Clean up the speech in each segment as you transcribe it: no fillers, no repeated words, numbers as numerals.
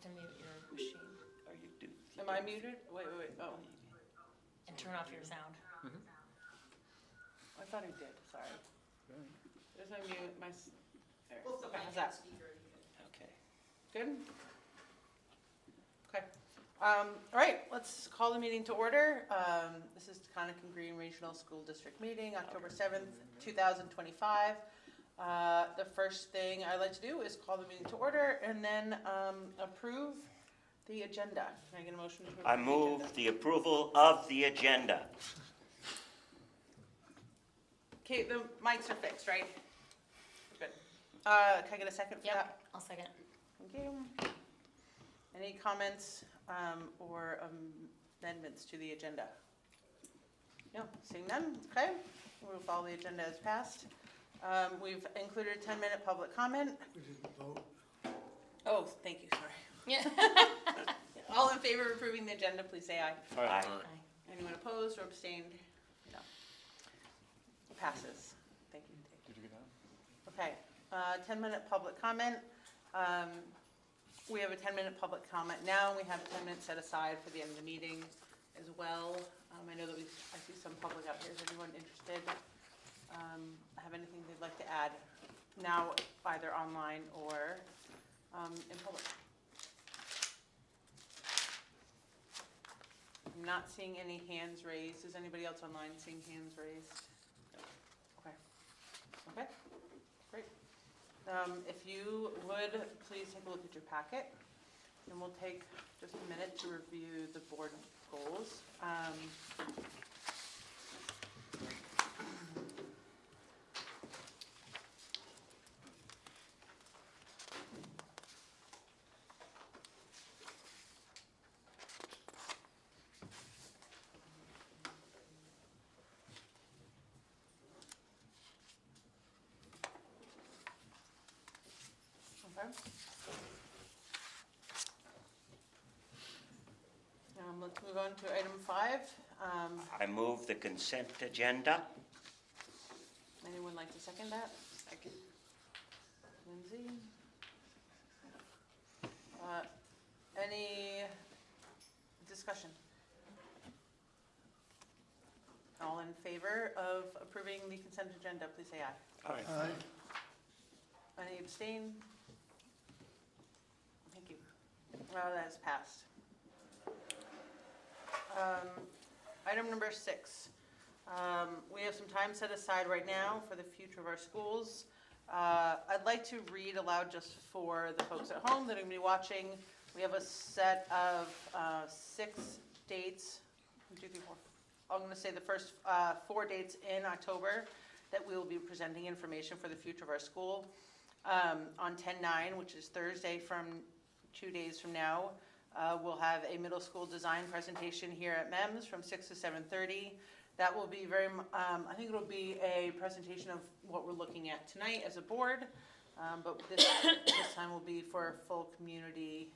to mute your machine. Or you do. Am I muted? Wait, oh, And turn off your sound. I thought I did, sorry. There's my mute, there. Okay, how's that? Okay. Good? Okay. All right, let's call the meeting to order. This is Taconic and Green Regional School District meeting, October 7th, 2025. The first thing I'd like to do is call the meeting to order and then approve the agenda. Can I get a motion to approve I move the approval of the agenda. Okay, the mics are fixed, right? Good. Can I get a second for that? Yep, I'll second. Thank you. Any comments or amendments to the agenda? No, seeing none, okay. We'll follow the agenda as passed. We've included a 10-minute public comment. We didn't vote. Oh, thank you, sorry. Yeah. All in favor of approving the agenda, please say aye. Aye. Anyone opposed or abstained? No. Passes. Thank you. Did you get that? Okay, 10-minute public comment. We have a 10-minute public comment now, and we have 10 minutes set aside for the end of the meeting as well. I know that I see some public out here. Is anyone interested? Have anything they'd like to add now, either online or in public? I'm not seeing any hands raised. Is anybody else online seeing hands raised? Okay. Okay, great. If you would, please take a look at your packet, and we'll take just a minute to review the board goals. Okay. Let's move on to item 5. I move the consent agenda. Anyone like to second that? Second. Lindsay? Any discussion? All in favor of approving the consent agenda, please say aye. Aye. Any abstain? Thank you. That is passed. Item number 6. We have some time set aside right now for the future of our schools. I'd like to read aloud just for the folks at home that are going to be watching. We have a set of 6 dates. 1, 2, 3, 4. I'm going to say the first 4 dates in October that we will be presenting information for the future of our school. On 10/9, which is Thursday from 2 days from now, we'll have a middle school design presentation here at MEMS from 6 to 7:30. That will be I think it'll be a presentation of what we're looking at tonight as a board, but this time will be for full community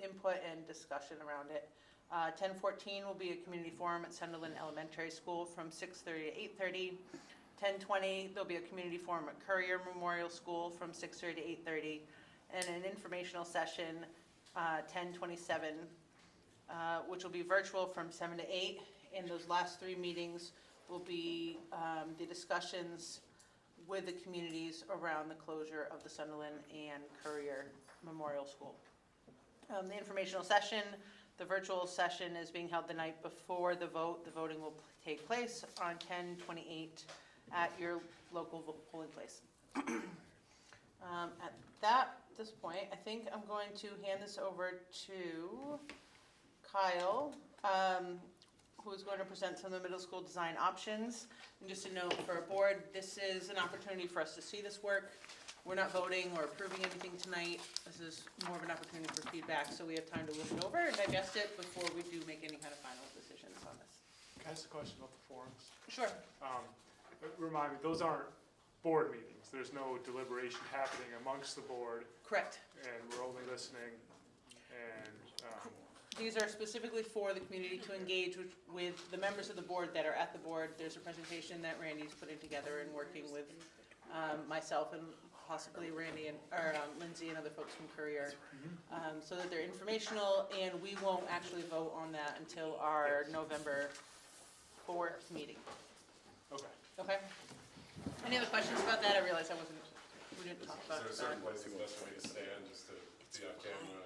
input and discussion around it. 10/14 will be a community forum at Sunderland Elementary School from 6:30 to 8:30. 10/20, there'll be a community forum at Courier Memorial School from 6:30 to 8:30, and an informational session 10/27, which will be virtual from 7 to 8. And those last 3 meetings will be the discussions with the communities around the closure of the Sunderland and Courier Memorial School. The informational session, the virtual session is being held the night before the vote. The voting will take place on 10/28 at your local polling place. At this point, I think I'm going to hand this over to Kyle, who is going to present some of the middle school design options. And just a note for our board, this is an opportunity for us to see this work. We're not voting or approving anything tonight. This is more of an opportunity for feedback, so we have time to look it over and digest it before we do make any kind of final decisions on this. Can I ask a question about the forums? Sure. Remind me, those aren't board meetings. There's no deliberation happening amongst the board, Correct. and we're only listening. And These are specifically for the community to engage with the members of the board that are at the board. There's a presentation that Randy's putting together and working with myself and possibly Randy and, or Lindsay and other folks from Courier, so that they're informational, and we won't actually vote on that until our November 4th meeting. Okay. Okay? Any other questions about that? I realize we didn't talk Is about there a that. certain place that's best for me to stand, just to be on camera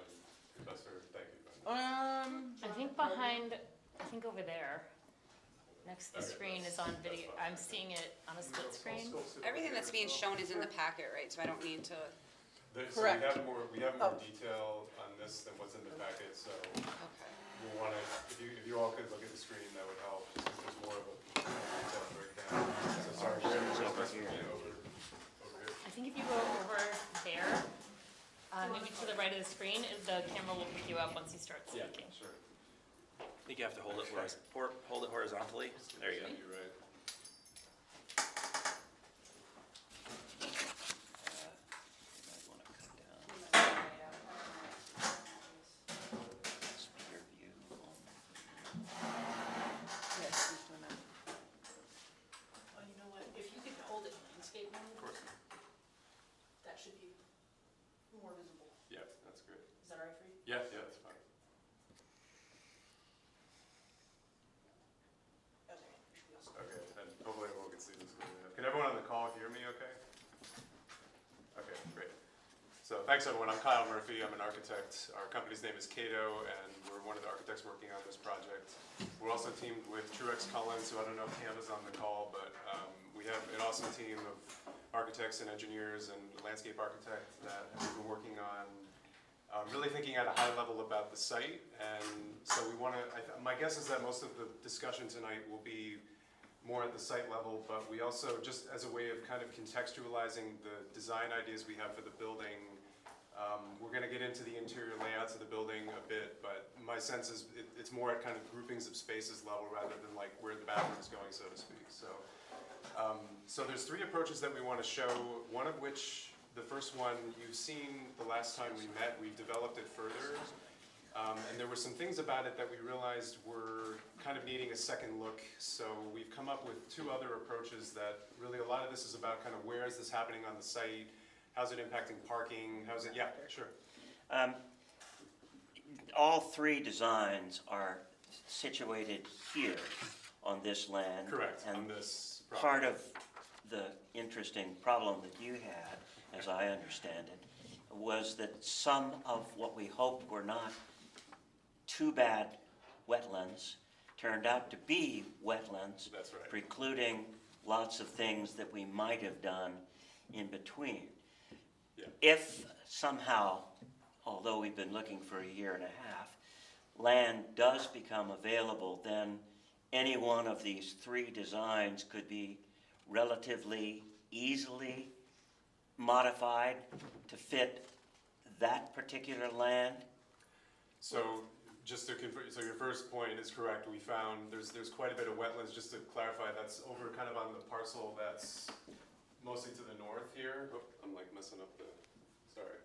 and best for, thank you. I think behind, I think over there, next to the Okay, screen is on video. I'm seeing it on a split screen. Everything that's being shown is in the packet, right? So I don't need to, So Correct. we have more Oh. detail on this than what's in the packet, so okay. we'll wanna, if you all could look at the screen, that would help, just 'cause there's more of a detailed breakdown. So sorry, Sharon, It's where's over best for here. me? Over here? I think if you go over there, maybe to the right of the screen, the camera will pick you up once you start Yeah, speaking. sure. I think you have to hold it horizontally. There you go. You're right. You might wanna cut down speaker view. Yes, he's doing that. Oh, you know what, if you could hold it landscape mode, Of course. that should be more visible. Yeah, that's great. Is that all right for you? Yeah, that's fine. Okay, you should be awesome. Okay, and hopefully everyone can see the screen. Can everyone on the call hear me okay? Okay, great. So thanks everyone, I'm Kyle Murphy, I'm an architect. Our company's name is Cato, and we're one of the architects working on this project. We're also teamed with Truex Collins, who I don't know if Cam is on the call, but we have an awesome team of architects and engineers and landscape architects that have been working on really thinking at a high level about the site. And so we want to, my guess is that most of the discussion tonight will be more at the site level, but we also, just as a way of kind of contextualizing the design ideas we have for the building, we're going to get into the interior layouts of the building a bit, but my sense is it's more at kind of groupings of spaces level rather than like where the bathroom is going, so to speak. So there's three approaches that we want to show, one of which, the first one, you've seen the last time we met, we've developed it further. And there were some things about it that we realized were kind of needing a second look. So we've come up with two other approaches that really, a lot of this is about kind of where is this happening on the site? How's it impacting parking? How's it, yeah, sure. All three designs are situated here on this land. Correct, And on this part property. of the interesting problem that you had, as I understand it, was that some of what we hoped were not too bad wetlands turned out to be wetlands. That's right. Precluding lots of things that we might have done in between. Yeah. If somehow, although we've been looking for a year and a half, land does become available, then any one of these three designs could be relatively easily modified to fit that particular land. So just to confirm, so your first point is correct. We found there's quite a bit of wetlands. Just to clarify, that's over kind of on the parcel that's mostly to the north here. Oh, I'm like messing up the, sorry.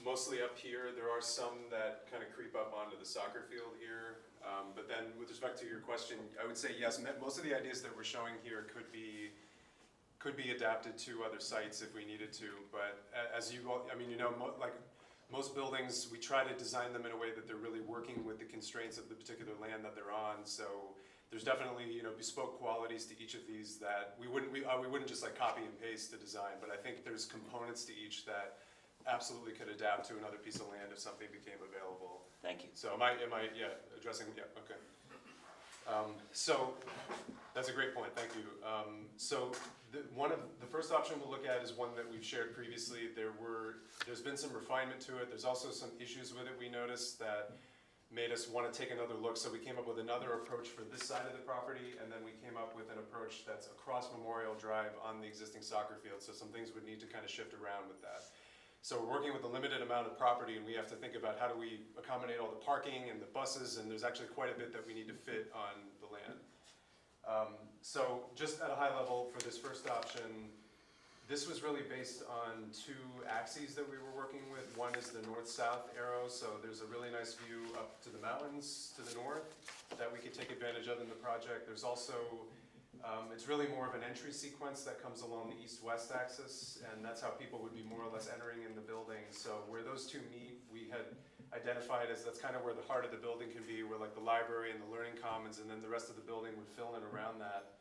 Mostly up here. There are some that kind of creep up onto the soccer field here. But then with respect to your question, I would say yes, most of the ideas that we're showing here could be adapted to other sites if we needed to. But as you all, I mean, you know, like most buildings, we try to design them in a way that they're really working with the constraints of the particular land that they're on. So there's definitely, you know, bespoke qualities to each of these that we wouldn't just like copy and paste the design, but I think there's components to each that absolutely could adapt to another piece of land if something became available. Thank you. So am I, yeah, addressing, yeah, okay. So that's a great point, thank you. So one of the first option we'll look at is one that we've shared previously. There's been some refinement to it. There's also some issues with it we noticed that made us want to take another look. So we came up with another approach for this side of the property, and then we came up with an approach that's across Memorial Drive on the existing soccer field. So some things would need to kind of shift around with that. So we're working with a limited amount of property, and we have to think about how do we accommodate all the parking and the buses, and there's actually quite a bit that we need to fit on the land. So just at a high level for this first option, this was really based on two axes that we were working with. One is the north-south arrow, so there's a really nice view up to the mountains to the north that we could take advantage of in the project. There's also It's really more of an entry sequence that comes along the east-west axis, and that's how people would be more or less entering in the building. So where those two meet, we had identified as that's kind of where the heart of the building can be, where like the library and the learning commons, and then the rest of the building would fill in around that.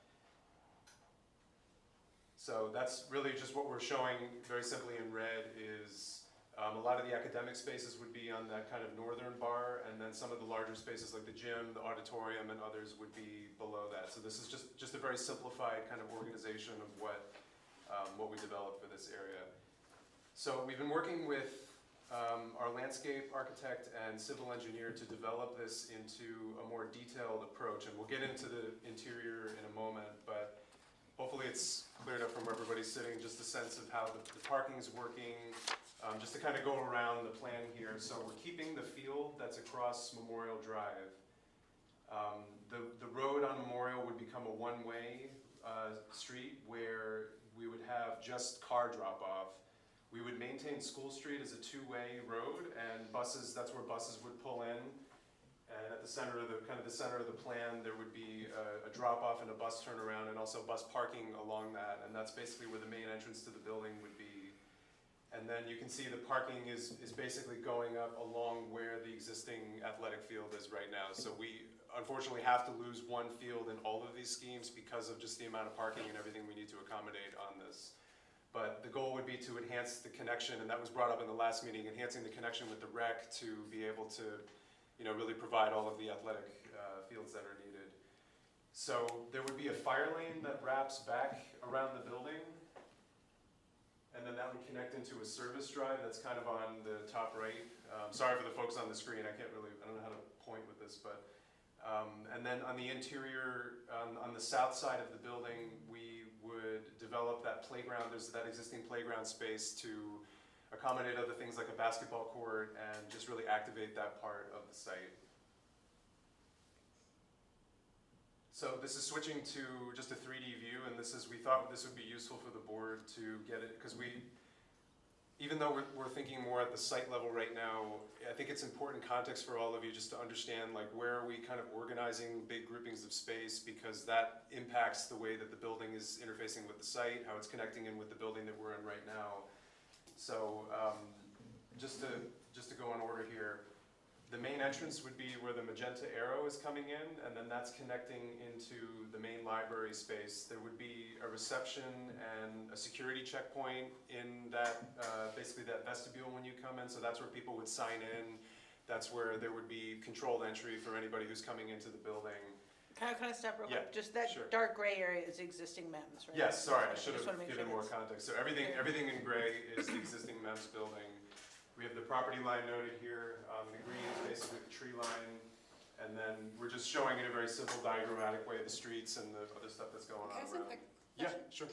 So that's really just what we're showing very simply in red is a lot of the academic spaces would be on that kind of northern bar, and then some of the larger spaces like the gym, the auditorium, and others would be below that. So this is just a very simplified kind of organization of what we developed for this area. So we've been working with our landscape architect and civil engineer to develop this into a more detailed approach, and we'll get into the interior in a moment, but hopefully it's cleared up from where everybody's sitting, just a sense of how the parking is working, just to kind of go around the plan here. So we're keeping the field that's across Memorial Drive. The road on Memorial would become a one-way street where we would have just car drop-off. We would maintain School Street as a two-way road, and buses, that's where buses would pull in. And at the center of the center of the plan, there would be a drop-off and a bus turnaround, and also bus parking along that. And that's basically where the main entrance to the building would be. And then you can see the parking is basically going up along where the existing athletic field is right now. So we unfortunately have to lose one field in all of these schemes because of just the amount of parking and everything we need to accommodate on this. But the goal would be to enhance the connection, and that was brought up in the last meeting, enhancing the connection with the rec to be able to, you know, really provide all of the athletic fields that are needed. So there would be a fire lane that wraps back around the building, and then that would connect into a service drive that's kind of on the top right. Sorry for the folks on the screen, I don't know how to point with this, but, and then on the interior, on the south side of the building, we would develop that playground. There's that existing playground space to accommodate other things like a basketball court and just really activate that part of the site. So this is switching to just a 3D view, and we thought this would be useful for the board to get it, because even though we're thinking more at the site level right now, I think it's important context for all of you just to understand like where are we kind of organizing big groupings of space, because that impacts the way that the building is interfacing with the site, how it's connecting in with the building that we're in right now. So just to go in order here, the main entrance would be where the magenta arrow is coming in, and then that's connecting into the main library space. There would be a reception and a security checkpoint in that, basically that vestibule when you come in, so that's where people would sign in. That's where there would be controlled entry for anybody who's coming into the building. Can I stop real Yeah, quick? Just that sure. dark gray area is existing MEMS, right? Yes, sorry, I should just have wanna make given sure more that's- context. So everything in gray is the existing MEMS building. We have the property line noted here. The green is basically the tree line. And then we're just showing in a very simple diagrammatic way the streets and the other stuff that's going on Can I ask a around. quick Yeah, question? sure.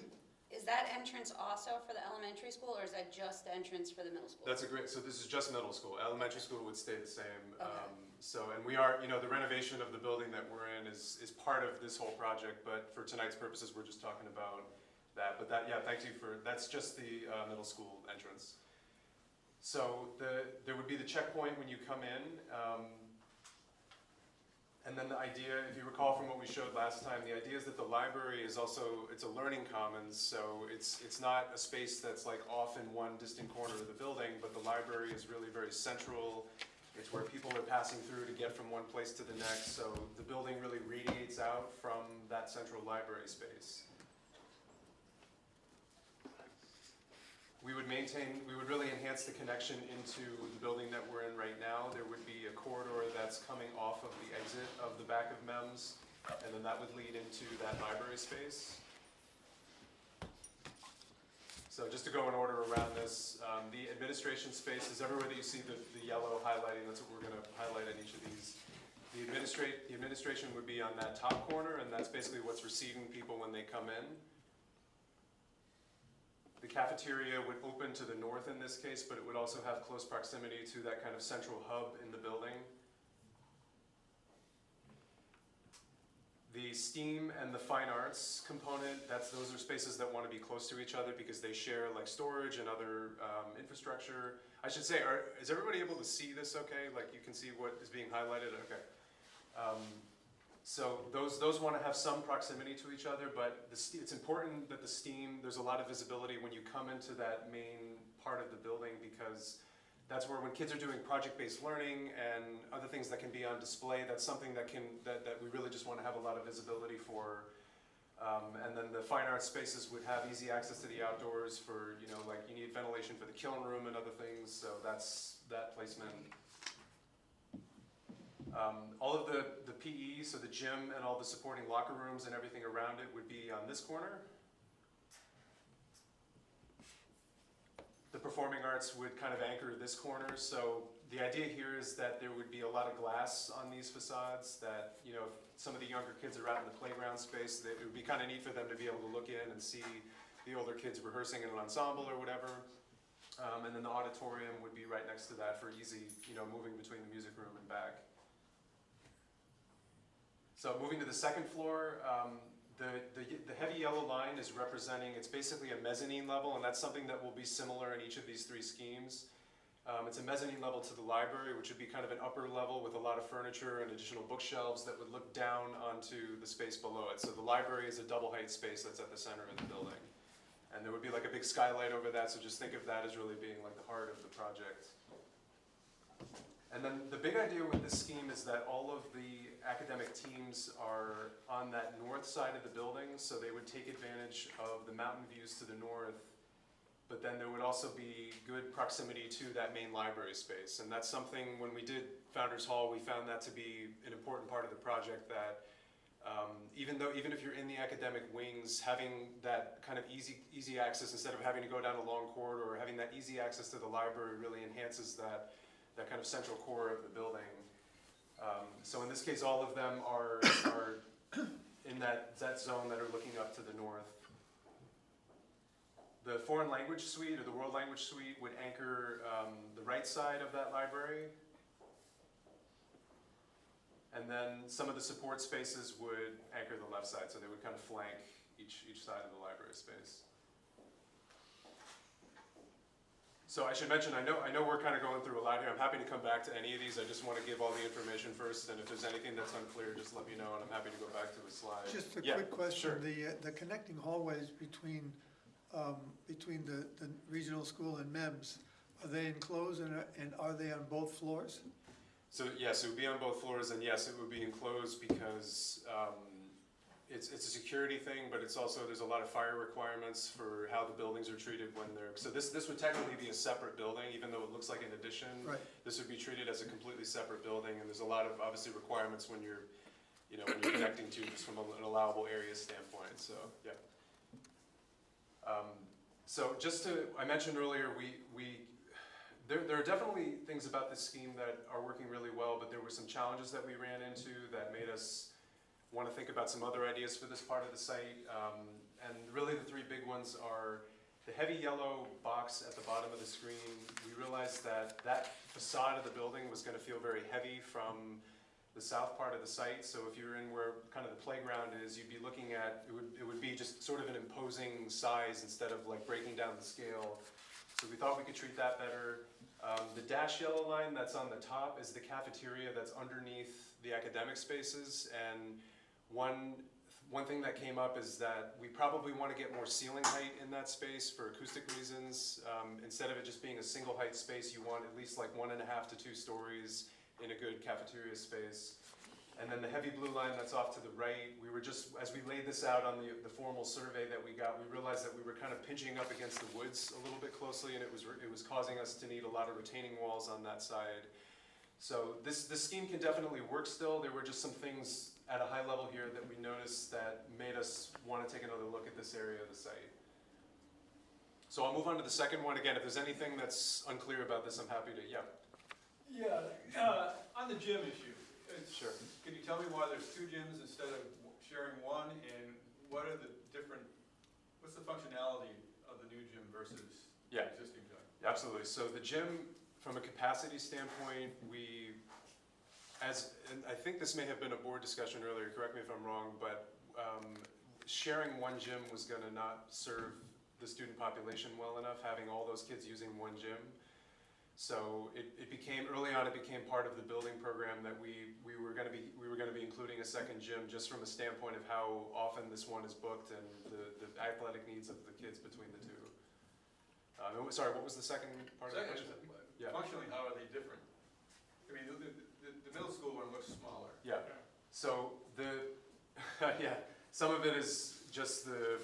Is that entrance also for the elementary school, or is that just the entrance for the middle school? That's a great, so this is just middle school. Elementary school would stay the same. Okay. And we are, the renovation of the building that we're in is part of this whole project, but for tonight's purposes, we're just talking about that. But thank you that's just the middle school entrance. So there would be the checkpoint when you come in, and then the idea, if you recall from what we showed last time, the idea is that the library is also, it's a learning commons, so it's not a space that's like off in one distant corner of the building, but the library is really very central. It's where people are passing through to get from one place to the next, so the building really radiates out from that central library space. We would really enhance the connection into the building that we're in right now. There would be a corridor that's coming off of the exit of the back of MEMS, and then that would lead into that library space. So just to go in order around this, the administration space is everywhere that you see the yellow highlighting. That's what we're going to highlight in each of these. The administration would be on that top corner, and that's basically what's receiving people when they come in. The cafeteria would open to the north in this case, but it would also have close proximity to that kind of central hub in the building. The STEAM and the fine arts component, those are spaces that want to be close to each other because they share like storage and other infrastructure. I should say, is everybody able to see this okay? Like you can see what is being highlighted? Okay. So those want to have some proximity to each other, but it's important that the STEAM, there's a lot of visibility when you come into that main part of the building, because that's where when kids are doing project-based learning and other things that can be on display, that's something that we really just want to have a lot of visibility for. And then the fine arts spaces would have easy access to the outdoors for, you know, like you need ventilation for the kiln room and other things, so that's that placement. All of the PE, so the gym and all the supporting locker rooms and everything around it would be on this corner. The performing arts would kind of anchor this corner, so the idea here is that there would be a lot of glass on these facades that, you know, if some of the younger kids are out in the playground space, that it would be kind of neat for them to be able to look in and see the older kids rehearsing in an ensemble or whatever. And then the auditorium would be right next to that for easy, you know, moving between the music room and back. So moving to the second floor, the heavy yellow line is representing, it's basically a mezzanine level, and that's something that will be similar in each of these three schemes. It's a mezzanine level to the library, which would be kind of an upper level with a lot of furniture and additional bookshelves that would look down onto the space below it. So the library is a double height space that's at the center of the building. And there would be like a big skylight over that, so just think of that as really being like the heart of the project. And then the big idea with this scheme is that all of the academic teams are on that north side of the building, so they would take advantage of the mountain views to the north, but then there would also be good proximity to that main library space. And that's something, when we did Founders Hall, we found that to be an important part of the project, that even if you're in the academic wings, having that kind of easy access, instead of having to go down a long corridor, or having that easy access to the library really enhances that kind of central core of the building. So in this case, all of them are in that zone that are looking up to the north. The foreign language suite, or the world language suite, would anchor the right side of that library. And then some of the support spaces would anchor the left side, so they would kind of flank each side of the library space. So I should mention, I know we're kind of going through a lot here. I'm happy to come back to any of these. I just want to give all the information first, and if there's anything that's unclear, just let me know, and I'm happy to go back to a slide. Just a Yeah, quick question. sure. The connecting hallways between the regional school and MEMS, are they enclosed and are they on both floors? So yes, it would be on both floors, and yes, it would be enclosed because it's a security thing, but it's also, there's a lot of fire requirements for how the buildings are treated when they're, so this would technically be a separate building, even though it looks like an addition. Right. This would be treated as a completely separate building, and there's a lot of, obviously, requirements when you're, you know, when you're connecting to, just from an allowable area standpoint, so, yeah. So just to, I mentioned earlier, there are definitely things about this scheme that are working really well, but there were some challenges that we ran into that made us want to think about some other ideas for this part of the site. And really the three big ones are the heavy yellow box at the bottom of the screen. We realized that that facade of the building was going to feel very heavy from the south part of the site. So if you're in where kind of the playground is, you'd be looking at, it would be just sort of an imposing size instead of like breaking down the scale. So we thought we could treat that better. The dash yellow line that's on the top is the cafeteria that's underneath the academic spaces. And one thing that came up is that we probably want to get more ceiling height in that space for acoustic reasons. Instead of it just being a single height space, you want at least like 1.5 to 2 stories in a good cafeteria space. And then the heavy blue line that's off to the right, we were just, as we laid this out on the formal survey that we got, we realized that we were kind of pinching up against the woods a little bit closely, and it was causing us to need a lot of retaining walls on that side. So this scheme can definitely work still. There were just some things at a high level here that we noticed that made us want to take another look at this area of the site. So I'll move on to the second one. Again, if there's anything that's unclear about this, I'm happy to, yeah. Yeah, on the gym issue, Sure. Can you tell me why there's 2 gyms instead of sharing one, and what are the what's the functionality of the new gym versus the existing gym? Absolutely. So the gym, from a capacity standpoint, and I think this may have been a board discussion earlier, correct me if I'm wrong, but sharing one gym was going to not serve the student population well enough, having all those kids using one gym. So it became, early on, it became part of the building program that we were gonna be including a second gym just from a standpoint of how often this one is booked and the athletic needs of the kids between the two. Sorry, what was the second part of the question? Yeah. Functionally, how are they different? I mean, the middle school one looks smaller. Yeah, so yeah, some of it is just the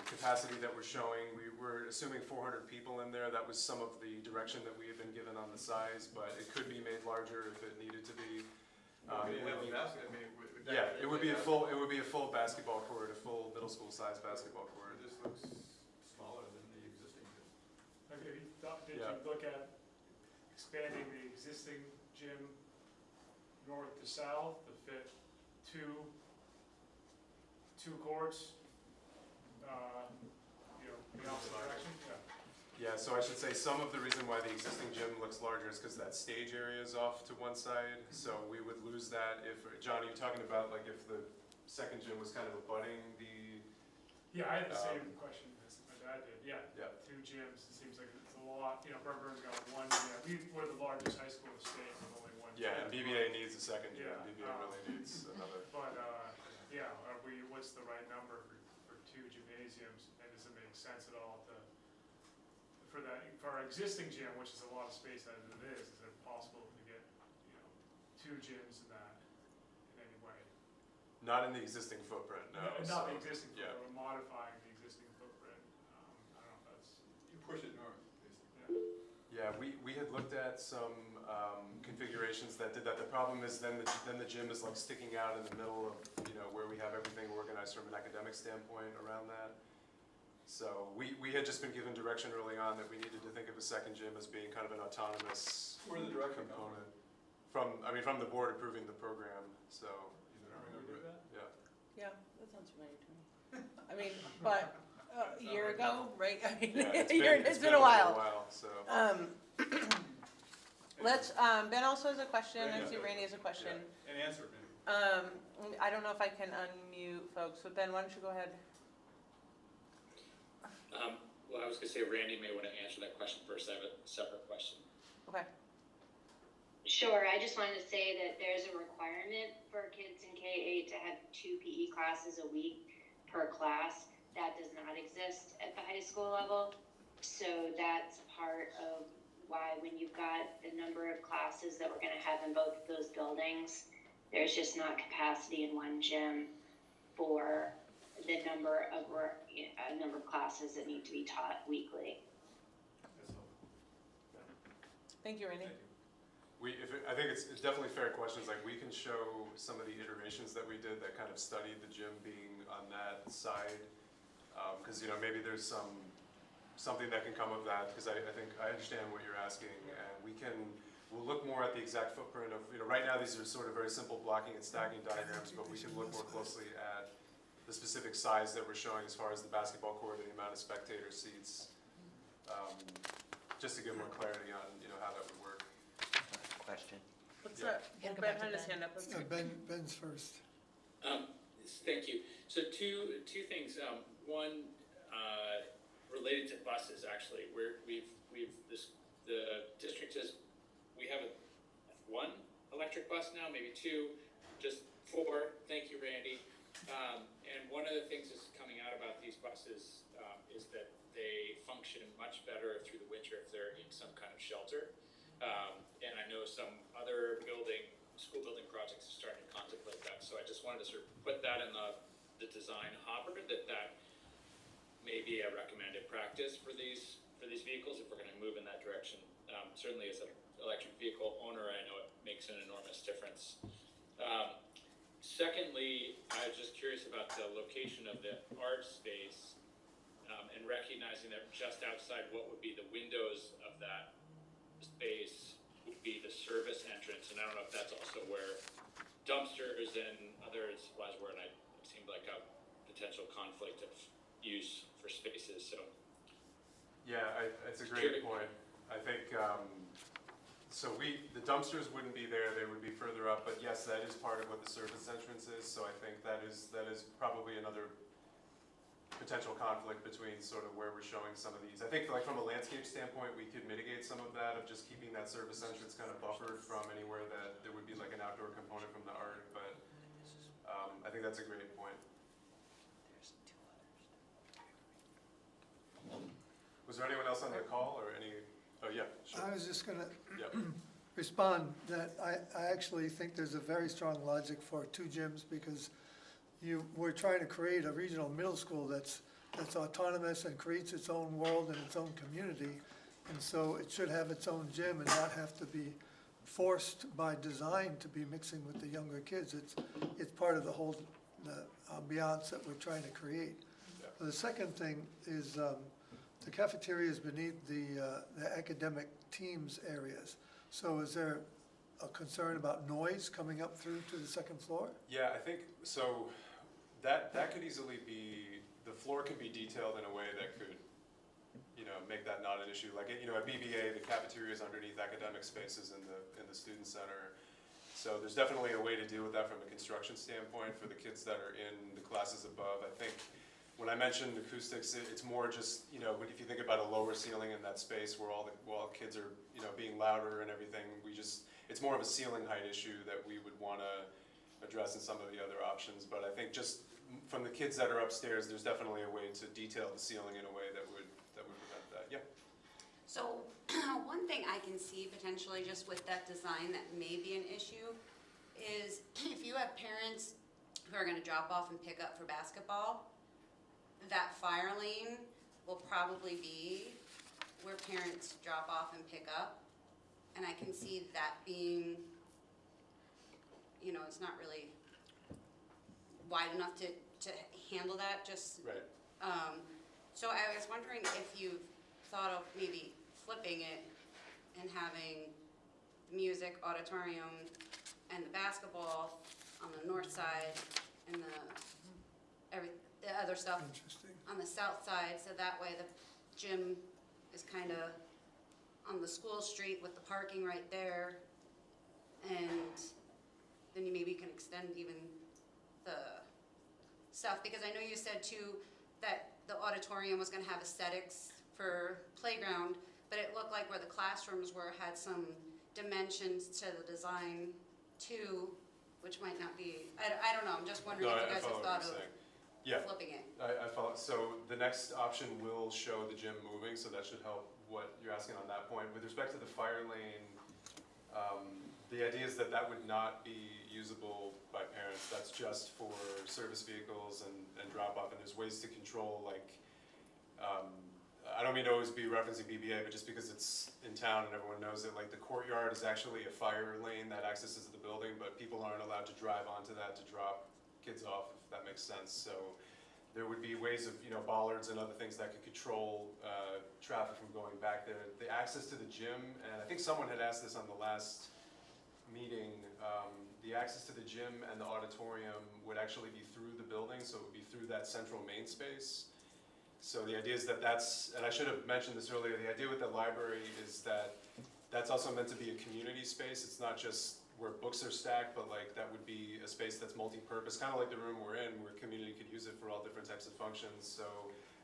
capacity that we're showing. We were assuming 400 people in there. That was some of the direction that we had been given on the size, but it could be made larger if it needed to be. It would be a full basketball court, a full middle school size basketball court. This looks smaller than the existing gym. Okay, did you look at expanding the existing gym north to south to fit two courts, the opposite direction? Yeah, so I should say some of the reason why the existing gym looks larger is because that stage area is off to one side, so we would lose that if, John, are you talking about like if the second gym was kind of abutting the? Yeah, I had the same question as my dad did, yeah. Yeah. 2 gyms, it seems like it's a lot, Burn's got one gym, we're the largest high school in the state with only one gym. Yeah, and BBA needs a second gym, Yeah, BBA really needs another. But, what's the right number for 2 gymnasiums, and does it make sense at all for our existing gym, which is a lot of space as it is it possible to get, 2 gyms in that in any way? Not in the existing footprint, no. Not the existing yeah. footprint, we're modifying the existing footprint, I don't know if that's. You push it north, basically. Yeah, we had looked at some configurations that did that. The problem is then the gym is like sticking out in the middle of, where we have everything organized from an academic standpoint around that. So we had just been given direction early on that we needed to think of a second gym as being kind of an autonomous Where the direction component. From the board approving the program, so. Yeah. Yeah, that sounds familiar to me. I mean, but a year ago, right? I mean, Yeah, it's been a while. So. Ben also has a question, I see Randy has a question. Yeah. And answer it, maybe. I don't know if I can unmute folks, but Ben, why don't you go ahead? Well, I was gonna say Randy may want to answer that question first. I have a separate question. Okay. Sure, I just wanted to say that there's a requirement for kids in K-8 to have 2 PE classes a week per class. That does not exist at the high school level. So that's part of why when you've got the number of classes that we're gonna have in both of those buildings, there's just not capacity in one gym for the number of classes that need to be taught weekly. Thank you, Randy. I think it's definitely fair questions. Like we can show some of the iterations that we did that kind of studied the gym being on that side, because maybe there's something that can come of that. Because I think I understand what you're asking, and we'll look more at the exact footprint of right now these are sort of very simple blocking and stacking diagrams, but we can look more closely at the specific size that we're showing as far as the basketball court and the amount of spectator seats, just to give more clarity on how that would work. Question. What's Yeah. that? Ben had his hand up. Ben's first. Thank you. So two things. One related to buses. Actually, the district we have one electric bus now, maybe 2, just 4. Thank you, Randy. And one of the things that's coming out about these buses is that they function much better through the winter if they're in some kind of shelter. And I know some other school building projects are starting to contemplate that. So I just wanted to sort of put that in the design hopper, that may be a recommended practice for these vehicles if we're going to move in that direction. Certainly as an electric vehicle owner, I know it makes an enormous difference. Secondly, I was just curious about the location of the art space and recognizing that just outside what would be the windows of that space would be the service entrance, and I don't know if that's also where dumpsters and other supplies were, and it seemed like a potential conflict of use for spaces, so. Yeah, it's a great point. I think, the dumpsters wouldn't be there, they would be further up, but yes, that is part of what the service entrance is, so I think that is probably another potential conflict between sort of where we're showing some of these. I think like from a landscape standpoint, we could mitigate some of that of just keeping that service entrance kind of buffered from anywhere that there would be like an outdoor component from the art, but I think that's a great point. Was there anyone else on the call or any, oh yeah, sure. I was just gonna Yep. respond that I actually think there's a very strong logic for 2 gyms because we're trying to create a regional middle school that's autonomous and creates its own world and its own community. And so it should have its own gym and not have to be forced by design to be mixing with the younger kids. It's part of the whole, the ambiance that we're trying to create. Yeah. The second thing is the cafeteria is beneath the academic teams areas. So is there a concern about noise coming up through to the second floor? Yeah, I think, so that could easily be, the floor could be detailed in a way that could, make that not an issue. Like, at BBA, the cafeteria is underneath academic spaces in the student center. So there's definitely a way to deal with that from a construction standpoint for the kids that are in the classes above. I think when I mentioned acoustics, it's more just, if you think about a lower ceiling in that space where all the kids are, being louder and everything, it's more of a ceiling height issue that we would want to address in some of the other options. But I think just from the kids that are upstairs, there's definitely a way to detail the ceiling in a way that would prevent that. Yeah. So, one thing I can see potentially just with that design that may be an issue is if you have parents who are gonna drop off and pick up for basketball, that fire lane will probably be where parents drop off and pick up. And I can see that being, it's not really wide enough to handle that, just. Right. So I was wondering if you've thought of maybe flipping it and having the music, auditorium, and the basketball on the north side and the other stuff Interesting. on the south side, so that way the gym is kind of on the school street with the parking right there, and then you maybe can extend even the stuff, because I know you said too that the auditorium was gonna have aesthetics for playground, but it looked like where the classrooms were had some dimensions to the design too, which might not be, I don't know, I'm just wondering if you guys have thought of flipping it. I follow. So the next option will show the gym moving, so that should help what you're asking on that point. With respect to the fire lane, the idea is that would not be usable by parents. That's just for service vehicles and drop off, and there's ways to control, like, I don't mean to always be referencing BBA, but just because it's in town and everyone knows it, like the courtyard is actually a fire lane that accesses the building, but people aren't allowed to drive onto that to drop kids off, if that makes sense. So there would be ways of, bollards and other things that could control traffic from going back there. The access to the gym, and I think someone had asked this on the last meeting, the access to the gym and the auditorium would actually be through the building, so it would be through that central main space. So the idea is that's, and I should have mentioned this earlier, the idea with the library is that that's also meant to be a community space. It's not just where books are stacked, but like that would be a space that's multi-purpose, kind of like the room we're in, where community could use it for all different types of functions. So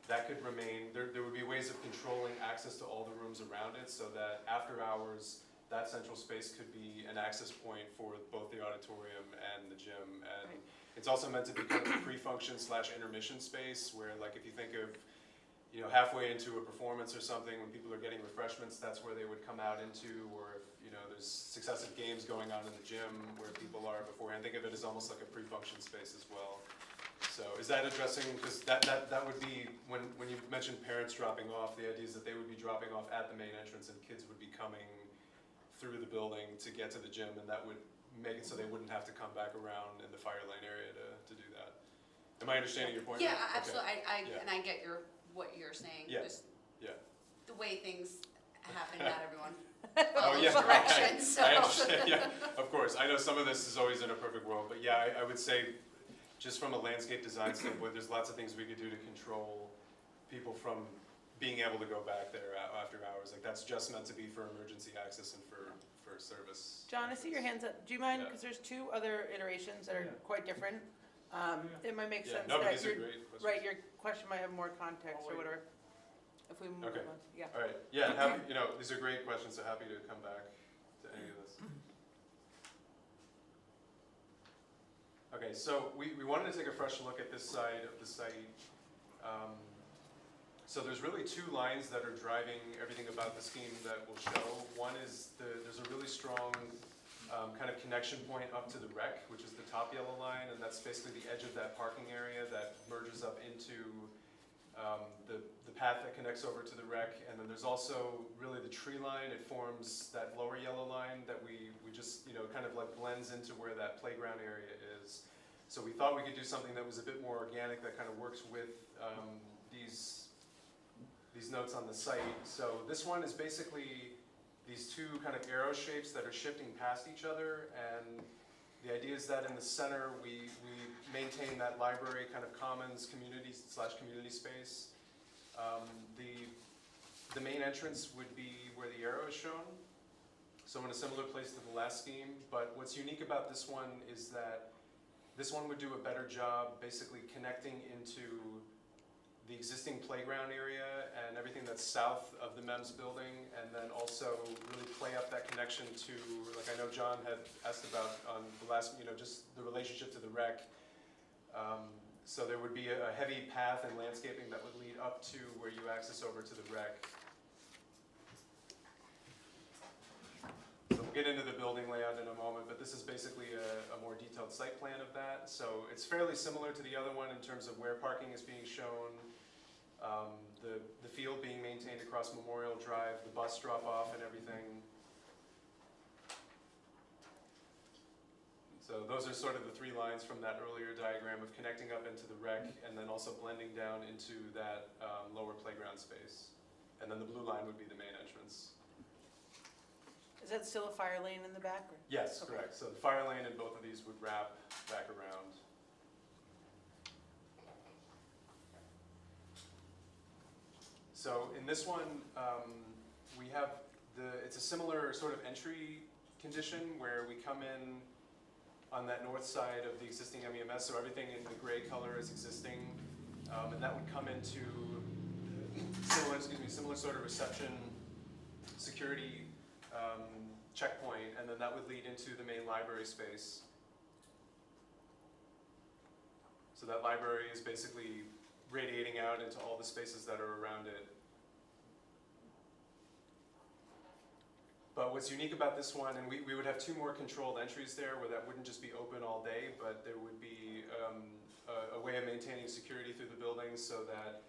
that could remain, there would be ways of controlling access to all the rooms around it, so that after hours, that central space could be an access point for both the auditorium and the gym. And it's also meant to be kind of a pre-function / intermission space where, like, if you think of, halfway into a performance or something, when people are getting refreshments, that's where they would come out into, or if, there's successive games going on in the gym where people are beforehand. Think of it as almost like a pre-function space as well. So is that addressing, because that would be, when you mentioned parents dropping off, the idea is that they would be dropping off at the main entrance and kids would be coming through the building to get to the gym, and that would make it so they wouldn't have to come back around in the fire lane area to do that. Am I understanding your point? Yeah, right? absolutely. Okay. And I get what you're saying. Yeah. Just Yeah. the way things happen, not everyone Oh, yeah. directions. So. I understand, yeah, of course. I know some of this is always in a perfect world, but yeah, I would say, just from a landscape design standpoint, there's lots of things we could do to control people from being able to go back there after hours. Like, that's just meant to be for emergency access and for service. John, I see your hands up. Do you mind, Yeah. because there's 2 other iterations that are quite different. It might make Yeah, sense no, but that these are your, great questions. right, your question might have more context Oh, or wait. whatever. If we move Okay. on, yeah. All right, yeah, and happy, you know, these are great questions, so happy to come back to any of this. Okay, so we wanted to take a fresh look at this side of the site. So there's really two lines that are driving everything about the scheme that we'll show. One is there's a really strong kind of connection point up to the rec, which is the top yellow line, and that's basically the edge of that parking area that merges up into the path that connects over to the rec. And then there's also really the tree line. It forms that lower yellow line that we just, you know, kind of like blends into where that playground area is. So we thought we could do something that was a bit more organic, that kind of works with these notes on the site. So this one is basically these two kind of arrow shapes that are shifting past each other, and the idea is that in the center we maintain that library kind of commons community space. The main entrance would be where the arrow is shown, so in a similar place to the last scheme, but what's unique about this one is that this one would do a better job basically connecting into the existing playground area and everything that's south of the MEMS building, and then also really play up that connection to, like I know John had asked about on the last, you know, just the relationship to the rec. So there would be a heavy path and landscaping that would lead up to where you access over to the rec. So we'll get into the building layout in a moment, but this is basically a more detailed site plan of that. So it's fairly similar to the other one in terms of where parking is being shown, the field being maintained across Memorial Drive, the bus drop-off and everything. So those are sort of the three lines from that earlier diagram of connecting up into the rec and then also blending down into that lower playground space. And then the blue line would be the main entrance. Is that still a fire lane in the back? Or? Yes, Okay. correct. So the fire lane in both of these would wrap back around. So in this one, we have it's a similar sort of entry condition where we come in on that north side of the existing MEMS, so everything in the gray color is existing, and that would come into similar sort of reception security checkpoint, and then that would lead into the main library space. So that library is basically radiating out into all the spaces that are around it. But what's unique about this one, and we would have two more controlled entries there where that wouldn't just be open all day, but there would be a way of maintaining security through the building so that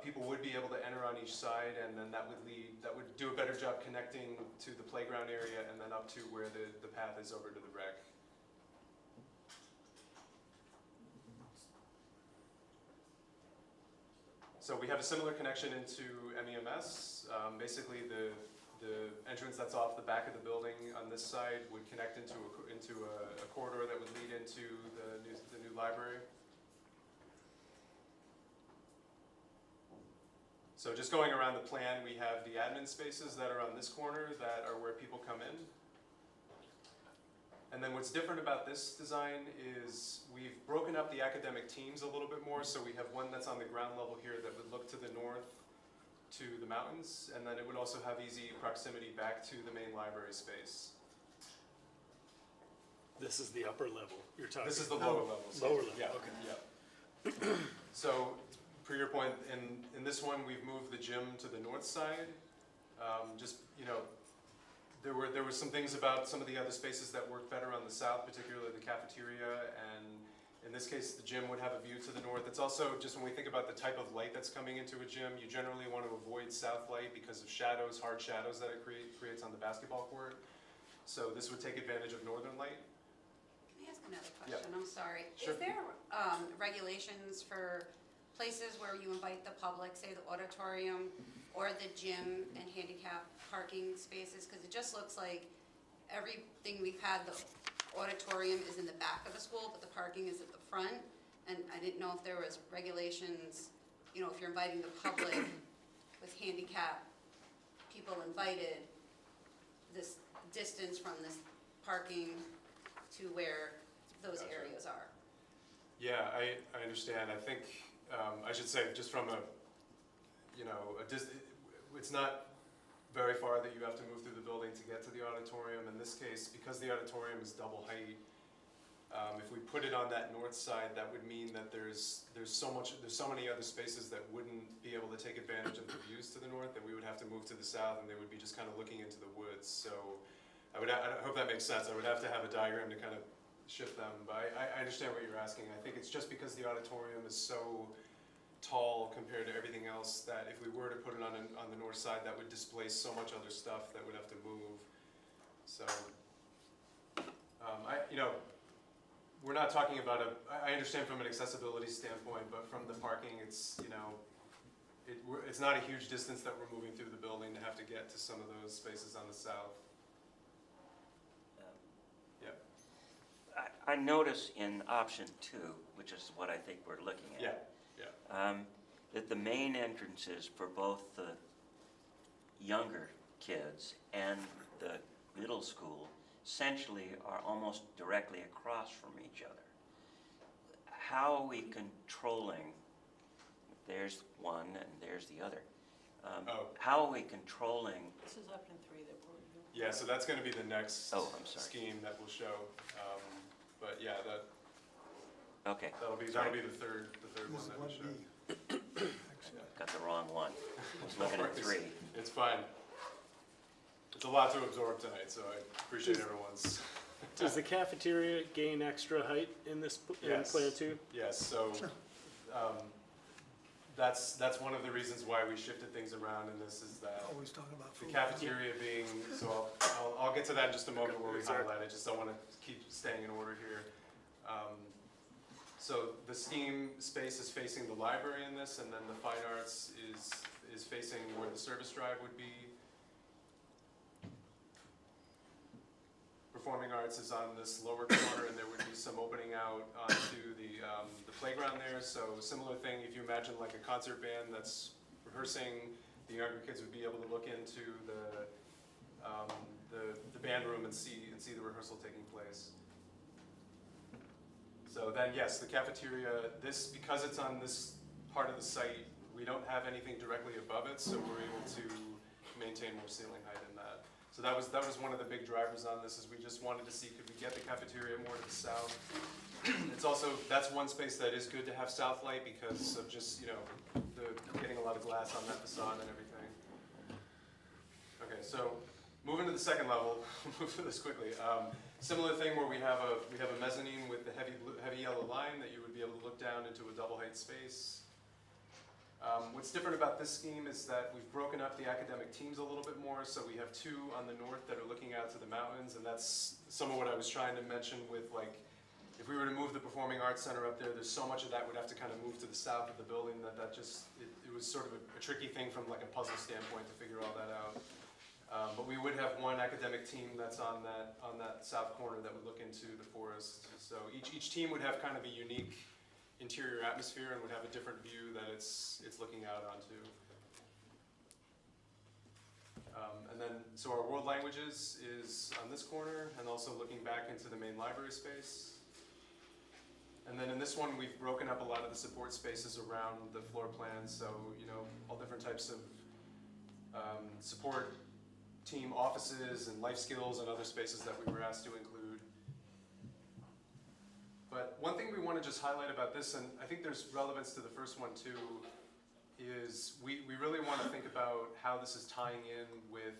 people would be able to enter on each side, and then that would do a better job connecting to the playground area and then up to where the path is over to the rec. So we have a similar connection into MEMS. Basically, the entrance that's off the back of the building on this side would connect into a corridor that would lead into the new library. So just going around the plan, we have the admin spaces that are on this corner that are where people come in. And then what's different about this design is we've broken up the academic teams a little bit more. So we have one that's on the ground level here that would look to the north to the mountains, and then it would also have easy proximity back to the main library space. This is the upper level you're talking about? This is the lower level. So, Lower level, yeah, okay. Yeah. So, per your point, in this one, we've moved the gym to the north side. Just, you know, there were some things about some of the other spaces that worked better on the south, particularly the cafeteria, and in this case, the gym would have a view to the north. It's also, just when we think about the type of light that's coming into a gym, you generally want to avoid south light because of shadows, hard shadows that it creates on the basketball court. So this would take advantage of northern light. Can I ask another Yeah. question? I'm sorry. Sure. Is there regulations for places where you invite the public, say the auditorium or the gym and handicap parking spaces? Because it just looks like everything we've had, the auditorium is in the back of the school, but the parking is at the front. And I didn't know if there was regulations, you know, if you're inviting the public with handicap people invited, this distance from this parking to where those Gotcha. areas are. Yeah, I understand. I think, I should say, just from a, it's not very far that you have to move through the building to get to the auditorium. In this case, because the auditorium is double height, if we put it on that north side, that would mean that there's so many other spaces that wouldn't be able to take advantage of the views to the north, that we would have to move to the south, and they would be just kind of looking into the woods. So I hope that makes sense. I would have to have a diagram to kind of shift them, but I understand what you're asking. I think it's just because the auditorium is so tall compared to everything else that if we were to put it on the north side, that would displace so much other stuff that would have to move. So, we're not talking about I understand from an accessibility standpoint, but from the parking, it's, it's not a huge distance that we're moving through the building to have to get to some of those spaces on the south. I notice in option 2, which is what I think we're looking at. That the main entrances for both the younger kids and the middle school essentially are almost directly across from each other. How are we controlling, there's one and there's the other. How are we controlling? This is option 3 that we're doing. Yeah, so that's going to be the next I'm sorry. scheme that we'll show. But yeah, Okay. that'll be the third one This is that we 1B. show. Got the wrong one. I was looking at 3. It's fine. It's a lot to absorb tonight, so I appreciate everyone's. Does the cafeteria gain extra height in this Yes. plan too? Yes, so that's one of the reasons why we shifted things around in this, is that Always talking about the food. cafeteria being, so I'll get to that in just a moment where we Sorry. highlight it, just don't want to keep staying in order here. So the STEAM space is facing the library in this, and then the fine arts is facing where the service drive would be. Performing arts is on this lower corner, and there would be some opening out onto the playground there. So similar thing, if you imagine like a concert band that's rehearsing, the younger kids would be able to look into the band room and see the rehearsal taking place. So then, yes, the cafeteria, because it's on this part of the site, we don't have anything directly above it, so we're able to maintain more ceiling height in that. So that was one of the big drivers on this, is we just wanted to see, could we get the cafeteria more to the south? It's also, that's one space that is good to have south light because of just, getting a lot of glass on that facade and everything. Okay, so moving to the second level, we'll move through this quickly. Similar thing where we have a mezzanine with the heavy yellow line that you would be able to look down into a double height space. What's different about this scheme is that we've broken up the academic teams a little bit more, so we have 2 on the north that are looking out to the mountains, and that's some of what I was trying to mention with, like, if we were to move the Performing Arts Center up there, there's so much of that would have to kind of move to the south of the building that it was sort of a tricky thing from like a puzzle standpoint to figure all that out. But we would have one academic team that's on that south corner that would look into the forest. So each team would have kind of a unique interior atmosphere and would have a different view that it's looking out onto. And then, so our world languages is on this corner and also looking back into the main library space. And then in this one, we've broken up a lot of the support spaces around the floor plan. So, all different types of support team offices and life skills and other spaces that we were asked to include. But one thing we want to just highlight about this, and I think there's relevance to the first one too, is we really want to think about how this is tying in with,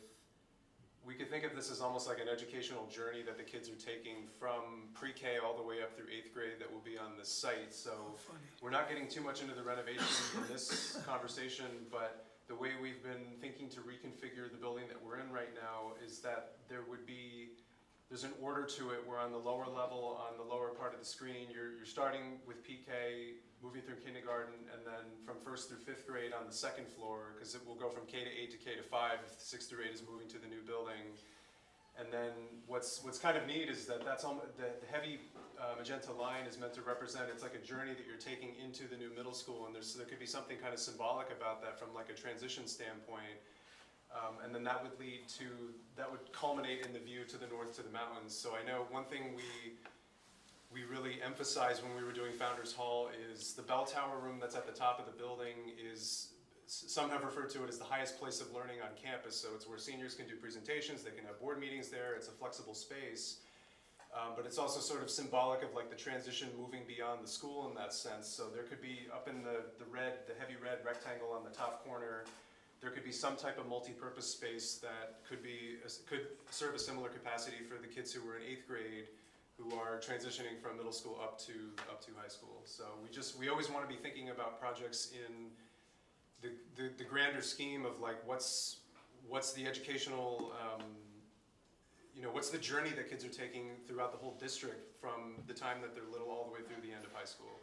we could think of this as almost like an educational journey that the kids are taking from pre-K all the way up through 8th grade that will be on this site. So we're not getting too much into the renovation in this conversation, but the way we've been thinking to reconfigure the building that we're in right now is that there's an order to it where on the lower level, on the lower part of the screen, you're starting with PK, moving through kindergarten, and then from 1st through 5th grade on the 2nd floor, because it will go from K to 8 to K to 5 if 6th through 8 is moving to the new building. And then what's kind of neat is that the heavy magenta line is meant to represent, it's like a journey that you're taking into the new middle school, and there could be something kind of symbolic about that from like a transition standpoint. And then that would culminate in the view to the north to the mountains. So I know one thing we really emphasized when we were doing Founders Hall is the bell tower room that's at the top of the building is, some have referred to it as the highest place of learning on campus. So it's where seniors can do presentations, they can have board meetings there, it's a flexible space. But it's also sort of symbolic of like the transition moving beyond the school in that sense. So there could be up in the heavy red rectangle on the top corner, there could be some type of multi-purpose space that could serve a similar capacity for the kids who were in 8th grade who are transitioning from middle school up to high school. So we always want to be thinking about projects in the grander scheme of like what's the educational, what's the journey that kids are taking throughout the whole district from the time that they're little all the way through the end of high school.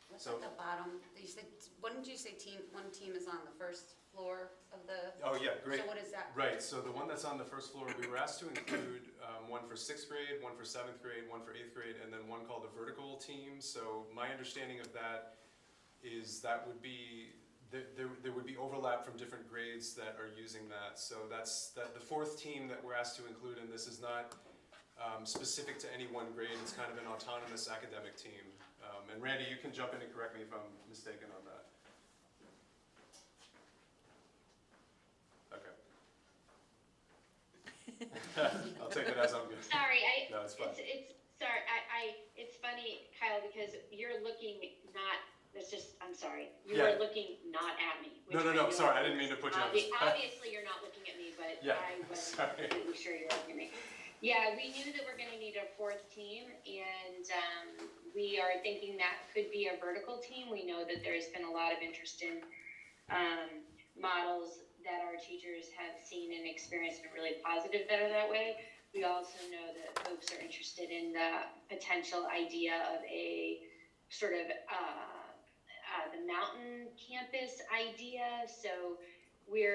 What's So- at the bottom? You said, what did you say one team is on the first floor of the? Oh yeah, great. So what is that? Right, so the one that's on the first floor, we were asked to include one for 6th grade, one for 7th grade, one for 8th grade, and then one called a vertical team. So my understanding of that is that would be, there would be overlap from different grades that are using that. So the 4th team that we're asked to include in this is not specific to any one grade. It's kind of an autonomous academic team. And Randy, you can jump in and correct me if I'm mistaken on that. I'll take it as I'm good. Sorry, No, it's fine. sorry, it's funny, Kyle, because you're looking not, I'm sorry, you Yeah. are looking not at me. which No, I know sorry, I didn't mean to put you on the spot. Obviously, you're not looking at me, but Yeah, I wasn't sorry. completely sure you were looking at me. Yeah, we knew that we're gonna need a 4th team, and we are thinking that could be a vertical team. We know that there's been a lot of interest in models that our teachers have seen and experienced and really positive that are that way. We also know that folks are interested in the potential idea of a sort of the mountain campus idea. So we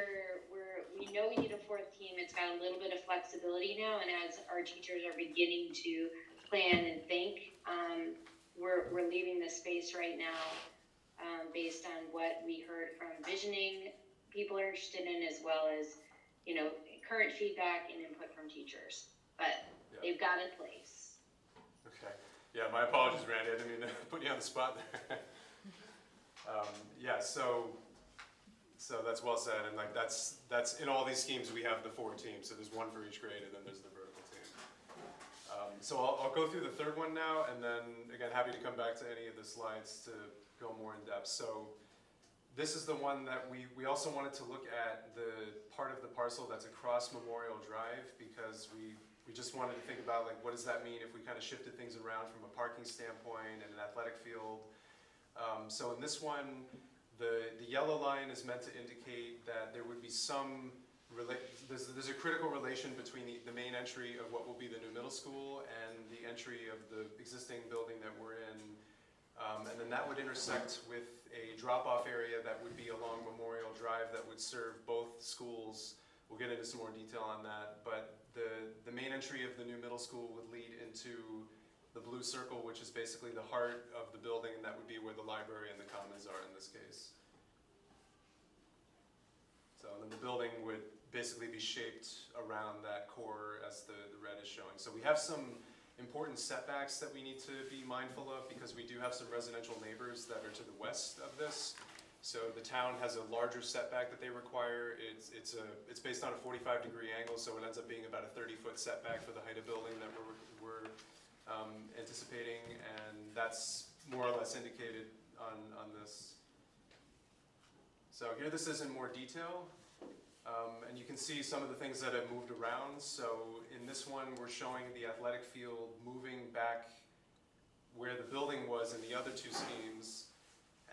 know we need a 4th team. It's got a little bit of flexibility now, and as our teachers are beginning to plan and think, we're leaving the space right now based on what we heard from visioning people are interested in, as well as current feedback and input from teachers. But Yeah. they've got a place. Okay. Yeah, my apologies, Randy. I didn't mean to put you on the spot there. Yeah, so that's well said. And like that's in all these schemes we have the 4 teams. So there's one for each grade, and then there's the vertical team. So I'll go through the 3rd one now, and then again, happy to come back to any of the slides to go more in depth. So this is the one that we also wanted to look at the part of the parcel that's across Memorial Drive, because we just wanted to think about like what does that mean if we kind of shifted things around from a parking standpoint and an athletic field. So in this one, the yellow line is meant to indicate that there would be some there's a critical relation between the main entry of what will be the new middle school and the entry of the existing building that we're in. And then that would intersect with a drop-off area that would be along Memorial Drive that would serve both schools. We'll get into some more detail on that, but the main entry of the new middle school would lead into the blue circle, which is basically the heart of the building, and that would be where the library and the commons are in this case. So then the building would basically be shaped around that core as the red is showing. So we have some important setbacks that we need to be mindful of, because we do have some residential neighbors that are to the west of this. So the town has a larger setback that they require. It's based on a 45-degree angle, so it ends up being about a 30-foot setback for the height of building that we're anticipating, and that's more or less indicated on this. So here this is in more detail. And you can see some of the things that have moved around. So in this one, we're showing the athletic field moving back where the building was in the other 2 schemes.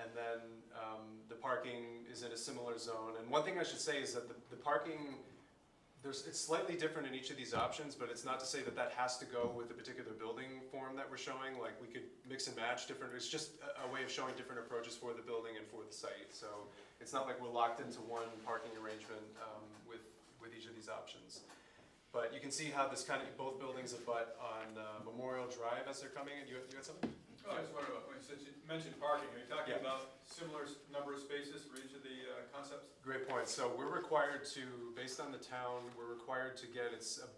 And then the parking is in a similar zone. And one thing I should say is that the parking, it's slightly different in each of these options, but it's not to say that that has to go with the particular building form that we're showing. Like we could mix and match different, it's just a way of showing different approaches for the building and for the site. So it's not like we're locked into one parking arrangement with each of these options. But you can see how this kind of, both buildings abut on Memorial Drive as they're coming in. You had something? Oh, I just wondered, since you mentioned parking, are you talking Yeah. about similar number of spaces for each of the concepts? Great point. So we're required to, based on the town, we're required to get,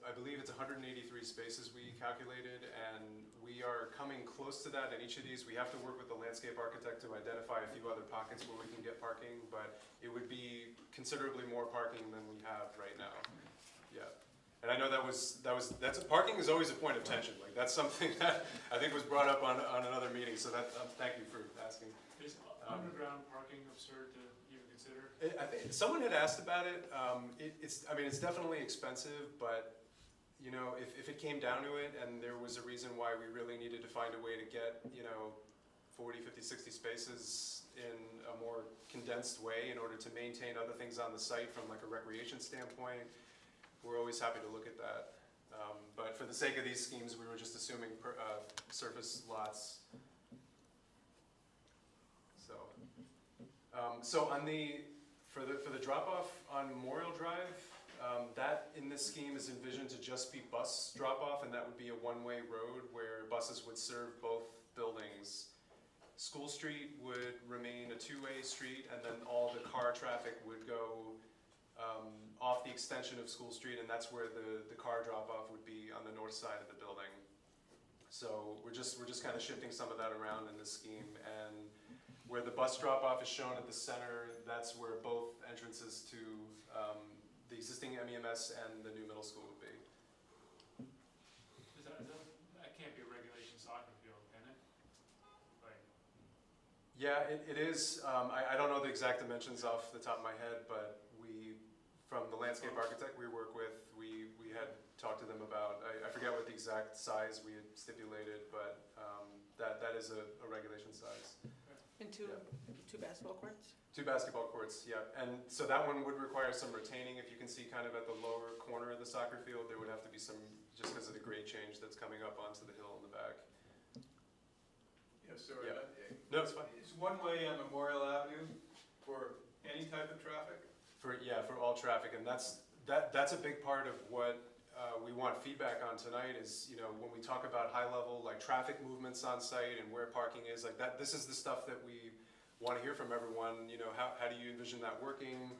I believe it's 183 spaces we calculated, and we we are coming close to that in each of these. We have to work with the landscape architect to identify a few other pockets where we can get parking, but it would be considerably more parking than we have right now. Yeah. And I know parking is always a point of tension. Like, that's something that I think was brought up on another meeting, so that, thank you for asking. Is underground parking absurd to even consider? I think someone had asked about it. I mean, it's definitely expensive, but you know, if it came down to it and there was a reason why we really needed to find a way to get, you know, 40, 50, 60 spaces in a more condensed way in order to maintain other things on the site from like a recreation standpoint, we're always happy to look at that. But for the sake of these schemes, we were just assuming surface lots. So on for the drop-off on Memorial Drive, that in this scheme is envisioned to just be bus drop-off, and that would be a one-way road where buses would serve both buildings. School Street would remain a two-way street, and then all the car traffic would go off the extension of School Street, and that's where the car drop-off would be on the north side of the building. So we're just kind of shifting some of that around in this scheme, and where the bus drop-off is shown at the center, that's where both entrances to the existing MEMS and the new middle school would be. That can't be a regulation soccer field, can it? Like, Yeah, it is. I don't know the exact dimensions off the top of my head, but from the landscape architect we work with, we had talked to them about, I forget what the exact size we had stipulated, but that is a regulation size. And two basketball courts? 2 basketball courts, yeah. And so that one would require some retaining. If you can see kind of at the lower corner of the soccer field, there would have to be some, just because of the grade change that's coming up onto the hill in the back. Yeah, sorry. Yeah. No, it's fine. It's one way on Memorial Avenue for any type of traffic? For all traffic, and that's a big part of what we want feedback on tonight is, you know, when we talk about high level, like traffic movements on site and where parking is, like that, this is the stuff that we want to hear from everyone. You know, how do you envision that working?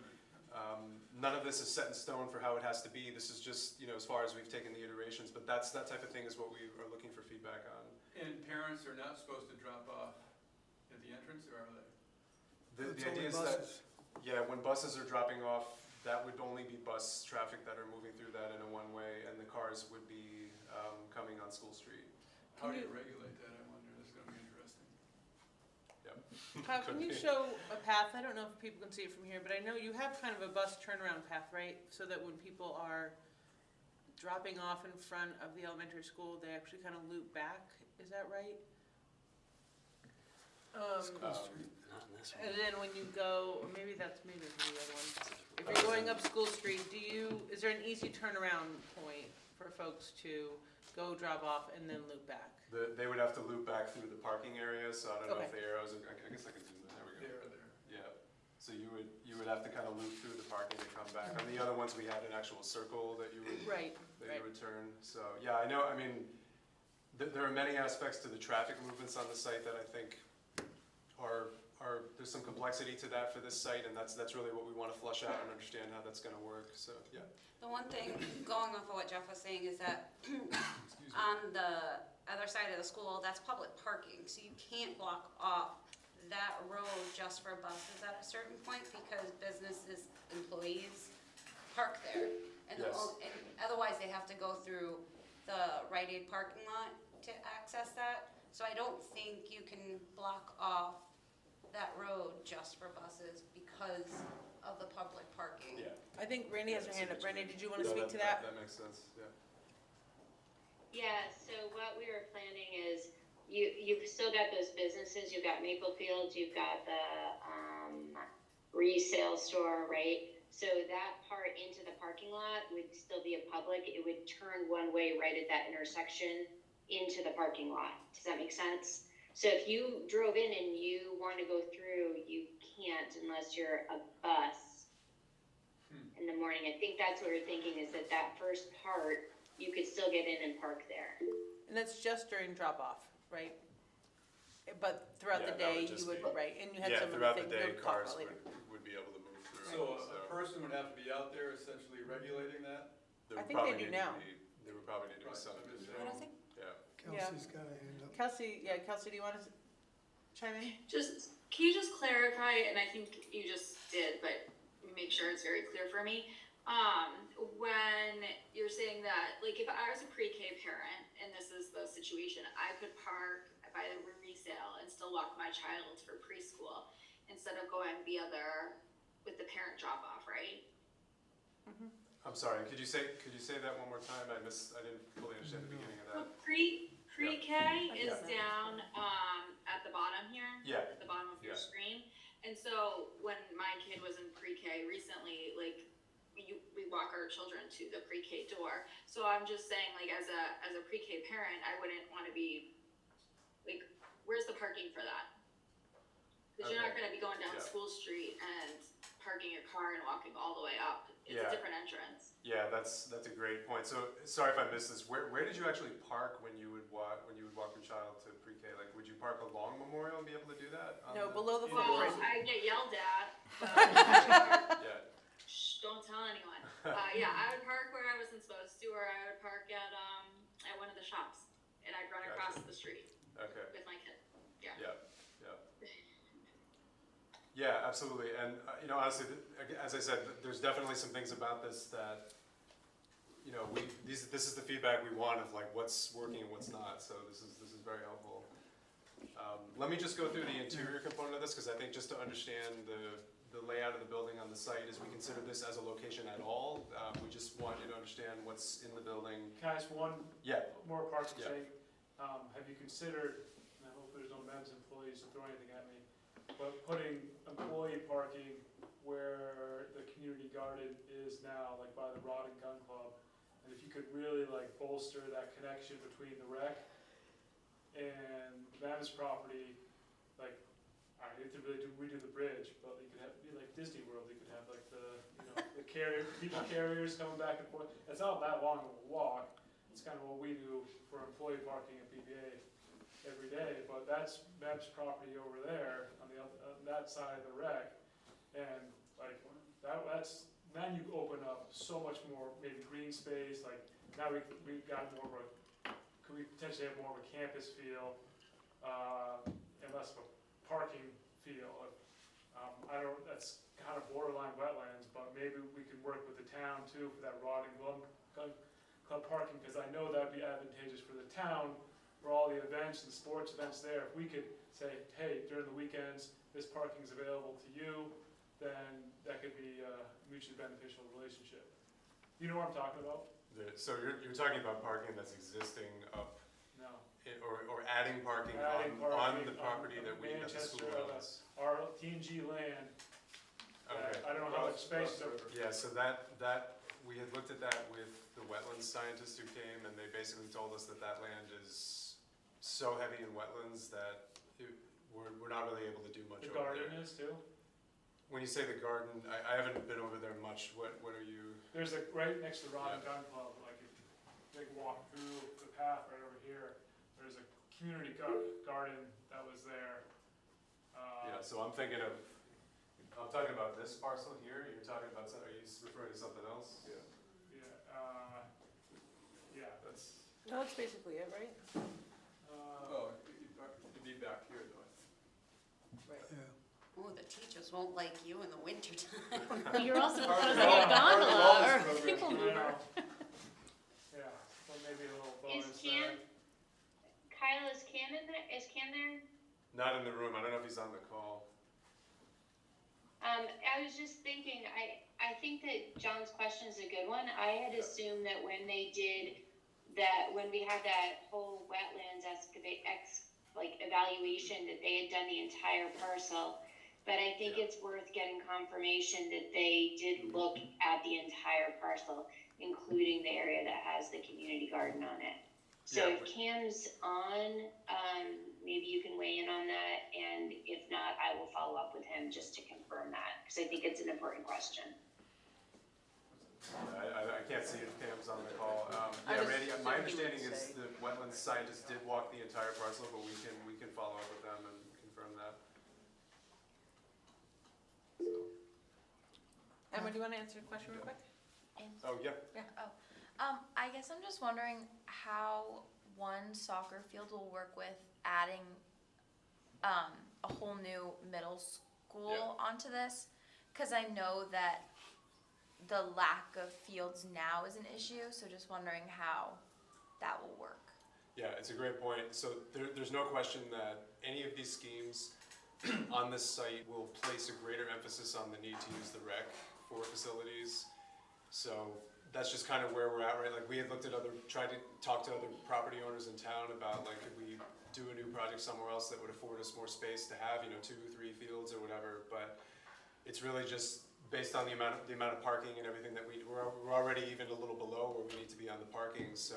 None of this is set in stone for how it has to be. This is just, you know, as far as we've taken the iterations, but that type of thing is what we are looking for feedback on. And parents are not supposed to drop off at the entrance, or are they? The idea is that, yeah, when buses are dropping off, that would only be bus traffic that are moving through that in a one-way, and the cars would be coming on School Street. How do you regulate that, I wonder? That's going to be interesting. Yep. How can you show a path? I don't know if people can see it from here, but I know you have kind of a bus turnaround path, right? So that when people are dropping off in front of the elementary school, they actually kind of loop back. Is that right? School Street. Not in this one. And then when you go, or maybe the other one. If you're going up School Street, is there an easy turnaround point for folks to go drop off and then loop back? They would have to loop back through the parking area, so I don't know if Okay. the arrows, I guess I could zoom in, there we go. Yeah, so you would have to kind of loop through the parking to come back. On the other ones, we had an actual circle that you would, you would turn. So, yeah, I know, I mean, there are many aspects to the traffic movements on the site that I think there's some complexity to that for this site, and that's really what we want to flush out and understand how that's going to work, so, yeah. The one thing, going off of what Jeff was saying, is that on the other side of the school, that's public parking, so you can't block off that road just for buses at a certain point, because businesses, employees park there. And Yes. and otherwise, they have to go through the Rite Aid parking lot to access that. So I don't think you can block off that road just for buses because of the public parking. Yeah. I think Randy has her hand up. Randy, did you want to No, speak to that? That makes sense, yeah. Yeah, so what we were planning is, you've still got those businesses, you've got Maple Fields, you've got the resale store, right? So that part into the parking lot would still be a public, it would turn one way right at that intersection into the parking lot. Does that make sense? So if you drove in and you want to go through, you can't unless you're a bus in the morning. I think that's what we're thinking, is that first part, you could still get in and park there. And that's just during drop-off, right? But throughout the Yeah, that day, would just you would, be- right, and you had Yeah, some of the throughout the things day, we'll talk cars about later. would be able to move through. So a person would have to be out there essentially regulating that? There I would think they probably do need to now. There would probably need to be Right, some. I'm just I don't think, Yeah. Kelsey's got a hand up. Kelsey, do you want to chime in? Can you just clarify, and I think you just did, but make sure it's very clear for me. When you're saying that, like if I was a pre-K parent and this is the situation, I could park by the resale and still walk my child for preschool instead of going the other with the parent drop off, right? I'm sorry, could you say that one more time? I didn't fully understand the beginning of that. So pre-K is Yeah. down at the bottom here. Yeah. At the bottom of your Yeah. screen. And so when my kid was in pre-K recently, like we walk our children to the pre-K door. So I'm just saying, like as a pre-K parent, I wouldn't want to be like, where's the parking for that? Because you're not going to be going down School Street and parking your car and walking all the way up. It's a different entrance. Yeah, that's a great point. So sorry if I missed this. Where did you actually park when you would walk your child to pre-K? Like, would you park along Memorial and be able to do that? No, below the Well, footprint. I get yelled at. But Yeah. shh, don't tell anyone. Yeah, I would park where I wasn't supposed to, or I would park at one of the shops, and I'd run across the street Okay. with my kid. Yeah. Yeah. Yeah, absolutely. And honestly, as I said, there's definitely some things about this that this is the feedback we want of like what's working and what's not. So this is very helpful. Let me just go through the interior component of this, because I think just to understand the layout of the building on the site, as we consider this as a location at all, we just want you to understand what's in the building. Can I ask one more parking Yeah. thing? Have you considered, and I hope there's no men's employees to throw anything at me, but putting employee parking where the community garden is now, like by the Rod and Gun Club, and if you could really like bolster that connection between the rec and Mam's property, like, I hate to really redo the bridge, but you could have, be like Disney World, you could have like the people carriers coming back and forth. It's not that long of a walk. It's kind of what we do for employee parking at PBA every day, but that's Mam's property over there on that side of the rec, and like that's then you open up so much more maybe green space. Like now we've got more of a, could we potentially have more of a campus feel and less of a parking feel. That's kind of borderline wetlands, but maybe we could work with the town too for that Rod and Gun Club parking, because I know that'd be advantageous for the town for all the events and sports events there. If we could say, hey, during the weekends, this parking is available to you, then that could be a mutually beneficial relationship. You know what I'm talking about? So you're talking about parking that's existing up, No. or adding parking on the property that we at the school owns. Our T&G land. Okay. I don't know how much space there. Yeah, so that we had looked at that with the wetlands scientists who came, and they basically told us that land is so heavy in wetlands that we're not really able to do much The over garden there. is too? When you say the garden, I haven't been over there much. What are you? There's right next to the Rod and Gun Club, like if you walk through the path right over here, there's a community garden that was there. Yeah, so I'm talking about this parcel here. You're talking about, are you referring to something else? Yeah. Yeah, that's. No, that's basically it, right? Oh, it'd be back here though. Right. Yeah. Oh, the teachers won't like you in the wintertime. Well, you're also proposing a gondola or a people mover. Yeah, so maybe a little Is bonus Cam, there. Kyle, is Cam in there? Is Cam there? Not in the room. I don't know if he's on the call. I was just thinking, I think that John's question is a good one. I had assumed that when they did that, when we had that whole wetlands evaluation, that they had done the entire parcel. But I think it's worth getting confirmation that they did look at the entire parcel, including the area that has the community garden on it. So if Cam's on, maybe you can weigh in on that, and if not, I will follow up with him just to confirm that, because I think it's an important question. I can't see if Pam's on the call. I Randy, just my assumed he would understanding is say. the wetlands scientists did walk the entire parcel, but we can follow up with them and confirm that. Emma, do you want to answer the question real quick? Oh, yeah. I guess I'm just wondering how one soccer field will work with adding a whole new middle school onto this? Because I know that the lack of fields now is an issue, so just wondering how that will work. Yeah, it's a great point. So there's no question that any of these schemes on this site will place a greater emphasis on the need to use the rec for facilities. So that's just kind of where we're at, right? Like, we had looked at tried to talk to other property owners in town about, like, could we do a new project somewhere else that would afford us more space to have, 2, 3 fields or whatever. But it's really just based on the amount of parking and everything that we're already even a little below where we need to be on the parking. So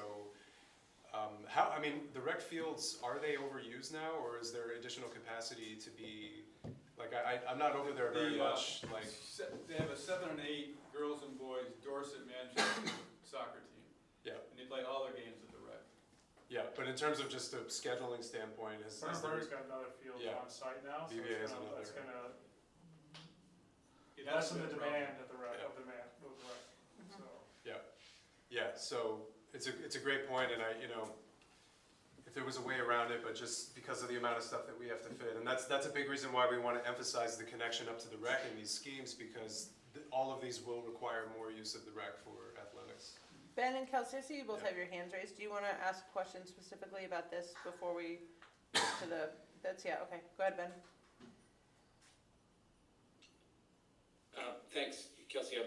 the rec fields, are they overused now, or is there additional capacity to be, like, I'm not over there very much, like. They have a 7 and 8 girls and boys Dorset Manchester soccer team. Yeah. And they play all their games at the rec. Yeah, but in terms of just a scheduling standpoint, Burnsburg's got another field on site now, so BVA that's is gonna It has lessen the been demand at the rec, of the rec, so. Yeah, so it's a great point, and if there was a way around it, but just because of the amount of stuff that we have to fit, and that's a big reason why we want to emphasize the connection up to the rec in these schemes, because all of these will require more use of the rec for athletics. Ben and Kelsey, I see you both have your hands raised. Do you want to ask questions specifically about this before we get to okay. Go ahead, Ben. Thanks, Kelsey.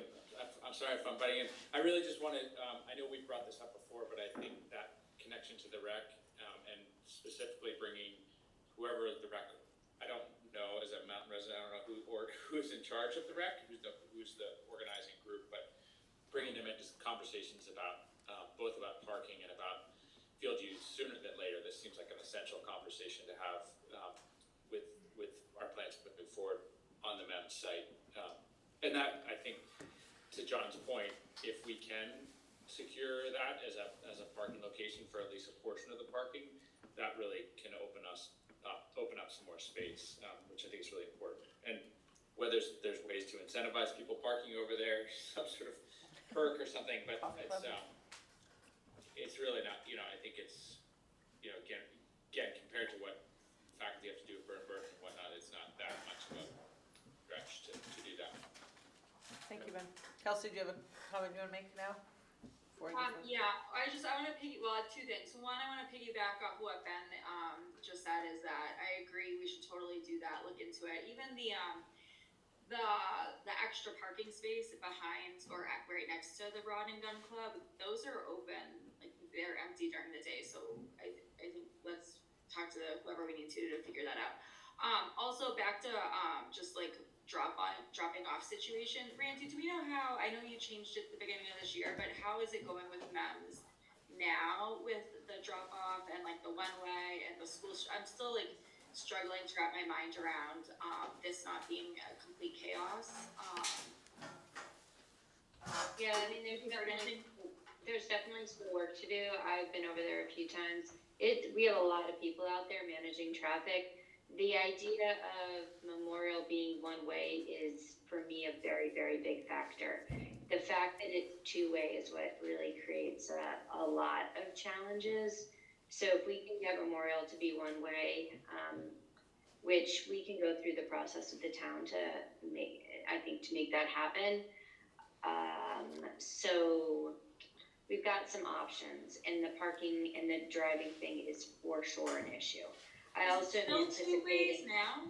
I'm sorry if I'm butting in. I really just wanted, I know we brought this up before, but I think that connection to the rec, and specifically bringing whoever the rec, I don't know, as a mountain resident, I don't know who's in charge of the rec, who's the organizing group, but bringing them into conversations about, both about parking and about field use sooner than later. This seems like an essential conversation to have, with our plans moving forward on the mountain site. And that, I think, to John's point, if we can secure that as a parking location for at least a portion of the parking, that really can open up some more space, which I think is really important. And whether there's ways to incentivize people parking over there, some sort of perk or something, but it's really not, I think it's, again, compared to what faculty have to do for Burn and whatnot, it's not that much of a stretch to do that. Thank you, Ben. Kelsey, do you have a comment you want to make now? Yeah, I want to two things. One, I want to piggyback off what Ben just said, is that I agree we should totally do that, look into it. Even the extra parking space behind or right next to the Rod and Gun Club, those are open, like they're empty during the day. So I think let's talk to whoever we need to figure that out. Also back to just like dropping off situation. Randy, do we know how, I know you changed it at the beginning of this year, but how is it going with MEMS now with the drop off and like the one way and the school? I'm still like struggling to wrap my mind around this not being a complete chaos. Yeah, I mean, there's definitely some work to do. I've been over there a few times. We have a lot of people out there managing traffic. The idea of Memorial being one way is, for me, a very, very big factor. The fact that it's two-way is what really creates a lot of challenges. So if we can get Memorial to be one way, which we can go through the process with the town to make that happen. So we've got some options, and the parking and the driving thing is for sure an issue. I also am anticipating. 2 ways now?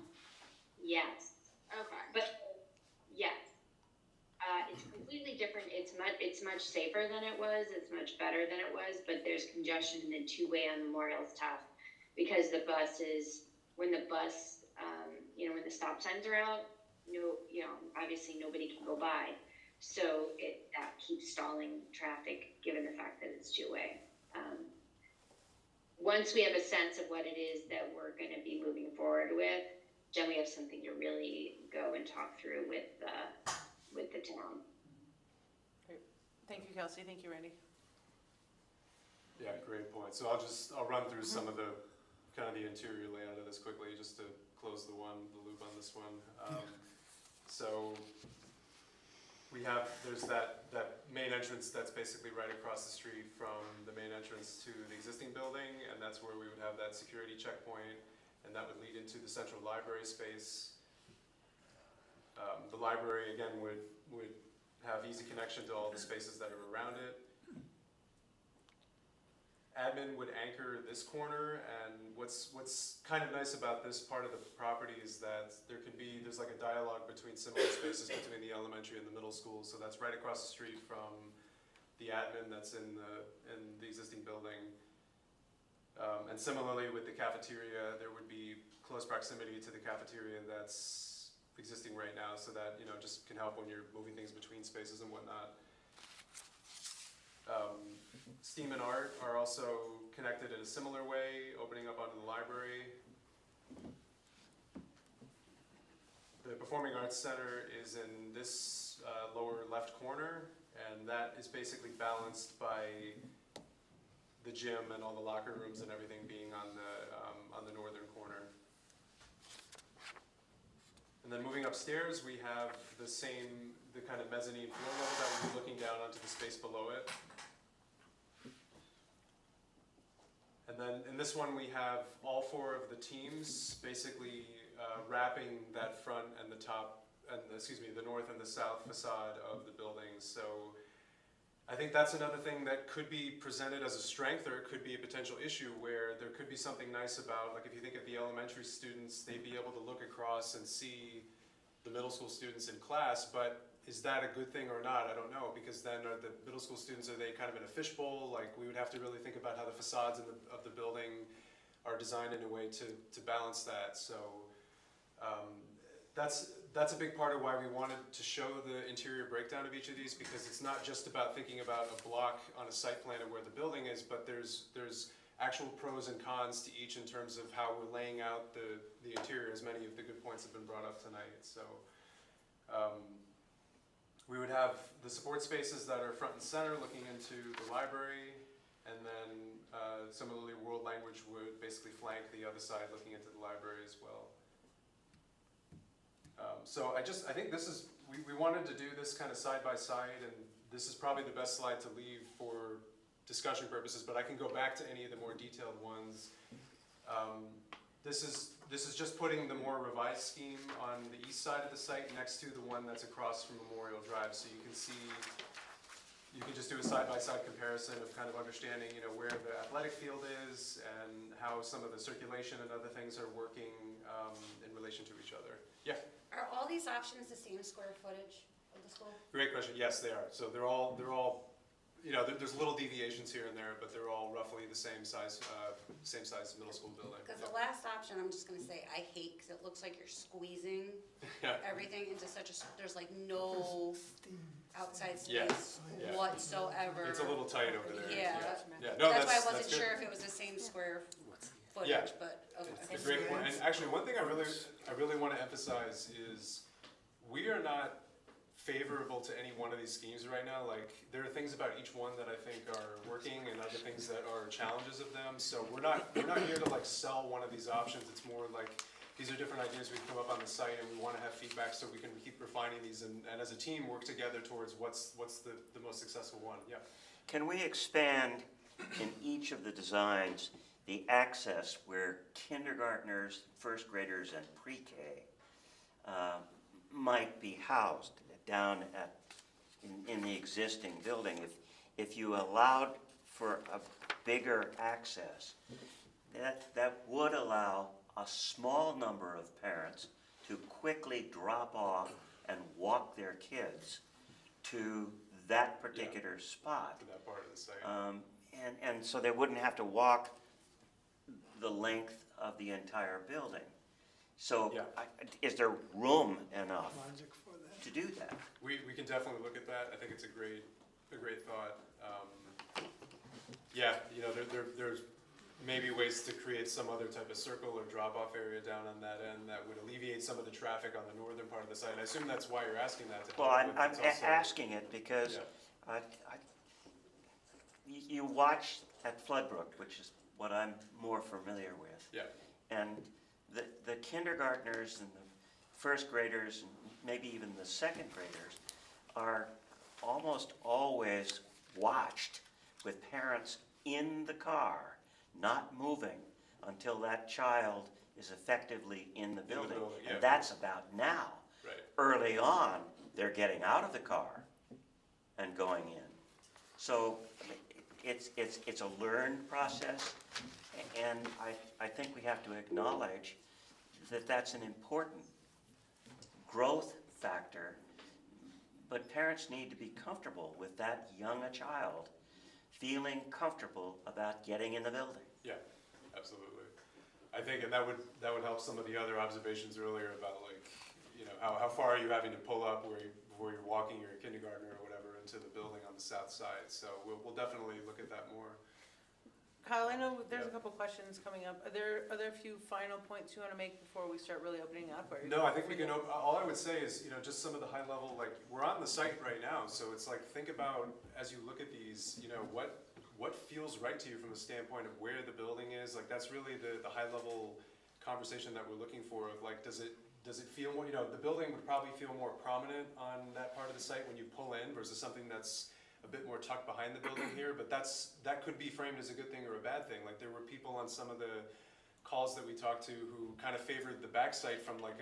Yes. Okay. But yes, it's completely different. It's much safer than it was. It's much better than it was. But there's congestion, and then 2-way on Memorial is tough because when the stop signs are out, obviously nobody can go by. So that keeps stalling traffic, given the fact that it's 2-way. Once we have a sense of what it is that we're going to be moving forward with, then we have something to really go and talk through with the town. Great. Thank you, Kelsey. Thank you, Randy. Yeah, great point. So I'll run through some of the kind of the interior layout of this quickly, just to close the loop on this one. So there's that main entrance that's basically right across the street from the main entrance to the existing building, and that's where we would have that security checkpoint, and that would lead into the central library space. The library, again, would have easy connection to all the spaces that are around it. Admin would anchor this corner, and what's kind of nice about this part of the property is that there's like a dialogue between similar spaces between the elementary and the middle school. So that's right across the street from the admin that's in the existing building. And similarly with the cafeteria, there would be close proximity to the cafeteria that's existing right now, so that, you know, just can help when you're moving things between spaces and whatnot. STEAM and art are also connected in a similar way, opening up onto the library. The Performing Arts Center is in this lower left corner, and that is basically balanced by the gym and all the locker rooms and everything being on the northern corner. And then moving upstairs, we have the kind of mezzanine floor level that would be looking down onto the space below it. And then in this one, we have all four of the teams basically wrapping that front and the top, and the north and the south facade of the building. So I think that's another thing that could be presented as a strength, or it could be a potential issue where there could be something nice about, like if you think of the elementary students, they'd be able to look across and see the middle school students in class, but is that a good thing or not? I don't know, because then are the middle school students, are they kind of in a fishbowl? Like, we would have to really think about how the facades of the building are designed in a way to balance that. So that's a big part of why we wanted to show the interior breakdown of each of these, because it's not just about thinking about a block on a site plan of where the building is, but there's actual pros and cons to each in terms of how we're laying out the interior, as many of the good points have been brought up tonight. So we would have the support spaces that are front and center looking into the library, and then similarly world language would basically flank the other side looking into the library as well. So I think this is, we wanted to do this kind of side by side, and this is probably the best slide to leave for discussion purposes, but I can go back to any of the more detailed ones. This is just putting the more revised scheme on the east side of the site next to the one that's across from Memorial Drive. So you can see, you can just do a side-by-side comparison of kind of understanding, you know, where the athletic field is and how some of the circulation and other things are working in relation to each other. Yeah? Are all these options the same square footage of the school? Great question. Yes, they are. So they're all, you know, there's little deviations here and there, but they're all roughly the same size middle school building. Because the last option, I'm just gonna say, I hate, because it looks like you're squeezing everything into such a, there's like no outside space whatsoever. It's a little tight over there. Yeah. No, that's why I wasn't good. sure if it was the same square footage, Yeah. but okay. It's a great point. And actually, one thing I really want to emphasize is we are not favorable to any one of these schemes right now. Like, there are things about each one that I think are working and other things that are challenges of them. So we're not here to like sell one of these options. It's more like these are different ideas we've come up on the site, and we want to have feedback so we can keep refining these and as a team work together towards what's the most successful one. Yeah. Can we expand in each of the designs the access where kindergartners, first graders, and pre-K might be housed down in the existing building? If you allowed for a bigger access, that would allow a small number of parents to quickly drop off and walk their kids to that particular spot. To that part of the site. And so they wouldn't have to walk the length of the entire building. So is there room enough to do that? We can definitely look at that. I think it's a great thought. Yeah, you know, there's maybe ways to create some other type of circle or drop-off area down on that end that would alleviate some of the traffic on the northern part of the site. I assume that's why you're asking that. Well, I'm asking it because you watch at Floodbrook, which is what I'm more familiar with. Yeah. And the kindergartners and the first graders and maybe even the second graders are almost always watched with parents in the car, not moving until that child is effectively in the building. yeah. And that's about now. Right. Early on, they're getting out of the car and going in. So it's a learned process, and I think we have to acknowledge that that's an important growth factor, but parents need to be comfortable with that young a child feeling comfortable about getting in the building. Yeah, absolutely. I think, and that would help some of the other observations earlier about, like, you know, how far are you having to pull up before you're walking your kindergartner or whatever into the building on the south side. So we'll definitely look at that more. Kyle, I know there's a Yeah. couple questions coming up. Are there a few final points you want to make before we start really opening up? Or No, I think we can, all I would say is, you know, just some of the high level, like, we're on the site right now, so it's like, think about, as you look at these, you know, what feels right to you from a standpoint of where the building is? Like, that's really the high level conversation that we're looking for, of like, does it feel more, you know, the building would probably feel more prominent on that part of the site when you pull in versus something that's a bit more tucked behind the building here, but that could be framed as a good thing or a bad thing. Like, there were people on some of the calls that we talked to who kind of favored the back site from like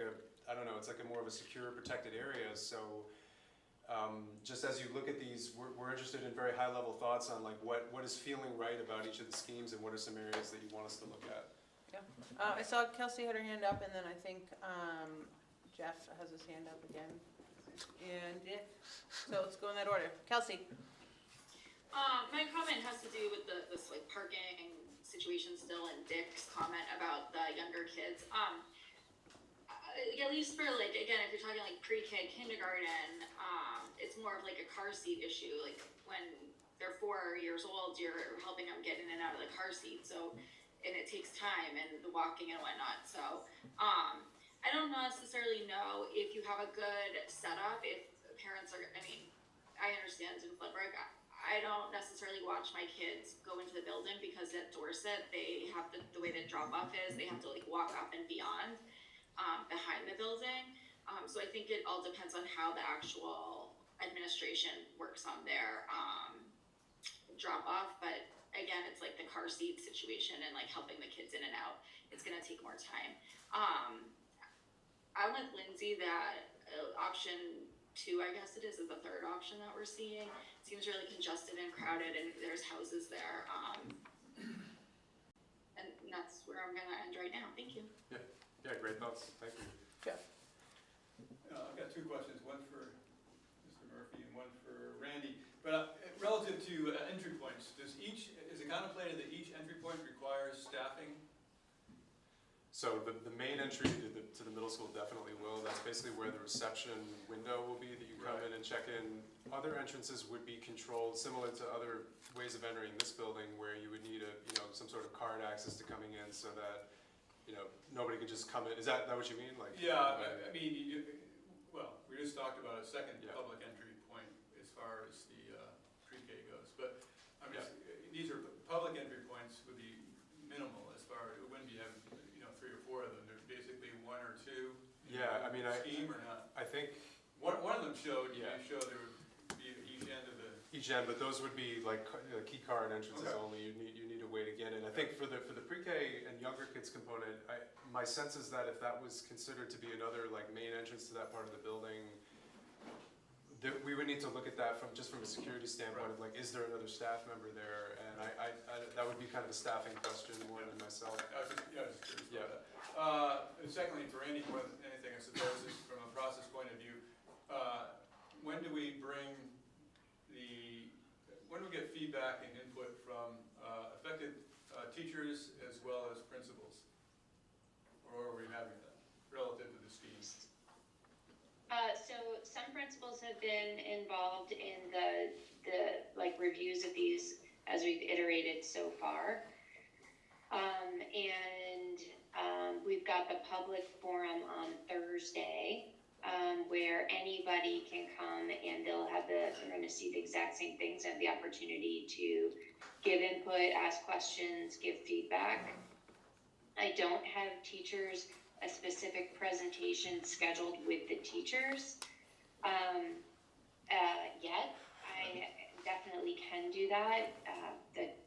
I don't know, it's like a more of a secure, protected area. So just as you look at these, we're interested in very high level thoughts on like what is feeling right about each of the schemes and what are some areas that you want us to look at. Yeah. I saw Kelsey had her hand up, and then I think Jeff has his hand up again. And Dick. So let's go in that order. Kelsey. My comment has to do with this like parking situation still, and Dick's comment about the younger kids. At least for like, again, if you're talking like pre-K, kindergarten, it's more of like a car seat issue. Like when they're 4 years old, you're helping them get in and out of the car seat. So, and it takes time and the walking and whatnot. So, I don't necessarily know if you have a good setup, if parents are, I mean, I understand in Flintbrook, I don't necessarily watch my kids go into the building because at Dorset, they have the way that drop off is, they have to like walk up and beyond, behind the building. So I think it all depends on how the actual administration works on their, drop off. But again, it's like the car seat situation and like helping the kids in and out. It's gonna take more time. I'm with Lindsay that option 2, I guess it is the third option that we're seeing. Seems really congested and crowded, and there's houses there. And that's where I'm gonna end right now. Thank you. Yeah, great thoughts. Thank you. Jeff. I've got 2 questions, one for Mr. Murphy and one for Randy. But relative to entry points, is it contemplated that each entry point requires staffing? So the main entry to the middle school definitely will. That's basically where the reception window will be that you come in and check in. Other entrances would be controlled, similar to other ways of entering this building, where you would need some sort of card access to coming in, so that nobody could just come in. Is that what you mean? Like, yeah, I mean, well, we just talked about a second public entry point as far as the pre-K goes, but I mean, these are public entry points would be minimal as far as it wouldn't be having 3 or 4 of them. There's basically 1 or 2. Yeah, I mean, scheme or not. I think one of them showed there would be at each end of the. Each end, but those would be like key card entrances only. You need a way to get in. I think for the pre-K and younger kids component, my sense is that if that was considered to be another like main entrance to that part of the building, we would need to look at that from a security standpoint of like, is there another staff member there? And I that would be kind of a staffing question more than myself. I was just curious about that. And secondly, for Randy, more than anything, I suppose, is from a process point of view, when do we get feedback and input from affected teachers as well as principals? Or are we having that relative to the schemes? So some principals have been involved in the like reviews of these as we've iterated so far. We've got the public forum on Thursday, where anybody can come and they're going to see the exact same things, have the opportunity to give input, ask questions, give feedback. I don't have teachers a specific presentation scheduled with the teachers yet. can do that.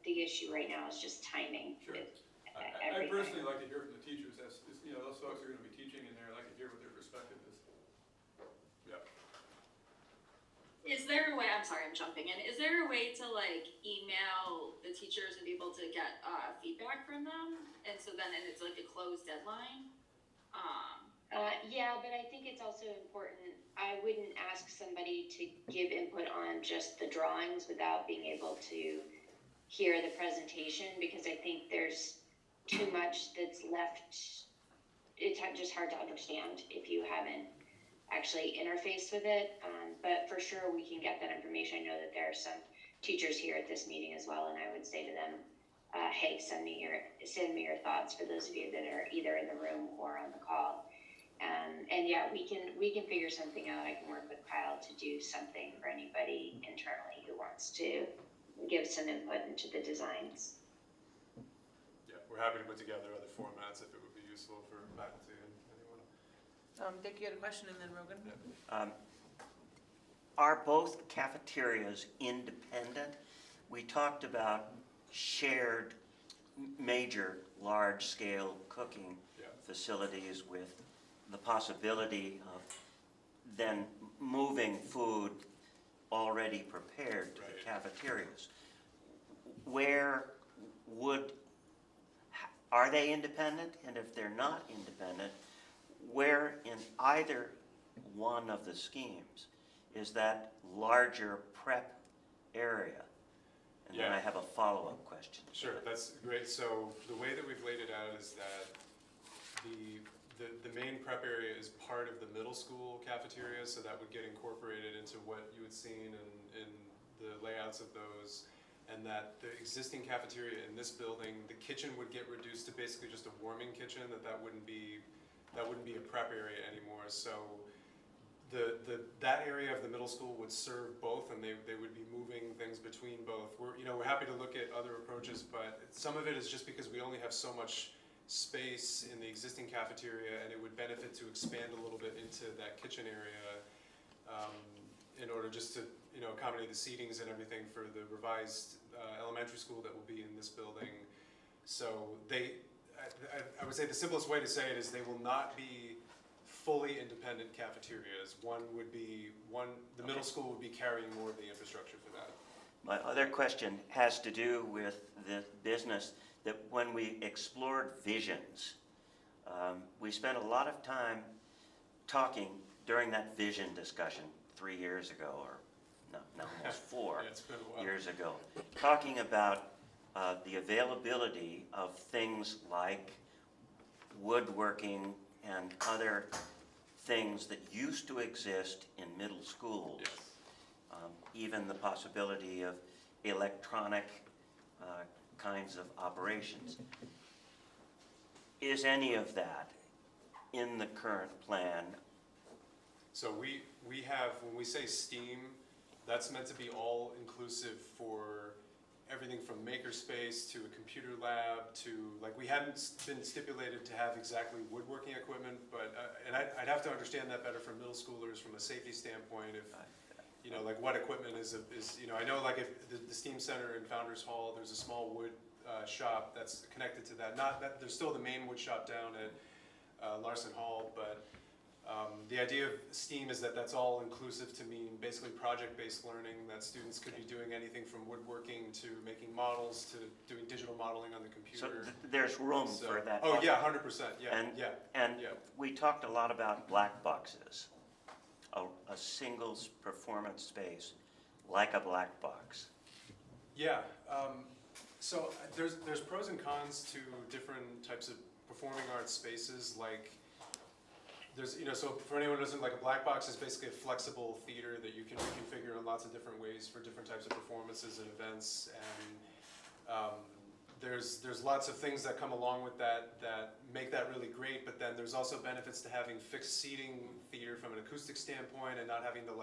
The issue right now is just timing. Sure. with I'd everything. personally like to hear from the teachers, those folks are gonna be teaching in there, I'd like to hear what their perspective is. Yeah. Is there a way, I'm sorry, I'm jumping in, is there a way to like email the teachers and be able to get feedback from them? And so then, and it's like a closed deadline? Yeah, but I think it's also important, I wouldn't ask somebody to give input on just the drawings without being able to hear the presentation, because I think there's too much that's left, it's just hard to understand if you haven't actually interfaced with it. But for sure, we can get that information. I know that there are some teachers here at this meeting as well, and I would say to them, hey, send me your thoughts, for those of you that are either in the room or on the call. And yeah, we can figure something out. I can work with Kyle to do something for anybody internally who wants to give some input into the designs. Yeah, we're happy to put together other formats if it would be useful for faculty and anyone. Dick, you had a question, and then Rogan? Yeah. Are both cafeterias independent? We talked about shared major large-scale cooking facilities with the possibility of then moving food already prepared to the cafeterias. Are they independent? And if they're not independent, where in either one of the schemes is that larger prep area? And then I have a follow-up question. Sure, that's great. So the way that we've laid it out is that the main prep area is part of the middle school cafeteria, so that would get incorporated into what you had seen in the layouts of those. And that the existing cafeteria in this building, the kitchen would get reduced to basically just a warming kitchen, that wouldn't be a prep area anymore. So that area of the middle school would serve both, and they would be moving things between both. We're happy to look at other approaches, but some of it is just because we only have so much space in the existing cafeteria, and it would benefit to expand a little bit into that kitchen area in order just to accommodate the seatings and everything for the revised elementary school that will be in this building. So I would say the simplest way to say it is they will not be fully independent cafeterias. The middle school would be carrying more of the infrastructure for that. My other question has to do with the business that when we explored visions, we spent a lot of time talking during that vision discussion 3 years ago, or no, almost 4 years ago, talking about the availability of things like woodworking and other things that used to exist in middle schools. Yes. Even the possibility of electronic kinds of operations. Is any of that in the current plan? So we have, when we say STEAM, that's meant to be all inclusive for everything from makerspace to a computer lab to, like, we hadn't been stipulated to have exactly woodworking equipment, but, and I'd have to understand that better from middle schoolers from a safety standpoint, if, like what equipment is, I know like if the STEAM Center in Founders Hall, there's a small wood shop that's connected to that. Not that, there's still the main wood shop down at Larson Hall, but the idea of STEAM is that that's all inclusive to mean basically project-based learning, that students could be doing anything from woodworking to making models to doing digital modeling on the computer. So there's room for that. Oh yeah, 100%, yeah, And we talked a lot about black boxes, a single performance space like a black box. Yeah, so there's pros and cons to different types of performing arts spaces. Like there's, so for anyone who doesn't, like a black box is basically a flexible theater that you can reconfigure in lots of different ways for different types of performances and events. And there's lots of things that come along with that make that really great, but then there's also benefits to having fixed seating theater from an acoustic standpoint and not having to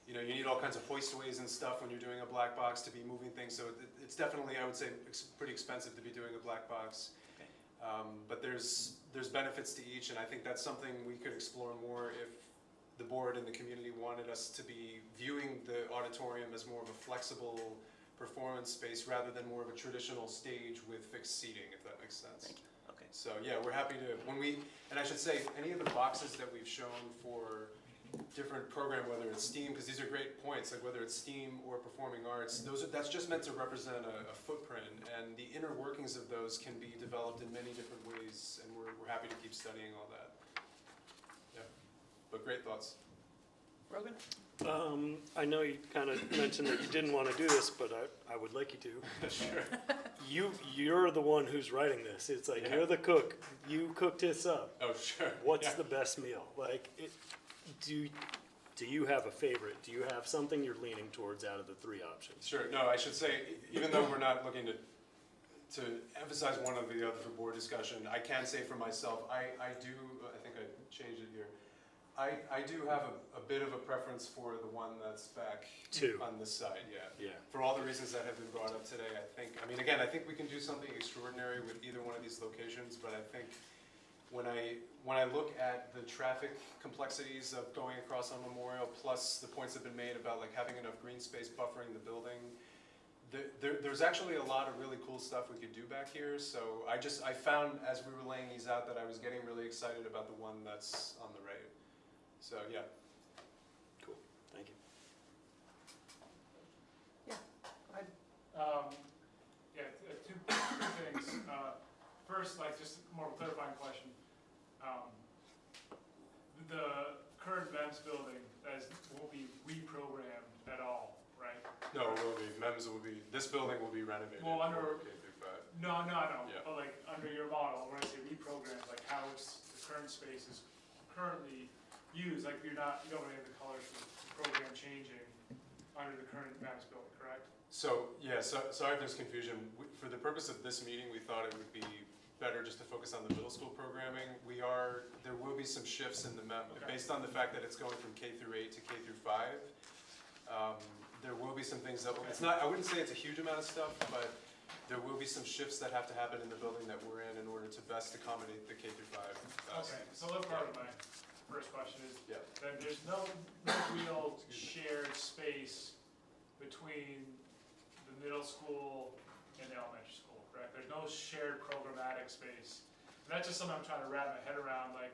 you need all kinds of hoistways and stuff when you're doing a black box to be moving things. So it's definitely, I would say, pretty expensive to be doing a black box. But there's benefits to each, and I think that's something we could explore more if the board and the community wanted us to be viewing the auditorium as more of a flexible performance space rather than more of a traditional stage with fixed seating, if that makes sense. Thank you. Okay. So yeah, we're happy to, and I should say, any of the boxes that we've shown for different program, whether it's STEAM, because these are great points, like whether it's STEAM or performing arts, that's just meant to represent a footprint, and the inner workings of those can be developed in many different ways, and we're happy to keep studying all that. Yeah, but great thoughts. Rogan? I know you kind of mentioned that you didn't want to do this, but I would like you to. Sure. You're the one who's writing this. It's like, Yeah. you're the cook. You cooked this up. Oh, sure. What's Yeah. the best meal? Like, do you have a favorite? Do you have something you're leaning towards out of the three options? Sure, no, I should say, even though we're not looking to emphasize one or the other for board discussion, I can say for myself, I think I changed it here. I do have a bit of a preference for the one that's back Two. on this side, yeah. Yeah. For all the reasons that have been brought up today, I think, again, I think we can do something extraordinary with either one of these locations, but I think when I look at the traffic complexities of going across on Memorial, plus the points that have been made about like having enough green space buffering the building, there's actually a lot of really cool stuff we could do back here. So I found as we were laying these out that I was getting really excited about the one that's on the right. So yeah. Cool. Thank you. Two things. First, like just more of a clarifying question. The current MEMS building won't be reprogrammed at all, right? No, it will be. MEMS will be. This building will be renovated. Well, under K through 5. No. Yeah. But like under your model, when I say reprogrammed, like how it's the current space is currently used. Like you don't have the colors for the program changing under the current MEMS building, correct? So, yeah, sorry if there's confusion. For the purpose of this meeting, we thought it would be better just to focus on the middle school programming. There will be some shifts in the based on the fact that it's going from K through 8 to K through 5. There will be some things that, I wouldn't say it's a huge amount of stuff, but there will be some shifts that have to happen in the building that we're in order to best accommodate the K through 5. Okay, so that's part of my first question is, Yeah. then there's no real shared space between the middle school and the elementary school, correct? There's no shared programmatic space. And that's just something I'm trying to wrap my head around, like,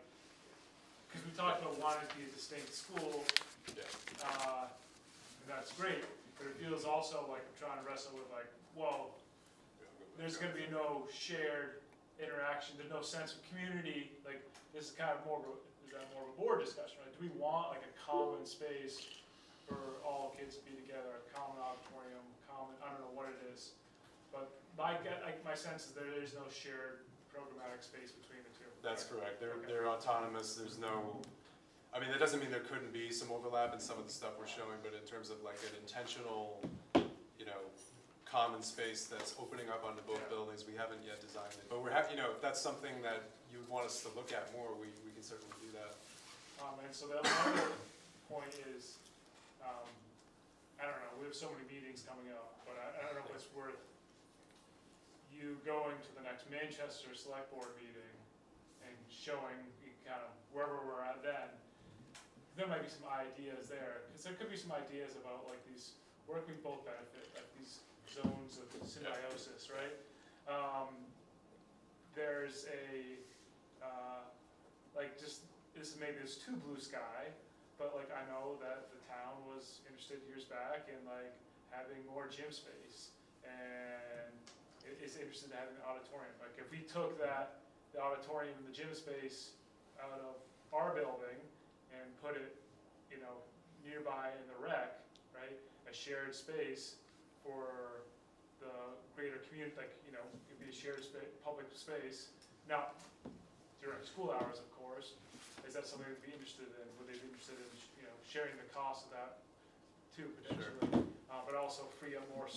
because we talked about wanting to be a distinct school, and that's great, but it feels also like we're trying to wrestle with like, well, there's gonna be no shared interaction, there's no sense of community, like, this is kind of more of a board discussion, right? Do we want like a common space for all kids to be together, a common auditorium, I don't know what it is, but my sense is there is no shared programmatic space between the two. That's correct. Okay. They're autonomous. There's no, that doesn't mean there couldn't be some overlap in some of the stuff we're showing, but in terms of like an intentional, common space that's opening up onto both buildings, we haven't yet designed it. But we're happy, if that's something that you would want us to look at more, we can certainly do that. And so the other point is, I don't know, we have so many meetings coming up, but I don't know if it's worth you going to the next Manchester Select Board meeting and showing kind of wherever we're at then. There might be some ideas there, because there could be some ideas about like these, where can we both benefit, like these zones of symbiosis, right? There's maybe there's too blue sky, but like I know that the town was interested years back in like having more gym space, and is interested in having an auditorium. Like if we took the auditorium and the gym space out of our building and put it, nearby in the rec, right? A shared space for the greater community, like, it'd be a shared public space. Now, during school hours, of course, is that something they'd be interested in? Would they be interested in, sharing the cost of that too, potentially? But also free up more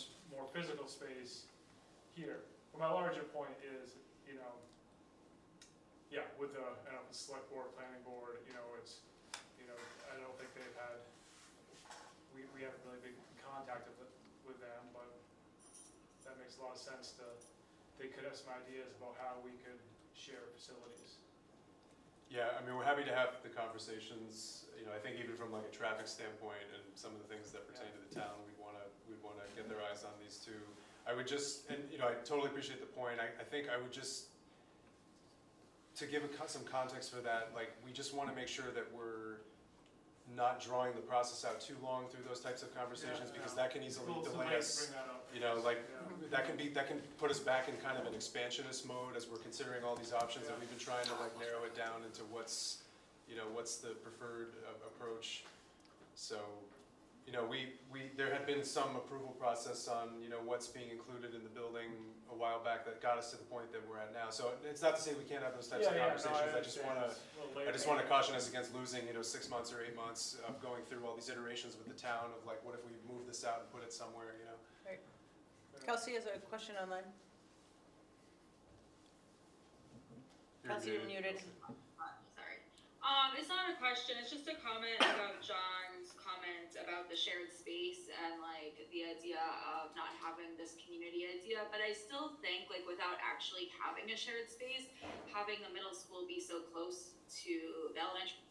physical space here. But my larger point is, with the select board, planning board, it's, I don't think they've had, we haven't really been in contact with them, but that makes a lot of sense they could have some ideas about how we could share facilities. Yeah, we're happy to have the conversations. I think even from like a traffic standpoint and some of the things that pertain to the town, we'd want to get their eyes on these is too. I would just, and I totally appreciate the point. I think I would just, to give some context for that, like, we just want to make sure that we're not drawing the process out too long through those types of conversations, because that can easily delay us. That can put us back in kind of an expansionist mode as we're considering all these options, and we've been trying to like narrow it down into what's the preferred approach. So, there had been some approval process on, what's being included in the building a while back that got us to the point that we're at now. So it's not to say we can't have those types of conversations. I just want to caution us against losing, 6 months or 8 months of going through all these iterations with the town of like, what if we move this out and put it somewhere, Right. Kelsey has a question online. Kelsey, you're muted. Sorry. It's not a question, it's just a comment about John's comment about the shared space and like the idea of not having this community idea, but I still think like without actually having a shared space, having the middle school be so close to the elementary.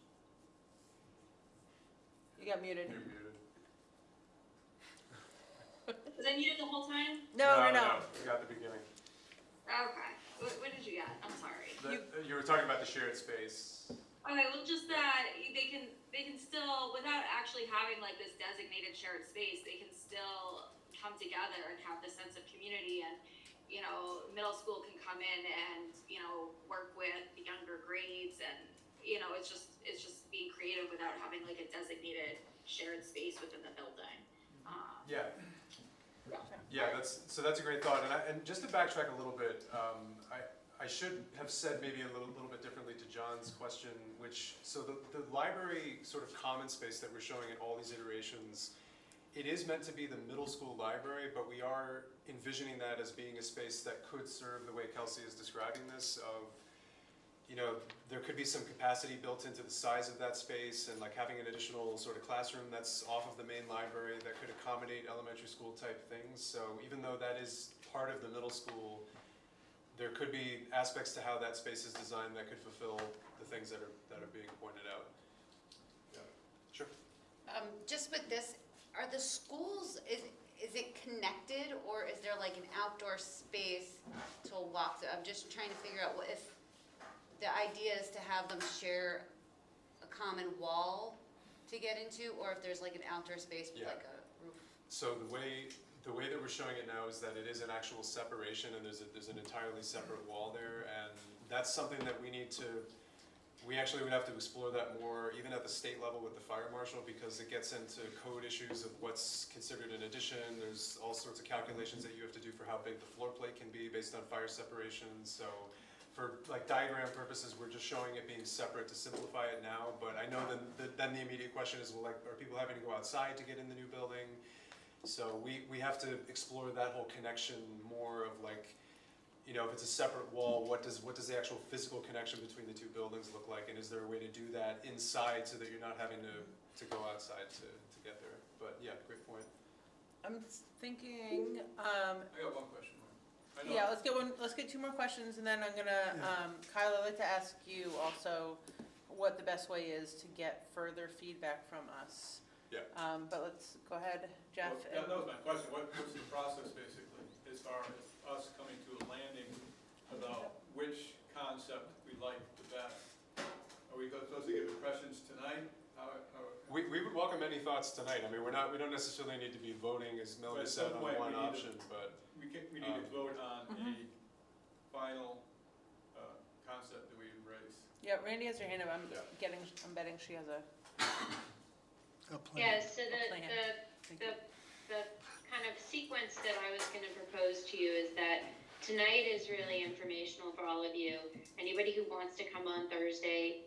You got muted. You're muted. Was I muted the whole time? No. We got the beginning. Okay, what did you get? I'm sorry. You were talking about the shared space. Okay, well, just that they can still, without actually having like this designated shared space, they can still come together and have this sense of community. And middle school can come in and work with the younger grades, and it's just being creative without having like a designated shared space within the building. Yeah, that's a great thought. And just to backtrack a little bit, I should have said maybe a little bit differently to John's question, so the library sort of common space that we're showing in all these iterations, it is meant to be the middle school library, but we are envisioning that as being a space that could serve the way Kelsey is describing this of, there could be some capacity built into the size of that space, and like having an additional sort of classroom that's off of the main library that could accommodate elementary school type things. So even though that is part of the middle school, there could be aspects to how that space is designed that could fulfill the things that are being pointed out. Yeah, sure. Just with this, are the schools, is it connected, or is there like an outdoor space to walk through? I'm just trying to figure out if the idea is to have them share a common wall to get into, or if there's like an outdoor space with like a roof. So the way that we're showing it now is that it is an actual separation, and there's an entirely separate wall there, and that's something that we actually would have to explore that more, even at the state level with the fire marshal, because it gets into code issues of what's considered an addition. There's all sorts of calculations that you have to do for how big the floor plate can be based on fire separation. So for like diagram purposes, we're just showing it being separate to simplify it now, but I know then the immediate question is, well, like, are people having to go outside to get in the new building? So we have to explore that whole connection more of like, if it's a separate wall, what does the actual physical connection between the two buildings look like? And is there a way to do that inside so that you're not having to go outside to get there? But yeah, great point. I'm thinking, I got one question. yeah, let's get 2 more questions, and then I'm gonna, Kyle, I'd like to ask you also what the best way is to get further feedback from us. Yeah. But let's go ahead, Jeff. Well, that was my question. What's the process basically, as far as us coming to a landing about which concept we like the best? Are we supposed to give impressions tonight? We would welcome any thoughts tonight. I mean, we don't necessarily need to be voting, as Melody said, on one option, but we need to vote on a final concept that we embrace. Yeah, Randy has her hand up. I'm betting she has a plan. Yeah, so the kind of sequence that I was gonna propose to you is that tonight is really informational for all of you. Anybody who wants to come on Thursday,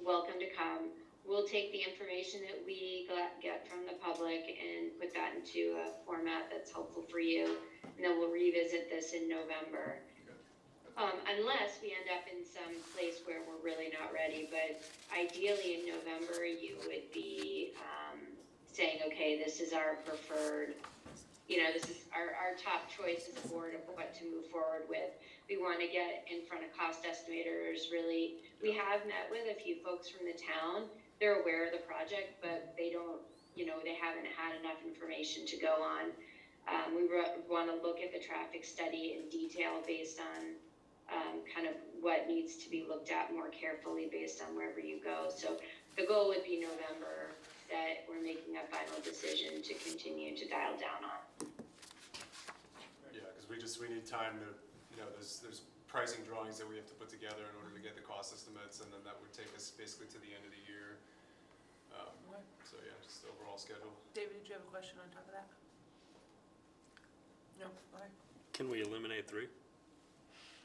welcome to come. We'll take the information that we get from the public and put that into a format that's helpful for you. And then we'll revisit this in November. Unless we end up in some place where we're really not ready, but ideally in November, you would be saying, okay, this is our preferred, this is our top choice as a board of what to move forward with. We want to get in front of cost estimators, really. We have met with a few folks from the town. They're aware of the project, but they don't, they haven't had enough information to go on. We want to look at the traffic study in detail based on kind of what needs to be looked at more carefully based on wherever you go. So the goal would be November that we're making a final decision to continue to dial down on. Yeah, because we need time to, there's pricing drawings that we have to put together in order to get the cost estimates, and then that would take us basically to the end of the year. So yeah, just the overall schedule. David, did you have a question on top of that? No, all right. Can we eliminate 3?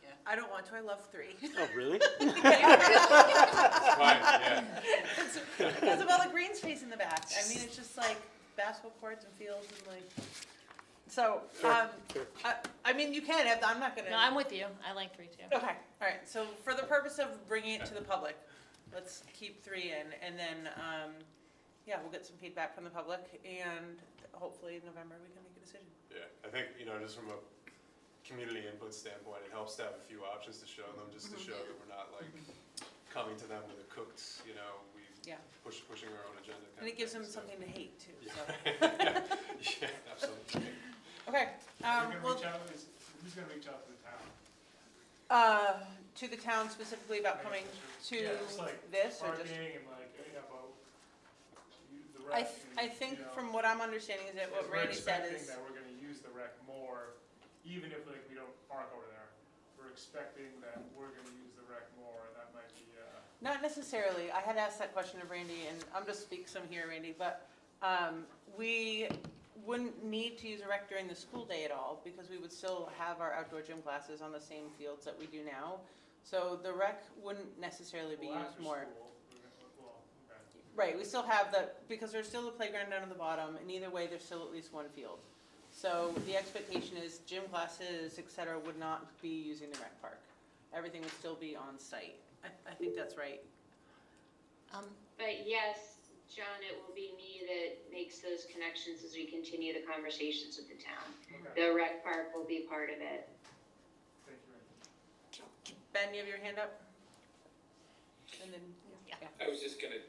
Yeah, I don't want to, I love 3. Oh, really? Fine, yeah. Because of all the green space in the back. I mean, it's just like basketball courts and fields and like, so, I mean, you can have, I'm not gonna. No, I'm with you. I like 3 too. Okay, all right, so for the purpose of bringing it to the public, let's keep 3 in, and then, yeah, we'll get some feedback from the public, and hopefully in November we can make a decision. Yeah, I think, just from a community input standpoint, it helps to have a few options to show them, just to show that we're not like coming to them with a cooked, Yeah. pushing our own agenda. And it gives them something to hate too, so. Yeah, absolutely. Okay, well, Who's gonna reach out to the town? to the town specifically about coming to Yeah, just like this, or just? parking and like, about the I, rec. I think from what I'm understanding is that what We're Randy said expecting is, that we're gonna use the rec more, even if like we don't park over there. We're expecting that we're gonna use the rec more, and that might be, not necessarily, I had asked that question of Randy, and I'm just speak some here, Randy, but, we wouldn't need to use a rec during the school day at all, because we would still have our outdoor gym classes on the same fields that we do now. So the rec wouldn't necessarily be well, used after more. school, okay. Right, we still have the, because there's still a playground down at the bottom, and either way, there's still at least one field. So the expectation is gym classes, et cetera, would not be using the rec park. Everything would still be on site. I think that's right. But yes, John, it will be me that makes those connections as we continue the conversations with the town. Okay, The rec park will be part of it. thank you, Randy. Ben, you have your hand up? And then, Yeah. I was just gonna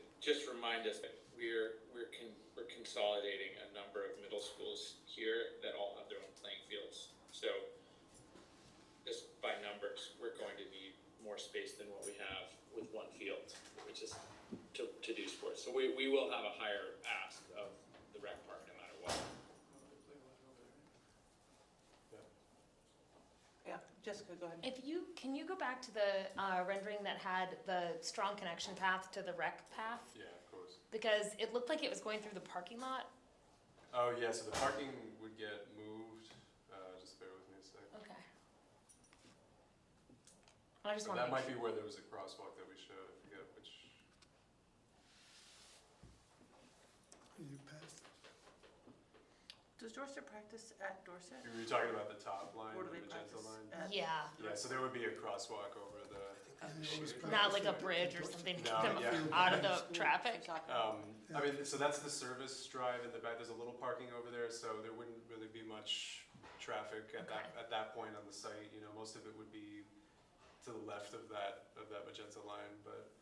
remind us that we're consolidating a number of middle schools here that all have their own playing fields. So just by numbers, we're going to need more space than what we have with one field, which is to do sports. So we will have a higher ask of the rec park no matter what. yeah, Jessica, go ahead. Can you go back to the rendering that had the strong connection path to the rec path? Yeah, of course. Because it looked like it was going through the parking lot. Oh, yeah, so the parking would get moved, just bear with me a second. Okay. I just So want to that make might sure. be where there was a crosswalk that we showed, I forget which. You passed. Does Dorset practice at Dorset? You were talking about the top line, Or the do they magenta practice line? at? Yeah, Yeah, so there would be a crosswalk over the, not like a bridge or something to keep No, them yeah. out of the traffic. I mean, so that's the service drive in the back, there's a little parking over there, so there wouldn't really be much traffic at that point on the site, most of it would be to the left of that magenta line, but,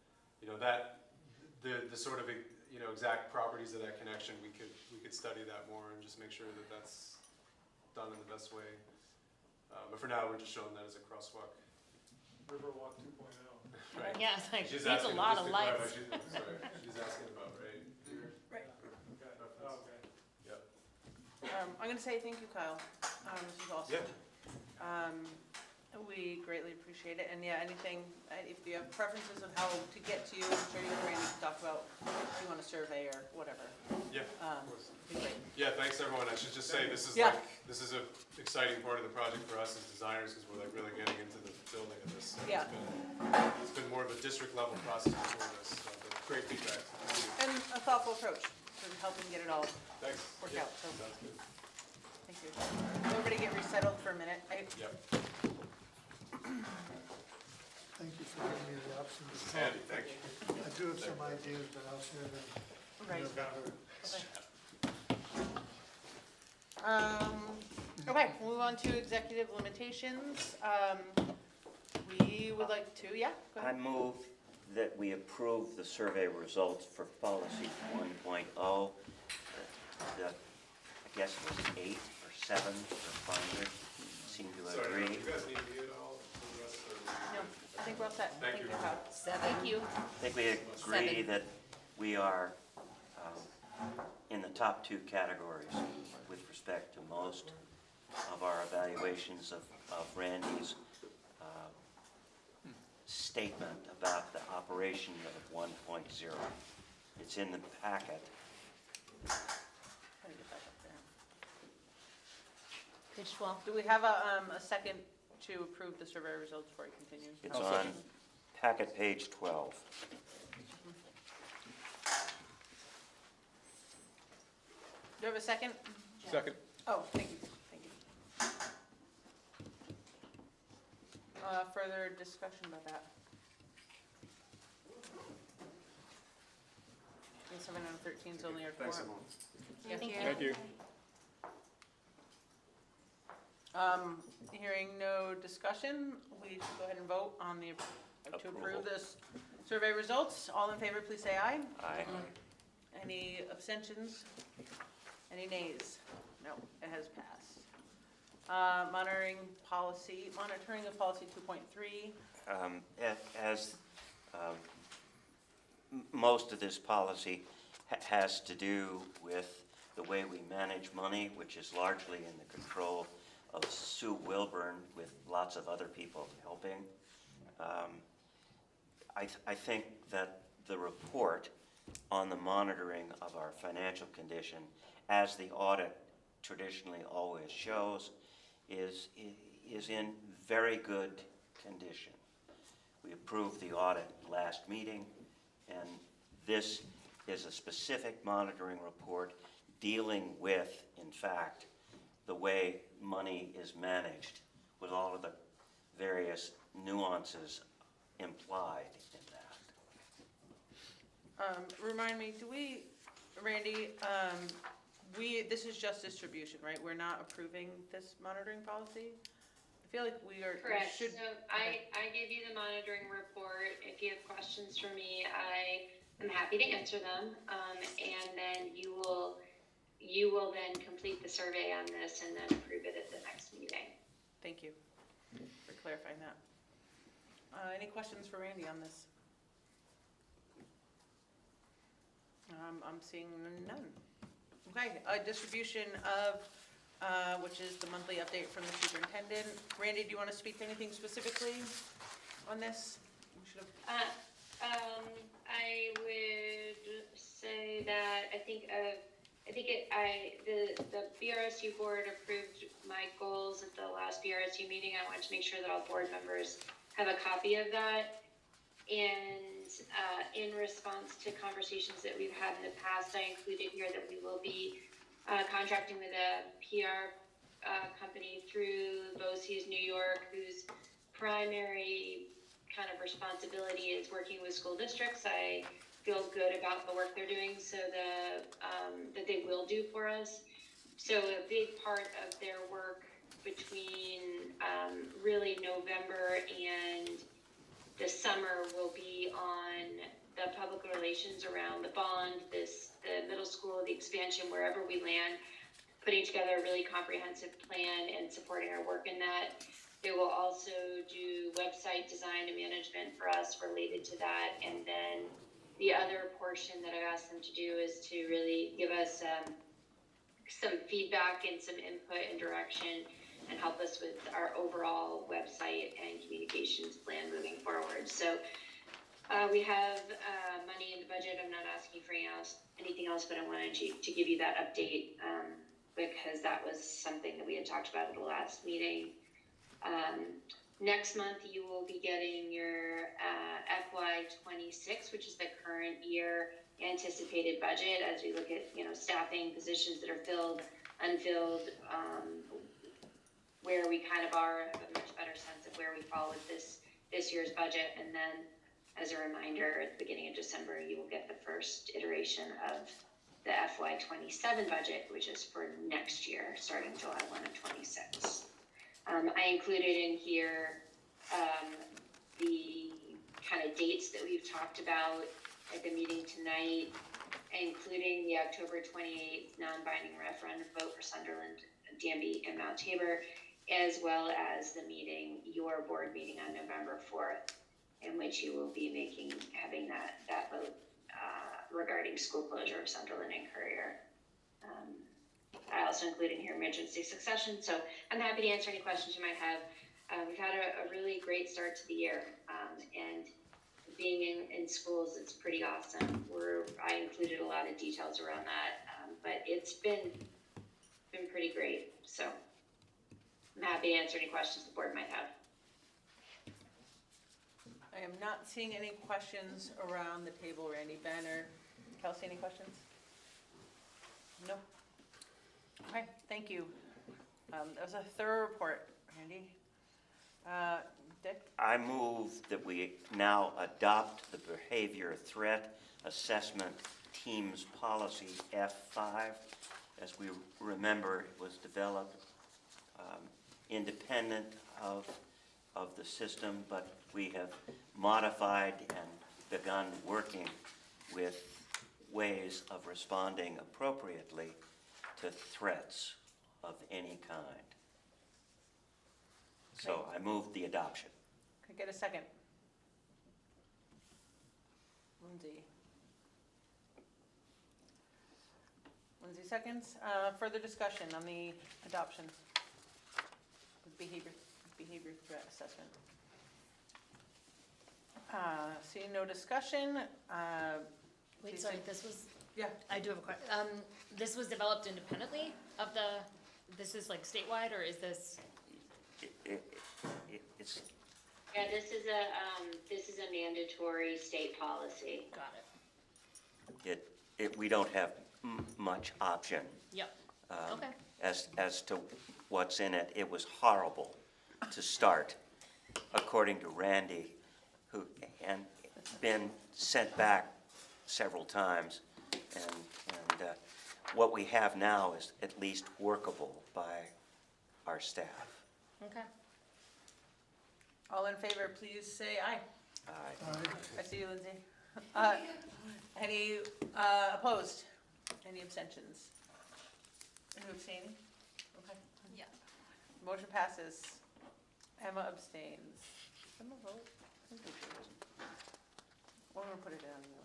the sort of, exact properties of that connection, we could study that more and just make sure that that's done in the best way. But for now, we're just showing that as a crosswalk. Riverwalk 2.0. Right. Yeah, it's like, She's needs a asking lot just of to clarify, lights. She's asking about, right? Right. Okay, oh, okay. Yep. I'm gonna say thank you, Kyle. This is awesome. We greatly appreciate it, and yeah, anything, if you have preferences of how to get to you, I'm sure you and Randy can talk about if you want a survey or whatever. Yeah, of course. It'd be great. Yeah, thanks everyone. I should just say, this is Yeah. this is a exciting part of the project for us as designers, because we're like really getting into the building of this. So Yeah. It's been more of a district level process before this, so but great feedback. And a thoughtful approach to helping get it all Thanks. work Yeah, out, so sounds good. thank you. Everybody get resettled for a minute. Yep. Thank you for giving me the option to talk. Andy, thank you. I do have some ideas, but I'll share them in Right. November. Okay, we'll move on to executive limitations. We would like to, yeah, go I ahead. move that we approve the survey results for policy 1.0. The guess it was 8 or 7 responded, seemed to Sorry, agree. do you guys need me at all for the rest, or? No, I think we're all set. Thank you. Thank you. I think we agree 7. that we are in the top 2 categories with respect to most of our evaluations of Randy's statement about the operation of 1.0. It's in the packet. Trying to get back up there. Page 12. Do we have a second to approve the survey results before we continue? It's on packet page 12. Do you have a second? Second. Oh, thank you, thank you. Further discussion about that? I think 7 out of 13 is only our Thanks, quorum. everyone. Yeah. Thank you. Hearing no discussion, we should go ahead and vote on the, to approve this survey results. All in favor, please say aye. Aye. Any abstentions? Any nays? No, it has passed. Monitoring of policy 2.3. As most of this policy has to do with the way we manage money, which is largely in the control of Sue Wilburn with lots of other people helping. I think that the report on the monitoring of our financial condition, as the audit traditionally always shows, is in very good condition. We approved the audit last meeting, and this is a specific monitoring report dealing with, in fact, the way money is managed, with all of the various nuances implied in that. Remind me, do we, Randy, this is just distribution, right? We're not approving this monitoring policy? I feel like we Correct. should. So I gave you the monitoring report. If you have questions for me, I am happy to answer them. And then you will then complete the survey on this and then approve it at the next meeting. Thank you for clarifying that. Any questions for Randy on this? I'm seeing none. Okay, distribution of, which is the monthly update from the superintendent. Randy, do you want to speak to anything specifically on this? We should have. I would say that the BRSU board approved my goals at the last BRSU meeting. I wanted to make sure that all board members have a copy of that. And in response to conversations that we've had in the past, I included here that we will be contracting with a PR company through BOCES New York, whose primary kind of responsibility is working with school districts. I feel good about the work they're doing, so that they will do for us. So a big part of their work between really November and the summer will be on the public relations around the bond, the middle school, the expansion, wherever we land, putting together a really comprehensive plan and supporting our work in that. They will also do website design and management for us related to that. And then the other portion that I've asked them to do is to really give us some feedback and some input and direction and help us with our overall website and communications plan moving forward. So we have money in the budget. I'm not asking for anything else, but I wanted to give you that update because that was something that we had talked about at the last meeting. Next month, you will be getting your FY26, which is the current year anticipated budget as we look at, staffing positions that are filled, unfilled, where we kind of are, have a much better sense of where we fall with this year's budget. And then, as a reminder, at the beginning of December, you will get the first iteration of the FY27 budget, which is for next year, starting July 1 of 26. I included in here the kind of dates that we've talked about at the meeting tonight, including the October 28th non-binding referendum vote for Sunderland, Danby, and Mount Tabor, as well as the meeting, your board meeting on November 4th, in which you will be having that vote regarding school closure of Sunderland and Courier. I also included in here emergency succession, so I'm happy to answer any questions you might have. We've had a really great start to the year, and being in schools, it's pretty awesome. I included a lot of details around that, but it's been pretty great. So I'm happy to answer any questions the board might have. I am not seeing any questions around the table, Randy. Ben or Kelsey, any questions? No? Okay, thank you. That was a thorough report, Randy. Dick? I move that we now adopt the behavior threat assessment teams policy F5. As we remember, it was developed independent of the system, but we have modified and begun working with ways of responding appropriately to threats of any kind. So I move the adoption. Could I get a second? Lindsay. Lindsay seconds. Further discussion on the adoption of behavior threat assessment. Seeing no discussion. Wait, sorry, this was, Yeah. I do have a question. This was developed independently of this is like statewide, or is this? It's Yeah, this is a mandatory state policy. Got it. we don't have much option. Yep. Okay. As to what's in it. It was horrible to start, according to Randy, who and been sent back several times, and what we have now is at least workable by our staff. Okay. All in favor, please say aye. Aye. I see you, Lindsay. Any opposed? Any abstentions? Any abstaining? Okay. Yeah. Motion passes. Emma abstains. Emma vote? I think we should. We're gonna put it down anyway.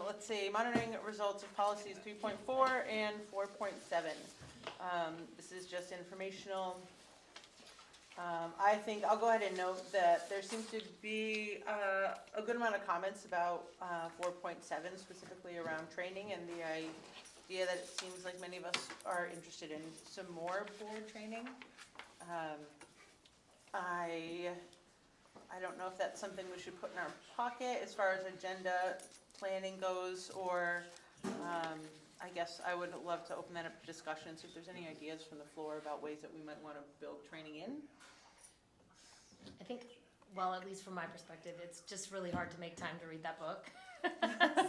Let's see, monitoring results of policies 3.4 and 4.7. This is just informational. I think I'll go ahead and note that there seems to be a good amount of comments about 4.7, specifically around training, and the idea that it seems like many of us are interested in some more board training. I don't know if that's something we should put in our pocket as far as agenda planning goes, or I guess I would love to open that up to discussion, see if there's any ideas from the floor about ways that we might want to build training in. I think, well, at least from my perspective, it's just really hard to make time to read that book.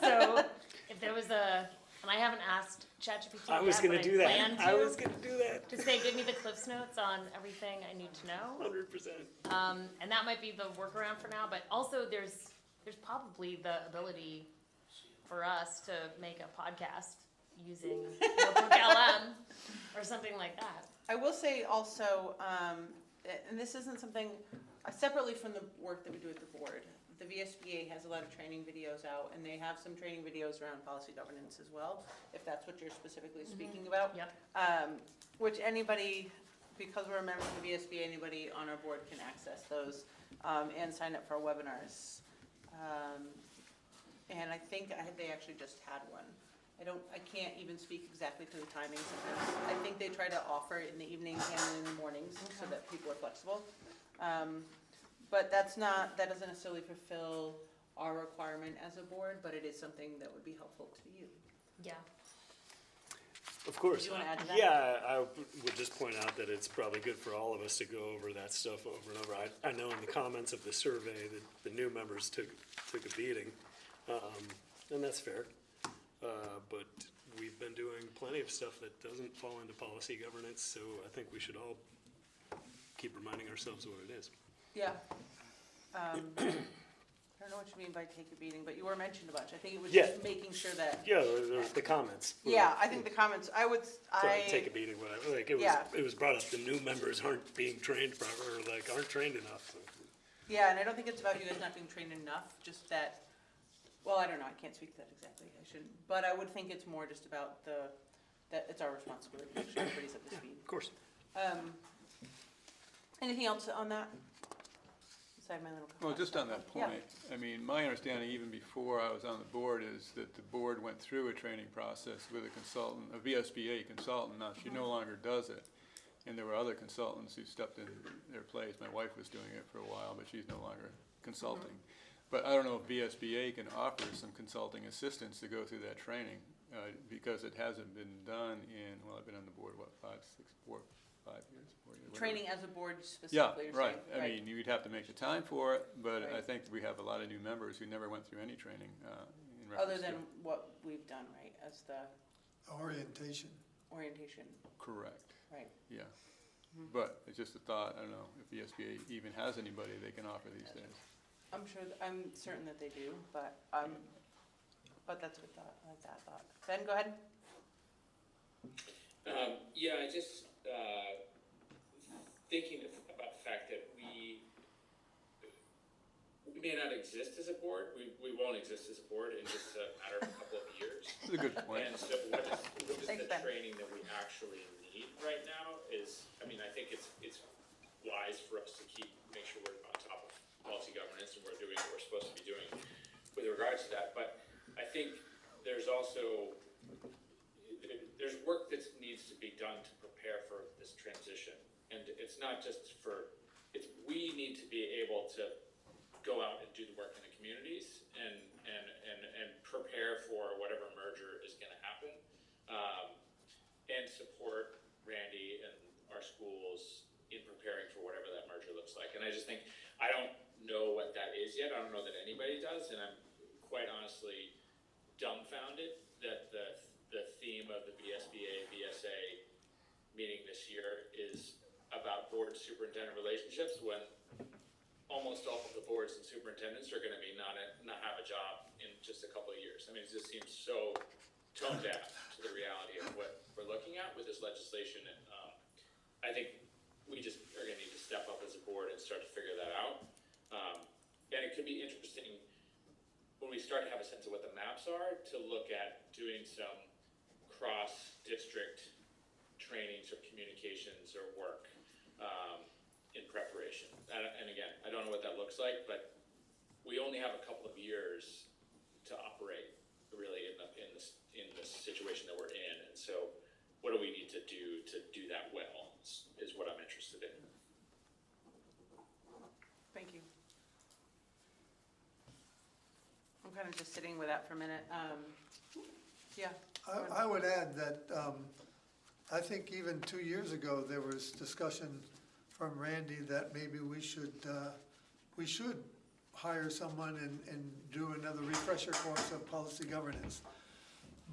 So if there was and I haven't asked ChatGPT I was yet, gonna but do that. plan I to, was gonna do that. to say, give me the Cliffs Notes on everything I need to know. 100%. And that might be the workaround for now, but also there's probably the ability for us to make a podcast using Notebook LM or something like that. I will say also, and this isn't something, separately from the work that we do at the board, the VSBA has a lot of training videos out, and they have some training videos around policy governance as well, if that's what you're specifically speaking about. Yep. Which anybody, because we're a member of the VSBA, anybody on our board can access those and sign up for our webinars. And I think they actually just had one. I can't even speak exactly to the timings of this. I think they try to offer it in the evenings and in the mornings so that people are flexible. But that doesn't necessarily fulfill our requirement as a board, but it is something that would be helpful to you. Yeah. Of course. Do you wanna add to that? Yeah, I would just point out that it's probably good for all of us to go over that stuff over and over. I know in the comments of the survey that the new members took a beating, and that's fair. But we've been doing plenty of stuff that doesn't fall into policy governance, so I think we should all keep reminding ourselves what it is. Yeah. I don't know what you mean by take a beating, but you were mentioned a bunch. I think it was Yeah. just making sure that, Yeah, the comments. were- yeah, I think the comments, Sorry, take a beating, whatever, like, Yeah. it was brought up, the new members aren't being trained proper, or like, aren't trained enough, so. yeah, and I don't think it's about you guys not being trained enough, just that, well, I don't know, I can't speak to that exactly, I shouldn't, but I would think it's more just about that it's our responsibility to make sure everybody's up to speed. Of course. Anything else on that? Beside my little. Well, just on that Yeah. point, I mean, my understanding even before I was on the board is that the board went through a training process with a consultant, a VSBA consultant. Now, she no longer does it. And there were other consultants who stepped in their place. My wife was doing it for a while, but she's no longer consulting. But I don't know if VSBA can offer some consulting assistance to go through that training, because it hasn't been done in, well, I've been on the board, what, 5 years, 4 years, whatever. Training as a board Yeah, specifically, you're right. saying? I mean, you'd have to make the time for it, but I Right. think we have a lot of new members who never went through any training in reference Other to. than what we've done, right, as the Orientation. orientation, Correct, right? yeah. But it's just a thought, I don't know if VSBA even has anybody they can offer these days. I'm sure, I'm certain that they do, but that's a good thought, I like that thought. Ben, go ahead. Yeah, I just, thinking about the fact that we may not exist as a board, we won't exist as a board in just a matter of a couple of years. That's a good point. And so what is Thanks, the Ben. training that we actually need right now is, I mean, I think it's wise for us to make sure we're on top of policy governance and we're doing what we're supposed to be doing with regards to that. But I think there's also, there's work that needs to be done to prepare for this transition. And it's not just we need to be able to go out and do the work in the communities and prepare for whatever merger is gonna happen. And support Randy and our schools in preparing for whatever that merger looks like. And I just think, I don't know what that is yet. I don't know that anybody does, and I'm quite honestly dumbfounded that the theme of the VSBA, VSA meeting this year is about board superintendent relationships when almost all of the boards and superintendents are gonna be not have a job in just a couple of years. I mean, it just seems so tone deaf to the reality of what we're looking at with this legislation. And I think we just are gonna need to step up as a board and start to figure that out. And it could be interesting when we start to have a sense of what the maps are to look at doing some cross-district trainings or communications or work in preparation. And again, I don't know what that looks like, but we only have a couple of years to operate really in this situation that we're in. And so what do we need to do that well is what I'm interested in. Thank you. I'm kind of just sitting with that for a minute. Yeah. I would add that I think even 2 years ago, there was discussion from Randy that maybe we should hire someone and do another refresher course of policy governance.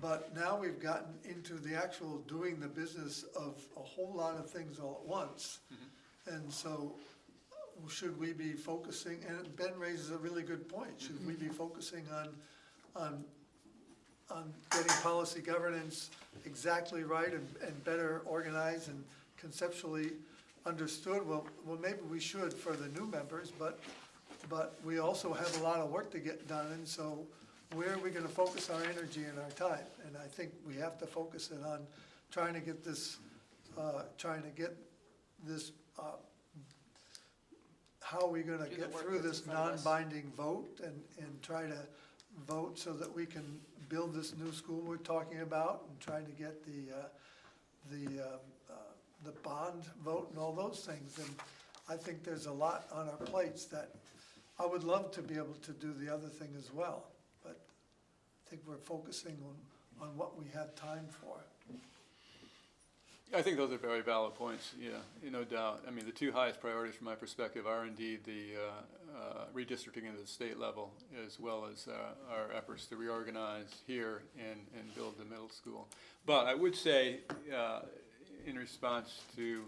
But now we've gotten into the actual doing the business of a whole lot of things all at once. And so should we be focusing, and Ben raises a really good point, should we be focusing on getting policy governance exactly right and better organized and conceptually understood? Well, maybe we should for the new members, but we also have a lot of work to get done, and so where are we gonna focus our energy and our time? And I think we have to focus it on trying to get this, how are we gonna Do the get work through that's this in front of us. non-binding vote and try to vote so that we can build this new school we're talking about and trying to get the bond vote and all those things. And I think there's a lot on our plates that I would love to be able to do the other thing as well. But I think we're focusing on what we have time for. I think those are very valid points, yeah, no doubt. I mean, the two highest priorities from my perspective are indeed the redistricting at the state level, as well as our efforts to reorganize here and build the middle school. But I would say, in response to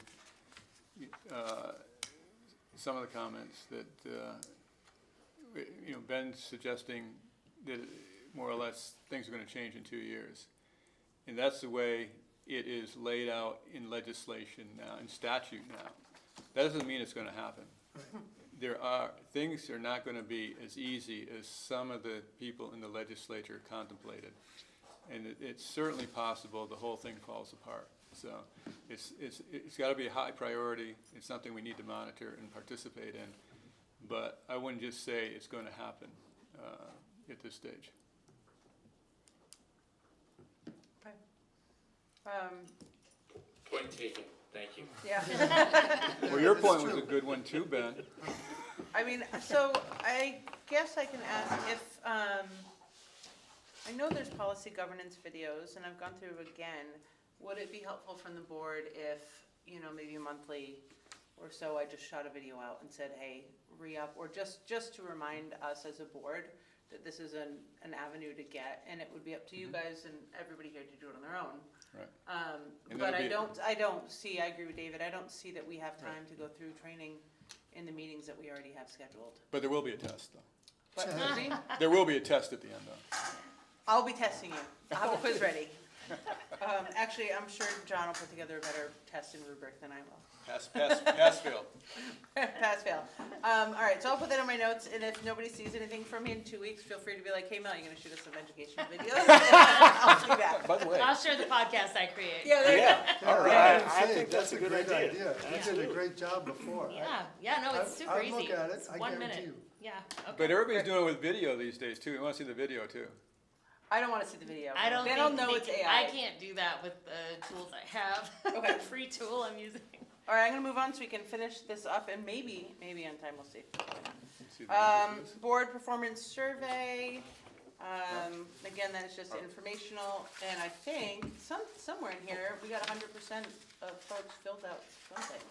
some of the comments, that Ben's suggesting that more or less things are gonna change in 2 years. And that's the way it is laid out in legislation now, in statute now. That doesn't mean it's gonna happen. Things are not gonna be as easy as some of the people in the legislature contemplated. And it's certainly possible the whole thing falls apart. So it's gotta be a high priority. It's something we need to monitor and participate in. But I wouldn't just say it's gonna happen at this stage. Point taken, thank you. Yeah. Well, your point was a good one too, Ben. I mean, so I guess I can ask if, I know there's policy governance videos, and I've gone through again. Would it be helpful from the board if, maybe monthly or so, I just shot a video out and said, hey, re-up, or just to remind us as a board that this is an avenue to get, and it would be up to you guys and everybody here to do it on their own. Right. But I don't see, I agree with David, I don't see that we have time to go through training in the meetings that we already have scheduled. But there will be a test, though. But, There will be a test at the end, though. I'll be testing you. I'll have a quiz ready. Actually, I'm sure John will put together a better test and rubric than I will. Pass, fail. Pass, fail. All right, so I'll put that in my notes, and if nobody sees anything from me in 2 weeks, feel free to be like, hey, Mel, you gonna shoot us some education videos? I'll do that. By the way. I'll share the podcast I create. Yeah, there you go. All right, I think that's a good great idea. You did a great job before. Yeah, no, it's super I'd easy. look at it, It's I 1 guarantee minute. you. Yeah, okay. But everybody's doing it with video these days, too. We want to see the video, too. I don't wanna see the video. I don't They think don't know they it's can- AI. I can't do that with the tools I have. Okay. The free tool I'm using. All right, I'm gonna move on so we can finish this up, and maybe on time, we'll see. Let's see the videos. Board performance survey, again, that's just informational, and I think somewhere in here, we got 100% of folks filled out something.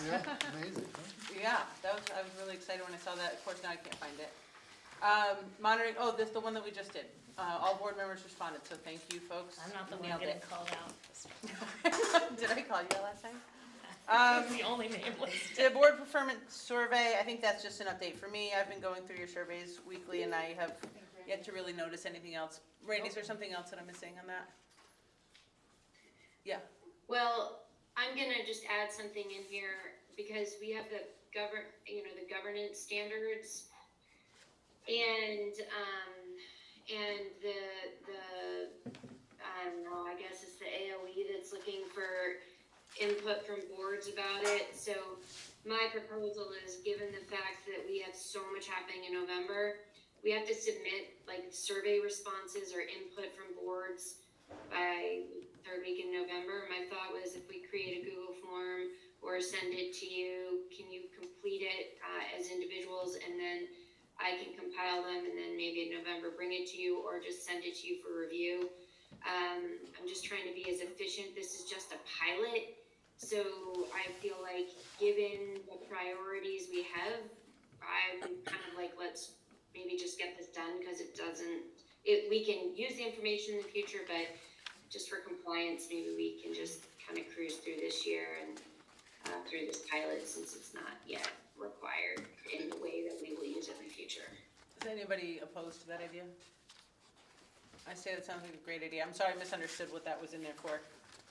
Yeah, amazing, huh? Yeah, I was really excited when I saw that, of course now I can't find it. Monitoring, this, the one that we just did, all board members responded, so thank you, folks. I'm not the You one nailed getting it. called out. Did I call you that last time? It's the only name listed. The board performance survey, I think that's just an update for me. I've been going through your surveys weekly and I have yet to really notice anything else. Randy, is there something else that I'm missing on that? Yeah. Well, I'm gonna just add something in here because we have the the governance standards and the I don't know, I guess it's the AOE that's looking for input from boards about it. So my proposal is, given the fact that we have so much happening in November, we have to submit like survey responses or input from boards by third week in November. My thought was if we create a Google form or send it to you, can you complete it as individuals, and then I can compile them and then maybe in November bring it to you or just send it to you for review. I'm just trying to be as efficient. This is just a pilot. So I feel like given the priorities we have, I'm kind of like, let's maybe just get this done because we can use the information in the future, but just for compliance, maybe we can just kind of cruise through this year and through this pilot since it's not yet required in the way that we will use it in the future. Is anybody opposed to that idea? I say that sounds like a great idea. I'm sorry, I misunderstood what that was in there for.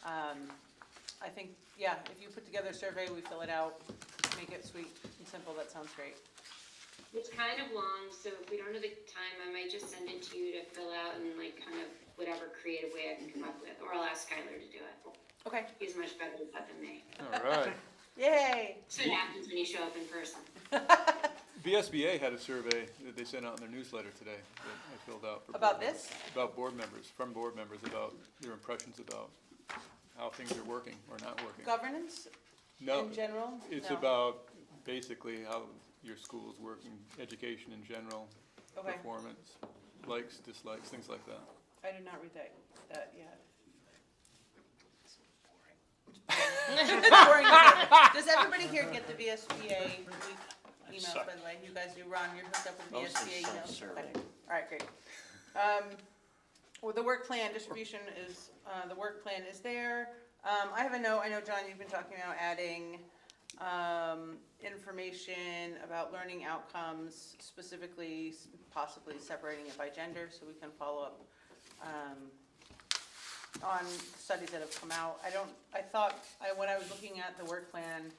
I think, yeah, if you put together a survey, we fill it out, make it sweet and simple, that sounds great. It's kind of long, so if we don't have the time, I might just send it to you to fill out in like kind of whatever creative way I can come up with, or I'll ask Skylar to do it. Okay. He's much better at that than me. All right. Yay! So it happens when you show up in person. VSBA had a survey that they sent out in their newsletter today that I filled out. For About board members. this? About board members, from board members, about their impressions about how things are working or not working. Governance No, in general? it's No. about basically how your school is working, education in general, Okay. performance, likes, dislikes, things like that. I did not read that yet. Does everybody here get the VSBA emails, by the way? You guys do, Ron, you're hooked up with the Mostly VSBA emails? self-survey. Okay. All right, great. Well, the work plan distribution is, the work plan is there. I have a note, I know, John, you've been talking about adding information about learning outcomes, specifically possibly separating it by gender, so we can follow up on studies that have come out. When I was looking at the work plan,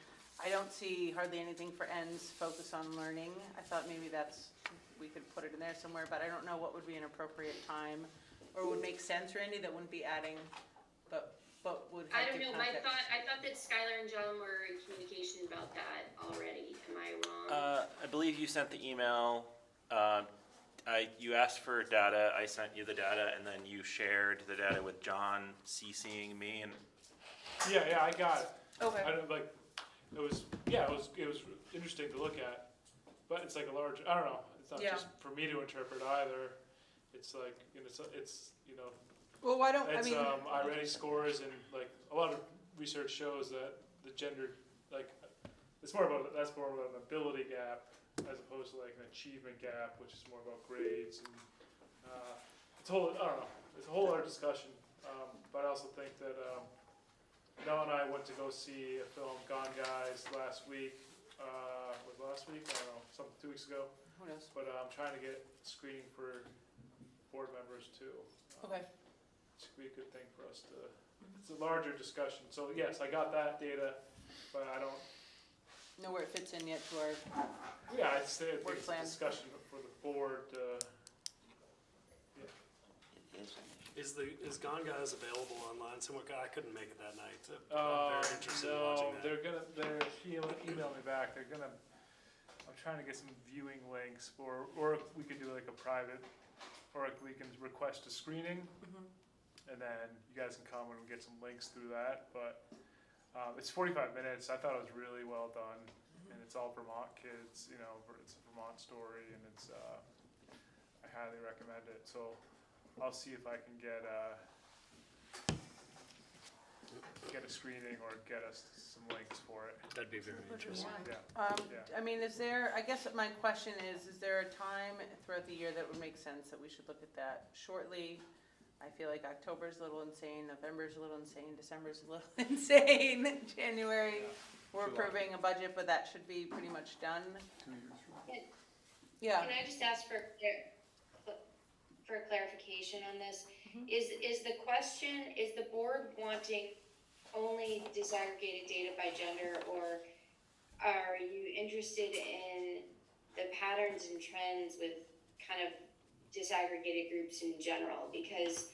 I don't see hardly anything for ends focus on learning. I thought maybe we could put it in there somewhere, but I don't know what would be an appropriate time or would make sense, Randy, that wouldn't be adding, but would I help don't give know, context. I thought that Skylar and John were in communication about that already, am I wrong? I believe you sent the email, you asked for data, I sent you the data, and then you shared the data with John CCing me, and Yeah, I got it. Okay. I don't, like, it was interesting to look at, but it's like a large, I don't know, it's not Yeah. just for me to interpret either. It's like, it's, you know, Well, why don't, it's, iReady scores, and like, a lot of research shows that the gender, like, that's more about an ability gap as opposed to like an achievement gap, which is more about grades, and, I don't know, it's a whole other discussion, but I also think that, Mel and I went to go see a film, Gone Guys, last week, was last week, I don't know, 2 weeks ago, who knows? but I'm trying to get screening for board members too. Okay. It could be a good thing for us to, it's a larger discussion, so yes, I got that data, but I don't, Know where it fits in yet to our, yeah, I'd say Work it's a plan. discussion for the board, It is an issue. Is Gone Guys available online somewhere? I couldn't make it that night. I'm very interested in watching that. they're emailing me back, I'm trying to get some viewing links, or we could do like a private, or we can request a screening, and then you guys can come and get some links through that, but, it's 45 minutes, I thought it was really well done, and it's all Vermont kids, you know, it's a Vermont story, and it's, I highly recommend it, so I'll see if I can get a screening or get us some links for it, That'd be very interesting. yeah. I mean, I guess my question is there a time throughout the year that would make sense that we should look at that shortly? I feel like October's a little insane, November's a little insane, December's a little insane, January, we're approving a budget, but that should be pretty much done. 2 years from now. Yeah. Can I just ask for clarification on this? Is the question, is the board wanting only disaggregated data by gender, or are you interested in the patterns and trends with kind of disaggregated groups in general? Because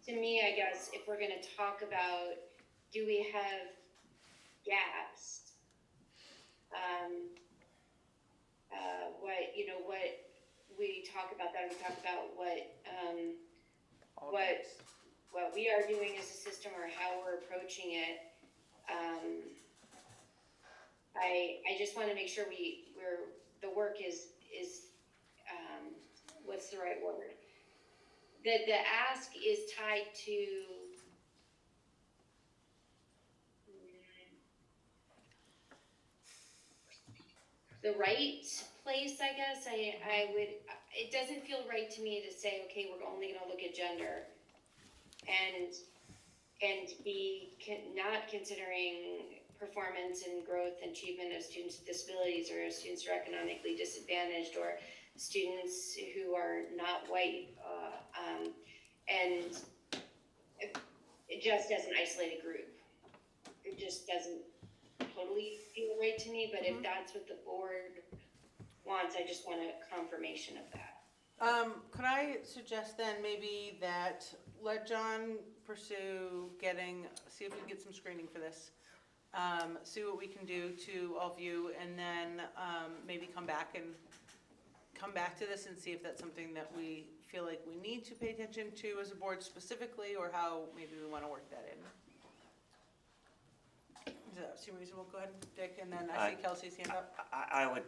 to me, I guess, if we're gonna talk about, do we have gaps? What we talk about that, we talk about what we are doing as a system or how we're approaching it. I just want to make sure the work is what's the right word? That the ask is tied to the right place, I guess. It doesn't feel right to me to say, okay, we're only gonna look at gender and be not considering performance and growth and achievement of students with disabilities, or students who are economically disadvantaged, or students who are not white, and it just as an isolated group. It just doesn't totally feel right to me, but if that's what the board wants, I just want a confirmation of that. Could I suggest then maybe that let John pursue see if we can get some screening for this, see what we can do to all view, and then maybe come back to this and see if that's something that we feel like we need to pay attention to as a board specifically, or how maybe we want to work that in. Does that seem reasonable? Go ahead, Dick, and then I see Kelsey's hand up. I would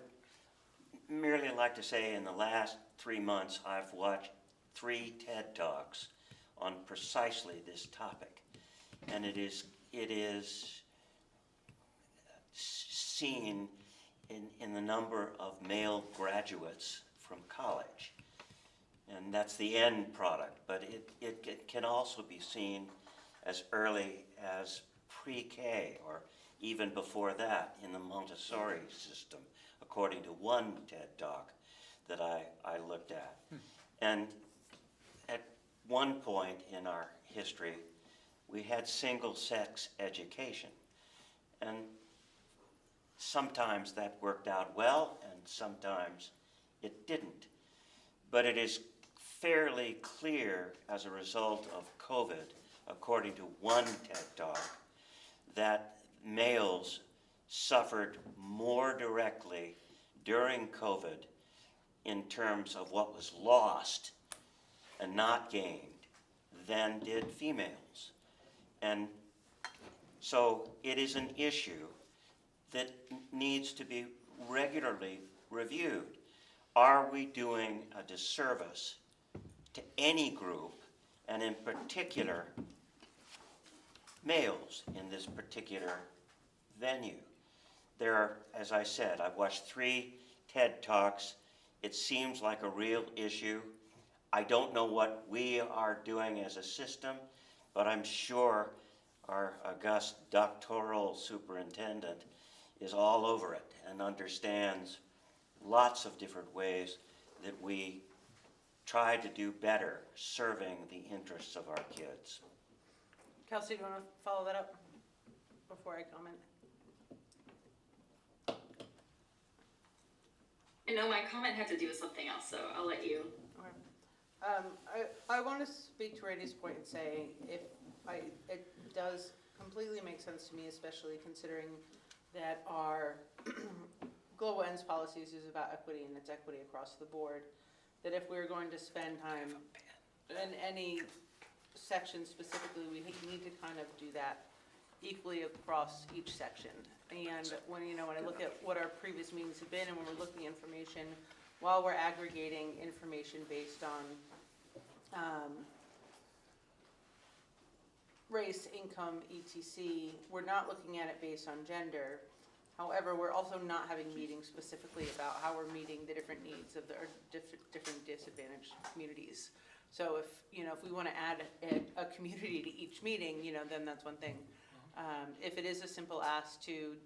merely like to say in the last 3 months, I've watched 3 TED Talks on precisely this topic. And it is seen in the number of male graduates from college. And that's the end product, but it can also be seen as early as pre-K or even before that in the Montessori system, according to one TED Talk that I looked at. And at one point in our history, we had single-sex education. And sometimes that worked out well, and sometimes it didn't. But it is fairly clear as a result of COVID, according to one TED Talk, that males suffered more directly during COVID in terms of what was lost and not gained than did females. And so it is an issue that needs to be regularly reviewed. Are we doing a disservice to any group, and in particular, males in this particular venue? There are, as I said, I've watched 3 TED Talks. It seems like a real issue. I don't know what we are doing as a system, but I'm sure our august doctoral superintendent is all over it and understands lots of different ways that we try to do better serving the interests of our kids. Kelsey, do you want to follow that up before I comment? I know my comment had to do with something else, so I'll let you. I want to speak to Randy's point and say it does completely make sense to me, especially considering that our global ends policies is about equity, and it's equity across the board. That if we're going to spend time in any section specifically, we need to kind of do that equally across each section. And when I look at what our previous meetings have been, and when we're looking at information, while we're aggregating information based on race, income, etc., we're not looking at it based on gender. However, we're also not having meetings specifically about how we're meeting the different needs of different disadvantaged communities. So if we want to add a community to each meeting, then that's one thing. If it is a simple ask to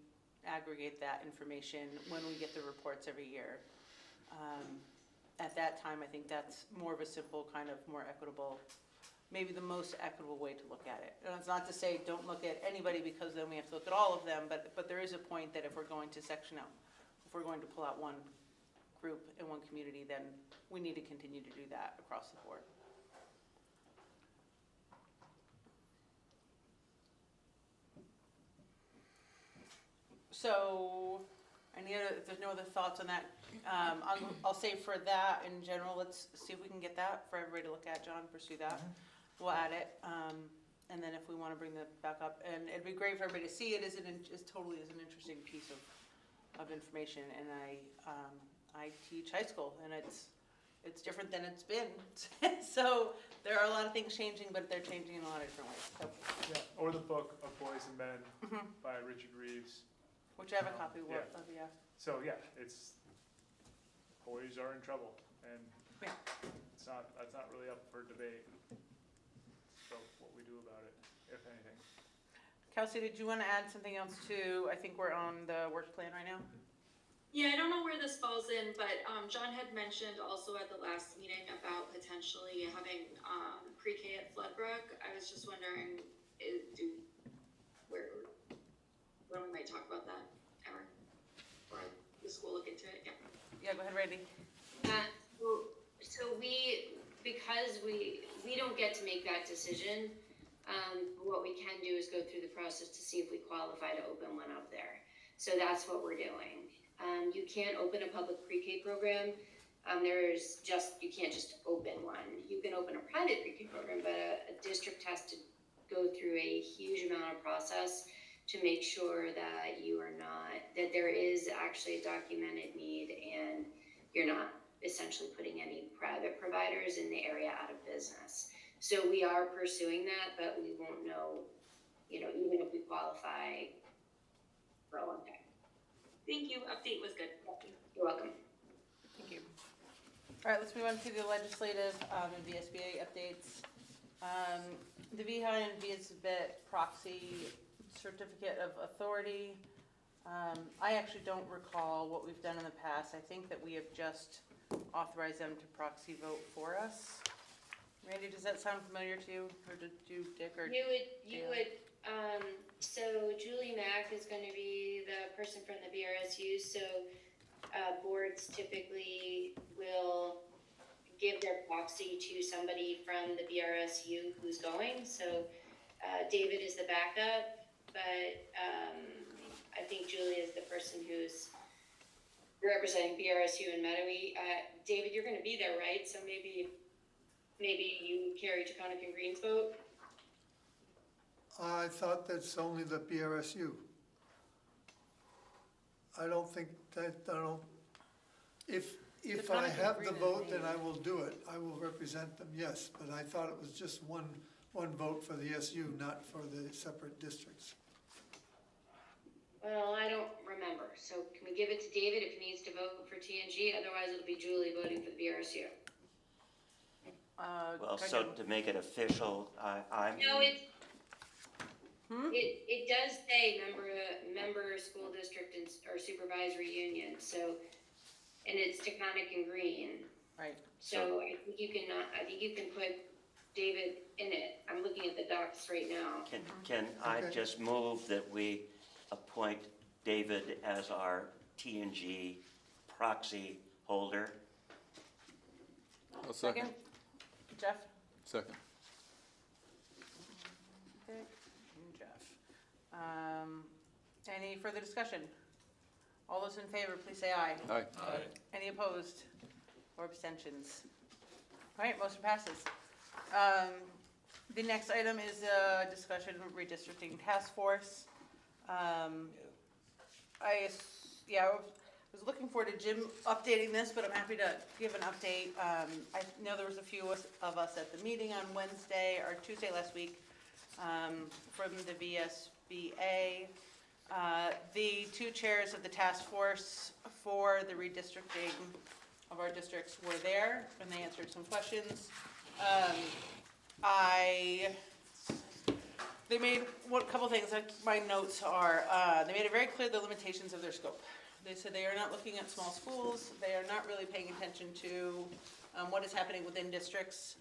aggregate that information when we get the reports every year, at that time, I think that's more of a simple, kind of more equitable, maybe the most equitable way to look at it. And it's not to say don't look at anybody, because then we have to look at all of them, but there is a point that if we're going to section out, if we're going to pull out one group in one community, then we need to continue to do that across the board. So, if there's no other thoughts on that, I'll say for that in general, let's see if we can get that for everybody to look at. John, pursue that. We'll add it, and then if we want to bring that back up, and it'd be great for everybody to see it. It totally is an interesting piece of information. And I teach high school, and it's different than it's been. So there are a lot of things changing, but they're changing in a lot of different ways. So. Yeah, or the book of Boys and Men by Richard Reeves. Which I have a copy of, yeah. So yeah, boys are in trouble, and that's not really up for debate. So what we do about it, if anything. Kelsey, did you want to add something else to? I think we're on the work plan right now. Yeah, I don't know where this falls in, but John had mentioned also at the last meeting about potentially having pre-K at Floodbrook. I was just wondering, when we might talk about that, or the school look into it. Yeah, go ahead, Randy. So because we don't get to make that decision, what we can do is go through the process to see if we qualify to open one up there. So that's what we're doing. You can't open a public pre-K program. You can't just open one. You can open a private pre-K program, but a district has to go through a huge amount of process to make sure that that there is actually a documented need, and you're not essentially putting any private providers in the area out of business. So we are pursuing that, but we won't know, even if we qualify for a long time. Thank you. Update was good. You're welcome. Thank you. All right, let's move on to the legislative and VSBA updates. The VHI and VSBA proxy certificate of authority. I actually don't recall what we've done in the past. I think that we have just authorized them to proxy vote for us. Randy, does that sound familiar to you, or did you, Dick, or? You would, so Julie Mack is gonna be the person from the BRSU, so, boards typically will give their proxy to somebody from the BRSU who's going, so, David is the backup, but, I think Julie is the person who's representing BRSU and Meadowy. David, you're gonna be there, right? So maybe you carry Taconic and Green's vote? I thought that's only the BRSU. I don't think that, if I Taconic and have the Green vote, is then me. I will do it. I will represent them, yes, but I thought it was just one vote for the SU, not for the separate districts. Well, I don't remember, so can we give it to David if he needs to vote for TNG? Otherwise, it'll be Julie voting for the BRSU. Well, so to make it official, I'm. No, it does say member school district and, or supervisory union, so, and it's Taconic and Green. Right. So I think you can put David in it. I'm looking at the docs right now. Can I Okay. just move that we appoint David as our TNG proxy holder? I'll second. Jeff? Second. Okay, and Jeff. Any further discussion? All those in favor, please say aye. Aye. Any opposed or abstentions? All right, motion passes. The next item is a discussion of redistricting task force. I was looking forward to Jim updating this, but I'm happy to give an update. I know there was a few of us at the meeting on Wednesday or Tuesday last week from the VSBA. The two chairs of the task force for the redistricting of our districts were there, and they answered some questions. They made a couple things, my notes are, they made it very clear the limitations of their scope. They said they are not looking at small schools, they are not really paying attention to what is happening within districts.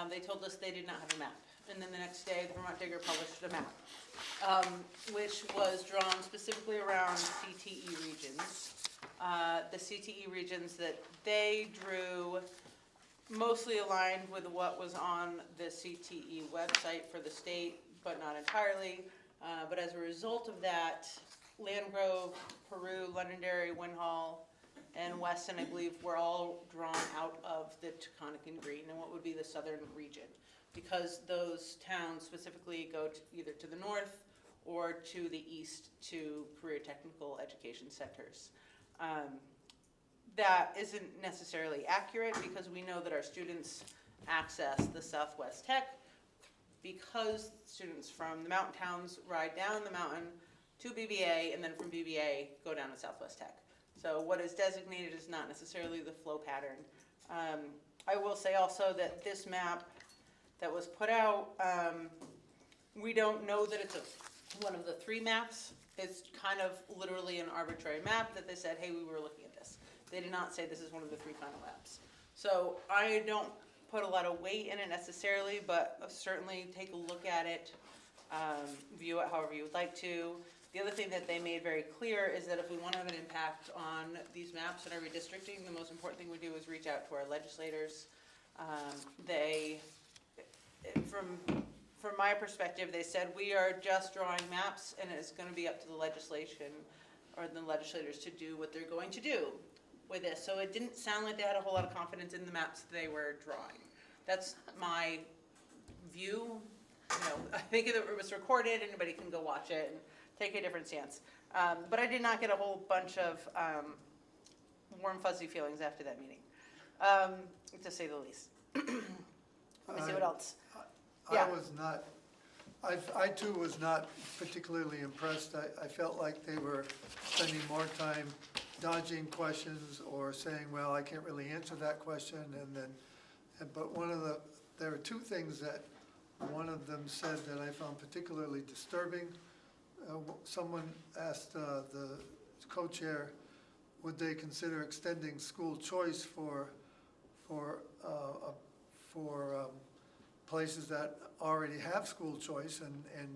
They told us they did not have a map. And then the next day, the Vermont Digger published a map, which was drawn specifically around CTE regions. The CTE regions that they drew mostly aligned with what was on the CTE website for the state, but not entirely. But as a result of that, Landgrove, Peru, Londonderry, Winhall, and Weston, I believe, were all drawn out of the Taconic and Green and what would be the southern region, because those towns specifically go either to the north or to the east to career technical education centers. That isn't necessarily accurate because we know that our students access the Southwest Tech because students from the mountain towns ride down the mountain to BBA and then from BBA go down to Southwest Tech. So what is designated is not necessarily the flow pattern. I will say also that this map that was put out, we don't know that it's one of the three maps. It's kind of literally an arbitrary map that they said, hey, we were looking at this. They did not say this is one of the three final maps. So I don't put a lot of weight in it necessarily, but certainly take a look at it, view it however you would like to. The other thing that they made very clear is that if we want to have an impact on these maps and our redistricting, the most important thing we do is reach out to our legislators. From my perspective, they said we are just drawing maps and it's going to be up to the legislation or the legislators to do what they're going to do with this. So it didn't sound like they had a whole lot of confidence in the maps they were drawing. That's my view. You know, I think it was recorded, anybody can go watch it and take a different stance. But I did not get a whole bunch of warm, fuzzy feelings after that meeting, to say the least. Let me see what else. I was not, I too was not particularly impressed. I felt like they were spending more time dodging questions or saying, well, I can't really answer that question, but there were two things that one of them said that I found particularly disturbing. someone asked the co-chair, would they consider extending school choice for places that already have school choice and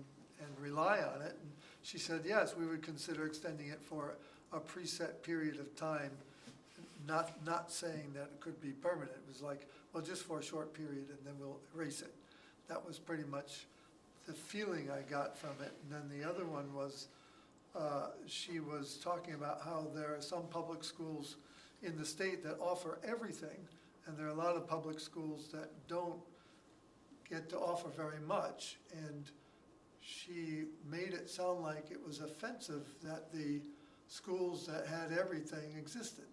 rely on it? And she said, yes, we would consider extending it for a preset period of time, not saying that it could be permanent. It was like, well, just for a short period and then we'll erase it. That was pretty much the feeling I got from it. And then the other one was, she was talking about how there are some public schools in the state that offer everything, and there are a lot of public schools that don't get to offer very much. And she made it sound like it was offensive that the schools that had everything existed.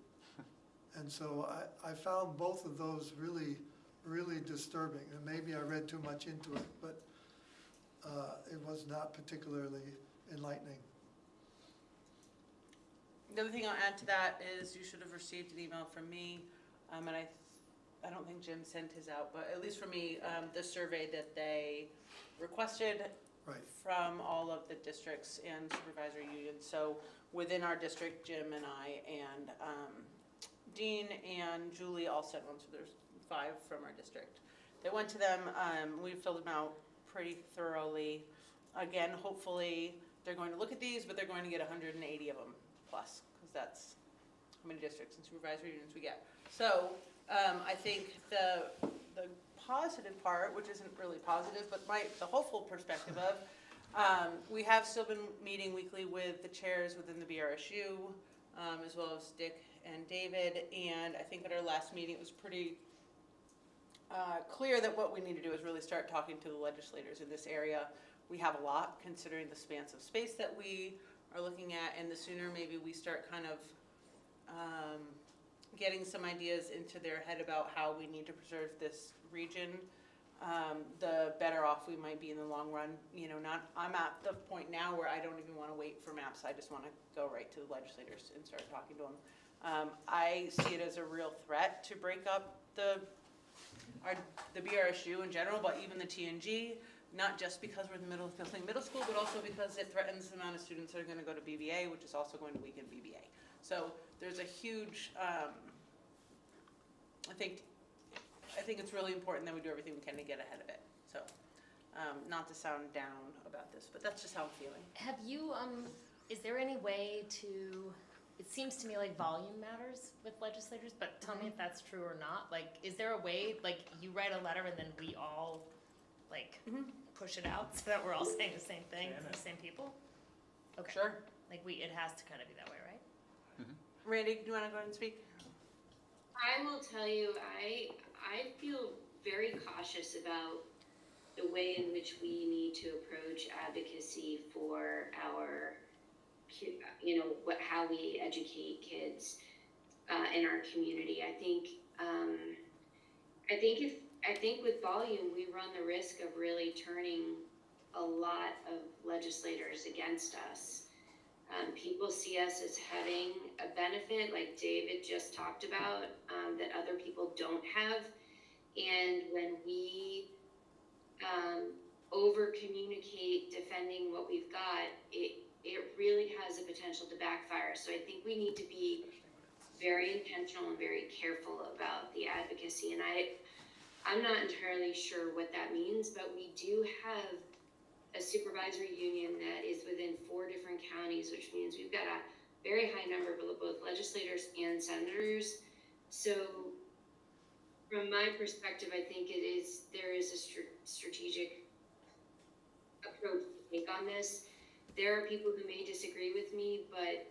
And so I found both of those really, really disturbing. And maybe I read too much into it, but it was not particularly enlightening. The other thing I'll add to that is you should have received an email from me, and I don't think Jim sent his out, but at least for me, the survey that they requested from all of the districts and supervisory unions. So within our district, Jim and I and Dean and Julie all sent one, so there's 5 from our district. They went to them, we filled them out pretty thoroughly. Again, hopefully they're going to look at these, but they're going to get 180 of them plus, because that's how many districts and supervisory unions we get. So I think the positive part, which isn't really positive, but the hopeful perspective of, we have still been meeting weekly with the chairs within the BRSU, as well as Dick and David, and I think at our last meeting it was pretty clear that what we need to do is really start talking to the legislators in this area. We have a lot, considering the spans of space that we are looking at, and the sooner maybe we start kind of getting some ideas into their head about how we need to preserve this region, the better off we might be in the long run. You know, I'm at the point now where I don't even want to wait for maps. I just want to go right to the legislators and start talking to them. I see it as a real threat to break up the BRSU in general, but even the TNG, not just because we're in the middle of building middle school, but also because it threatens the amount of students that are going to go to BBA, which is also going to weaken BBA. So there's a huge, I think it's really important that we do everything we can to get ahead of it. So, not to sound down about this, but that's just how I'm feeling. Have you, is there any way to, it seems to me like volume matters with legislators, but tell me if that's true or not. Like, is there a way, like, you write a letter and then we all, like, push it out so that we're all saying the same thing to the same people? Okay. Sure. Like, it has to kind of be that way, right? Randy, do you want to go ahead and speak? I will tell you, I feel very cautious about the way in which we need to approach advocacy for our, you know, how we educate kids in our community. I think with volume, we run the risk of really turning a lot of legislators against us. People see us as having a benefit, like David just talked about, that other people don't have. And when we over-communicate defending what we've got, it really has a potential to backfire. So I think we need to be very intentional and very careful about the advocacy. And I'm not entirely sure what that means, but we do have a supervisory union that is within 4 different counties, which means we've got a very high number of both legislators and senators. So from my perspective, I think there is a strategic approach to take on this. There are people who may disagree with me, but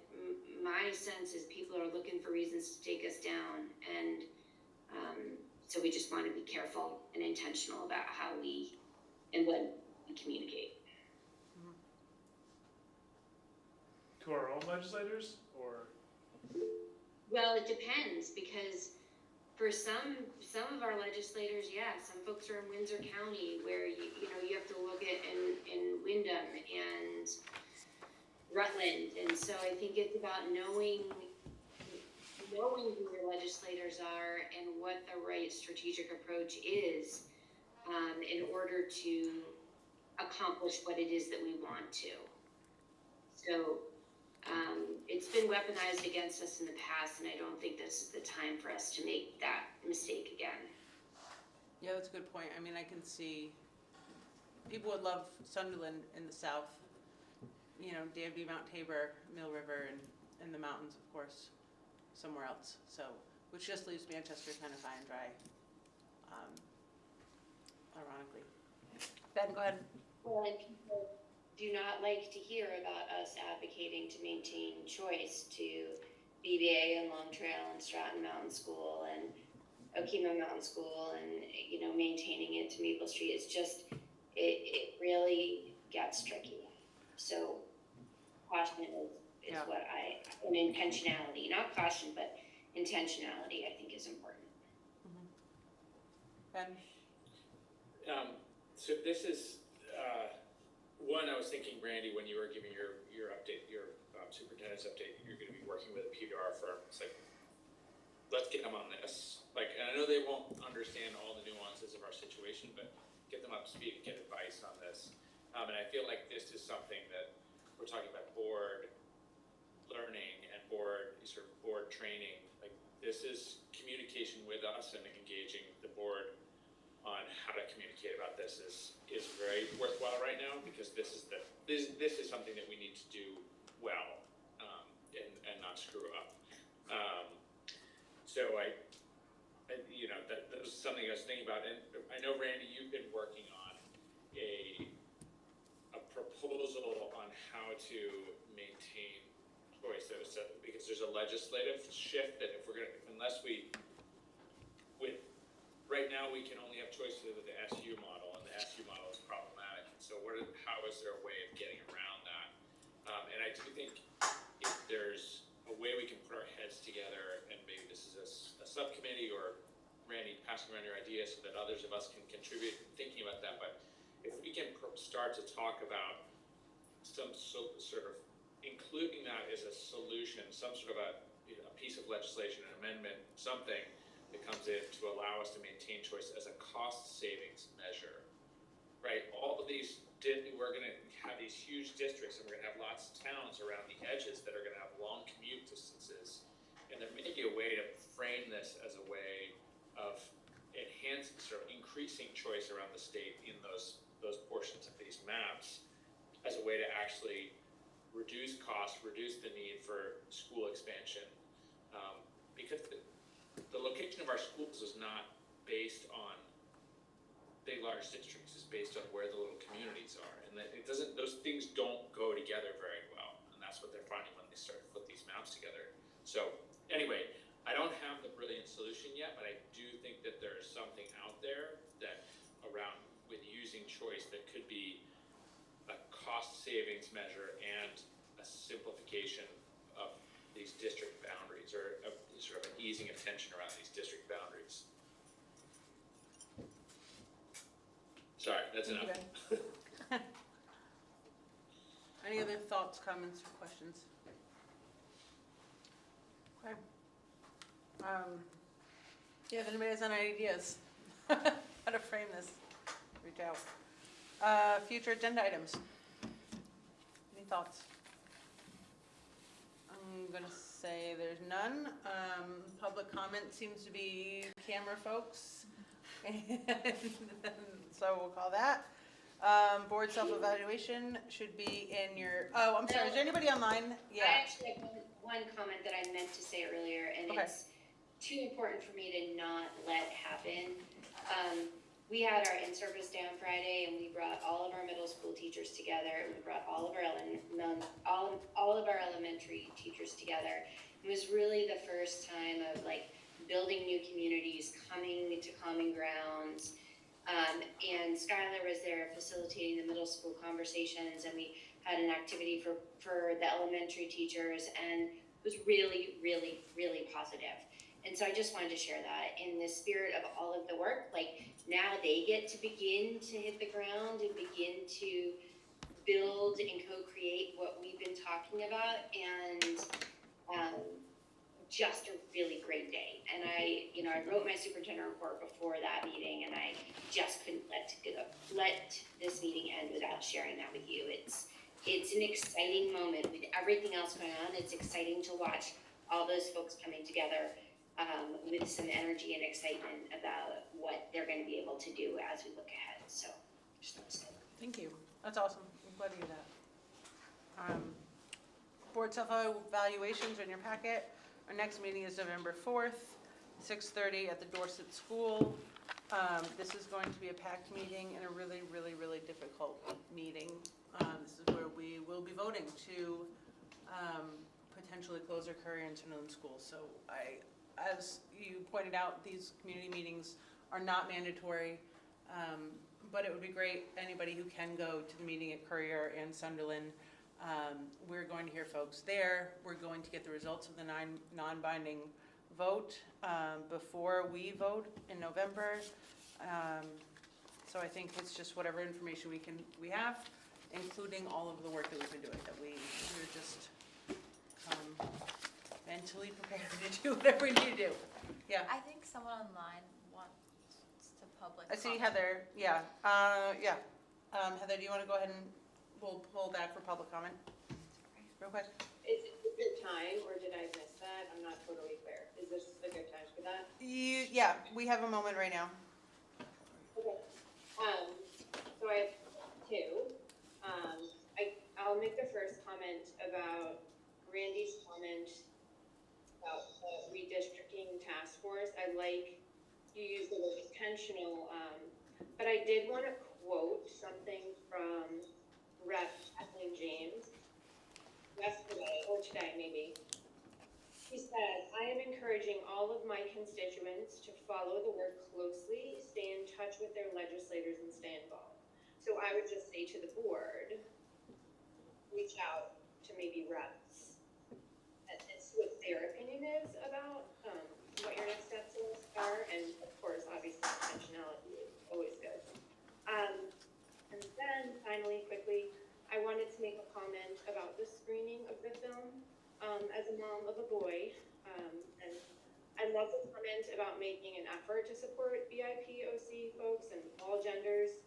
my sense is people are looking for reasons to take us down, and so we just want to be careful and intentional about how we and when we communicate. To our own legislators, or? Well, it depends, because for some of our legislators, yeah, some folks are in Windsor County where you have to look at in Windham and Rutland, and so I think it's about knowing who your legislators are and what the right strategic approach is in order to accomplish what it is that we want to. So, it's been weaponized against us in the past, and I don't think this is the time for us to make that mistake again. Yeah, that's a good point. I mean, I can see, people would love Sunderland in the south, you know, Danby, Mount Tabor, Mill River, and the mountains, of course, somewhere else. So, which just leaves Manchester kind of high and dry, ironically. Ben, go ahead. Well, and people do not like to hear about us advocating to maintain choice to BBA and Long Trail and Stratton Mountain School and Okemo Mountain School and, you know, maintaining it to Maple Street. It's just, it really gets tricky. So caution is Yeah. what and intentionality, not caution, but intentionality, I think is important. Ben? So this is, one, I was thinking, Randy, when you were giving your update, your superintendent's update, you're gonna be working with a PR firm. It's like, let's get them on this. Like, and I know they won't understand all the nuances of our situation, but get them up to speed and get advice on this. And I feel like this is something that we're talking about board learning and board training. Like, this is communication with us and engaging the board on how to communicate about this is very worthwhile right now, because this is something that we need to do well, and not screw up. So I you know, that was something I was thinking about, and I know, Randy, you've been working on a proposal on how to maintain choice. Because there's a legislative shift that if we're gonna, right now we can only have choice with the SU model, and the SU model is problematic. So how is there a way of getting around that? And I do think if there's a way we can put our heads together, and maybe this is a subcommittee, or Randy passing around your ideas so that others of us can contribute thinking about that. But if we can start to talk about some sort of including that as a solution, some sort of a piece of legislation, an amendment, something that comes in to allow us to maintain choice as a cost savings measure, right? All of these, we're gonna have these huge districts, and we're gonna have lots of towns around the edges that are gonna have long commute distances. And there may be a way to frame this as a way of enhancing, sort of increasing choice around the state in those portions of these maps, as a way to actually reduce costs, reduce the need for school expansion, because the location of our schools is not based on big, large districts. It's based on where the little communities are, and those things don't go together very well, and that's what they're finding when they start to put these maps together. So anyway, I don't have the brilliant solution yet, but I do think that there is something out there that around with using choice that could be a cost savings measure and a simplification of these district boundaries, or sort of an easing of tension around these district boundaries. Sorry, that's enough. Any other thoughts, comments, or questions? Okay. Yeah, if anybody has any ideas how to frame this, reach out. Future agenda items. Any thoughts? I'm gonna say there's none. Public comment seems to be camera folks. And so we'll call that. Board self-evaluation should be in your, oh, I'm sorry, is there anybody online? Yeah. I actually have one comment that I meant to say earlier, and Okay. it's too important for me to not let happen. We had our in-service day on Friday, and we brought all of our middle school teachers together, and we brought all of our elementary teachers together. It was really the first time of like building new communities, coming to common grounds. And Skylar was there facilitating the middle school conversations, and we had an activity for the elementary teachers, and it was really, really, really positive. And so I just wanted to share that in the spirit of all of the work. Like, now they get to begin to hit the ground and begin to build and co-create what we've been talking about, and just a really great day. And I wrote my superintendent report before that meeting, and I just couldn't let this meeting end without sharing that with you. it's an exciting moment with everything else going on. It's exciting to watch all those folks coming together with some energy and excitement about what they're going to be able to do as we look ahead. So, just want to say. Thank you. That's awesome. I'm glad to hear that. Board self-evaluations are in your packet. Our next meeting is November 4th, 6:30 at the Dorset School. This is going to be a packed meeting and a really, really, really difficult meeting. This is where we will be voting to potentially close our Currier and Sunderland schools. So as you pointed out, these community meetings are not mandatory, but it would be great, anybody who can go to the meeting at Currier and Sunderland. We're going to hear folks there. We're going to get the results of the non-binding vote before we vote in November. So I think it's just whatever information we have, including all of the work that we've been doing, that we're just mentally prepared to do whatever we need to do. Yeah. I think someone online wants to public I see comment. Heather, yeah. Heather, do you want to go ahead and we'll pull back for public comment? Real quick. Is it a good time, or did I miss that? I'm not totally clear. Is this a good time for that? Yeah, we have a moment right now. Okay. So I have two. I'll make the first comment about Randy's comment about the redistricting task force. I like you use the word intentional, but I did want to quote something from Rep. Kathleen James yesterday, or today maybe. She said, I am encouraging all of my constituents to follow the work closely, stay in touch with their legislators, and stay involved. So I would just say to the board, reach out to maybe reps and see what their opinion is about what your next steps are. And of course, obviously, intentionality is always good. And then finally, quickly, I wanted to make a comment about the screening of the film. As a mom of a boy, and I love the comment about making an effort to support BIP, OC folks and all genders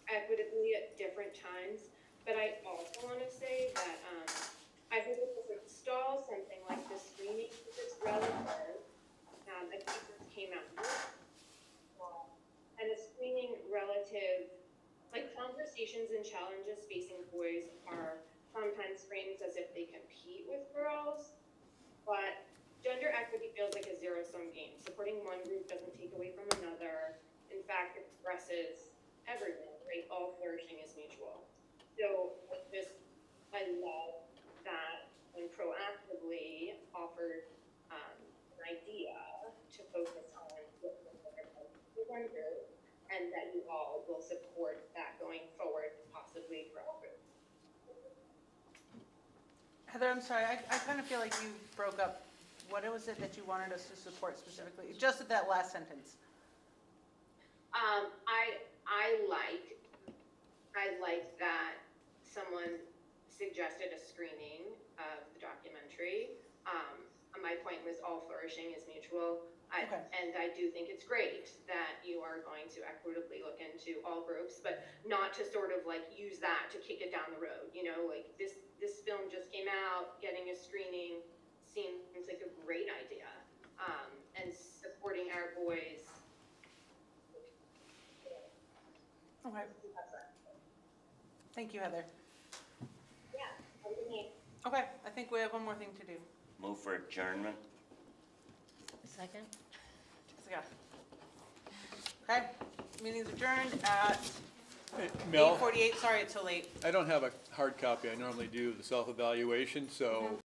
equitably at different times. But I also want to say that I hope it doesn't stall something like the screening because it's relative. A case that came out and a screening relative, like conversations and challenges facing boys are sometimes framed as if they compete with girls, but gender equity feels like a zero-sum game. Supporting one group doesn't take away from another. In fact, it progresses everyone, right? All flourishing is mutual. So I love that when proactively offered an idea to focus on one group, and that you all will support that going forward, possibly for all groups. Heather, I'm sorry, I kind of feel like you broke up. What was it that you wanted us to support specifically? Just at that last sentence. I like that someone suggested a screening of the documentary. My point was all flourishing is mutual. And I do think it's great that you are going to equitably look into all groups, but not to sort of like use that to kick it down the road. You know, like this film just came out, getting a screening seems like a great idea. And supporting our boys. Okay. Thank you, Heather. Yeah, have a good night. Okay, I think we have one more thing to do. Move for adjournment. Second? Jessica. Okay, meeting's adjourned at Mel, 8:48. Sorry it's so late. I don't have a hard copy. I normally do the self-evaluation, so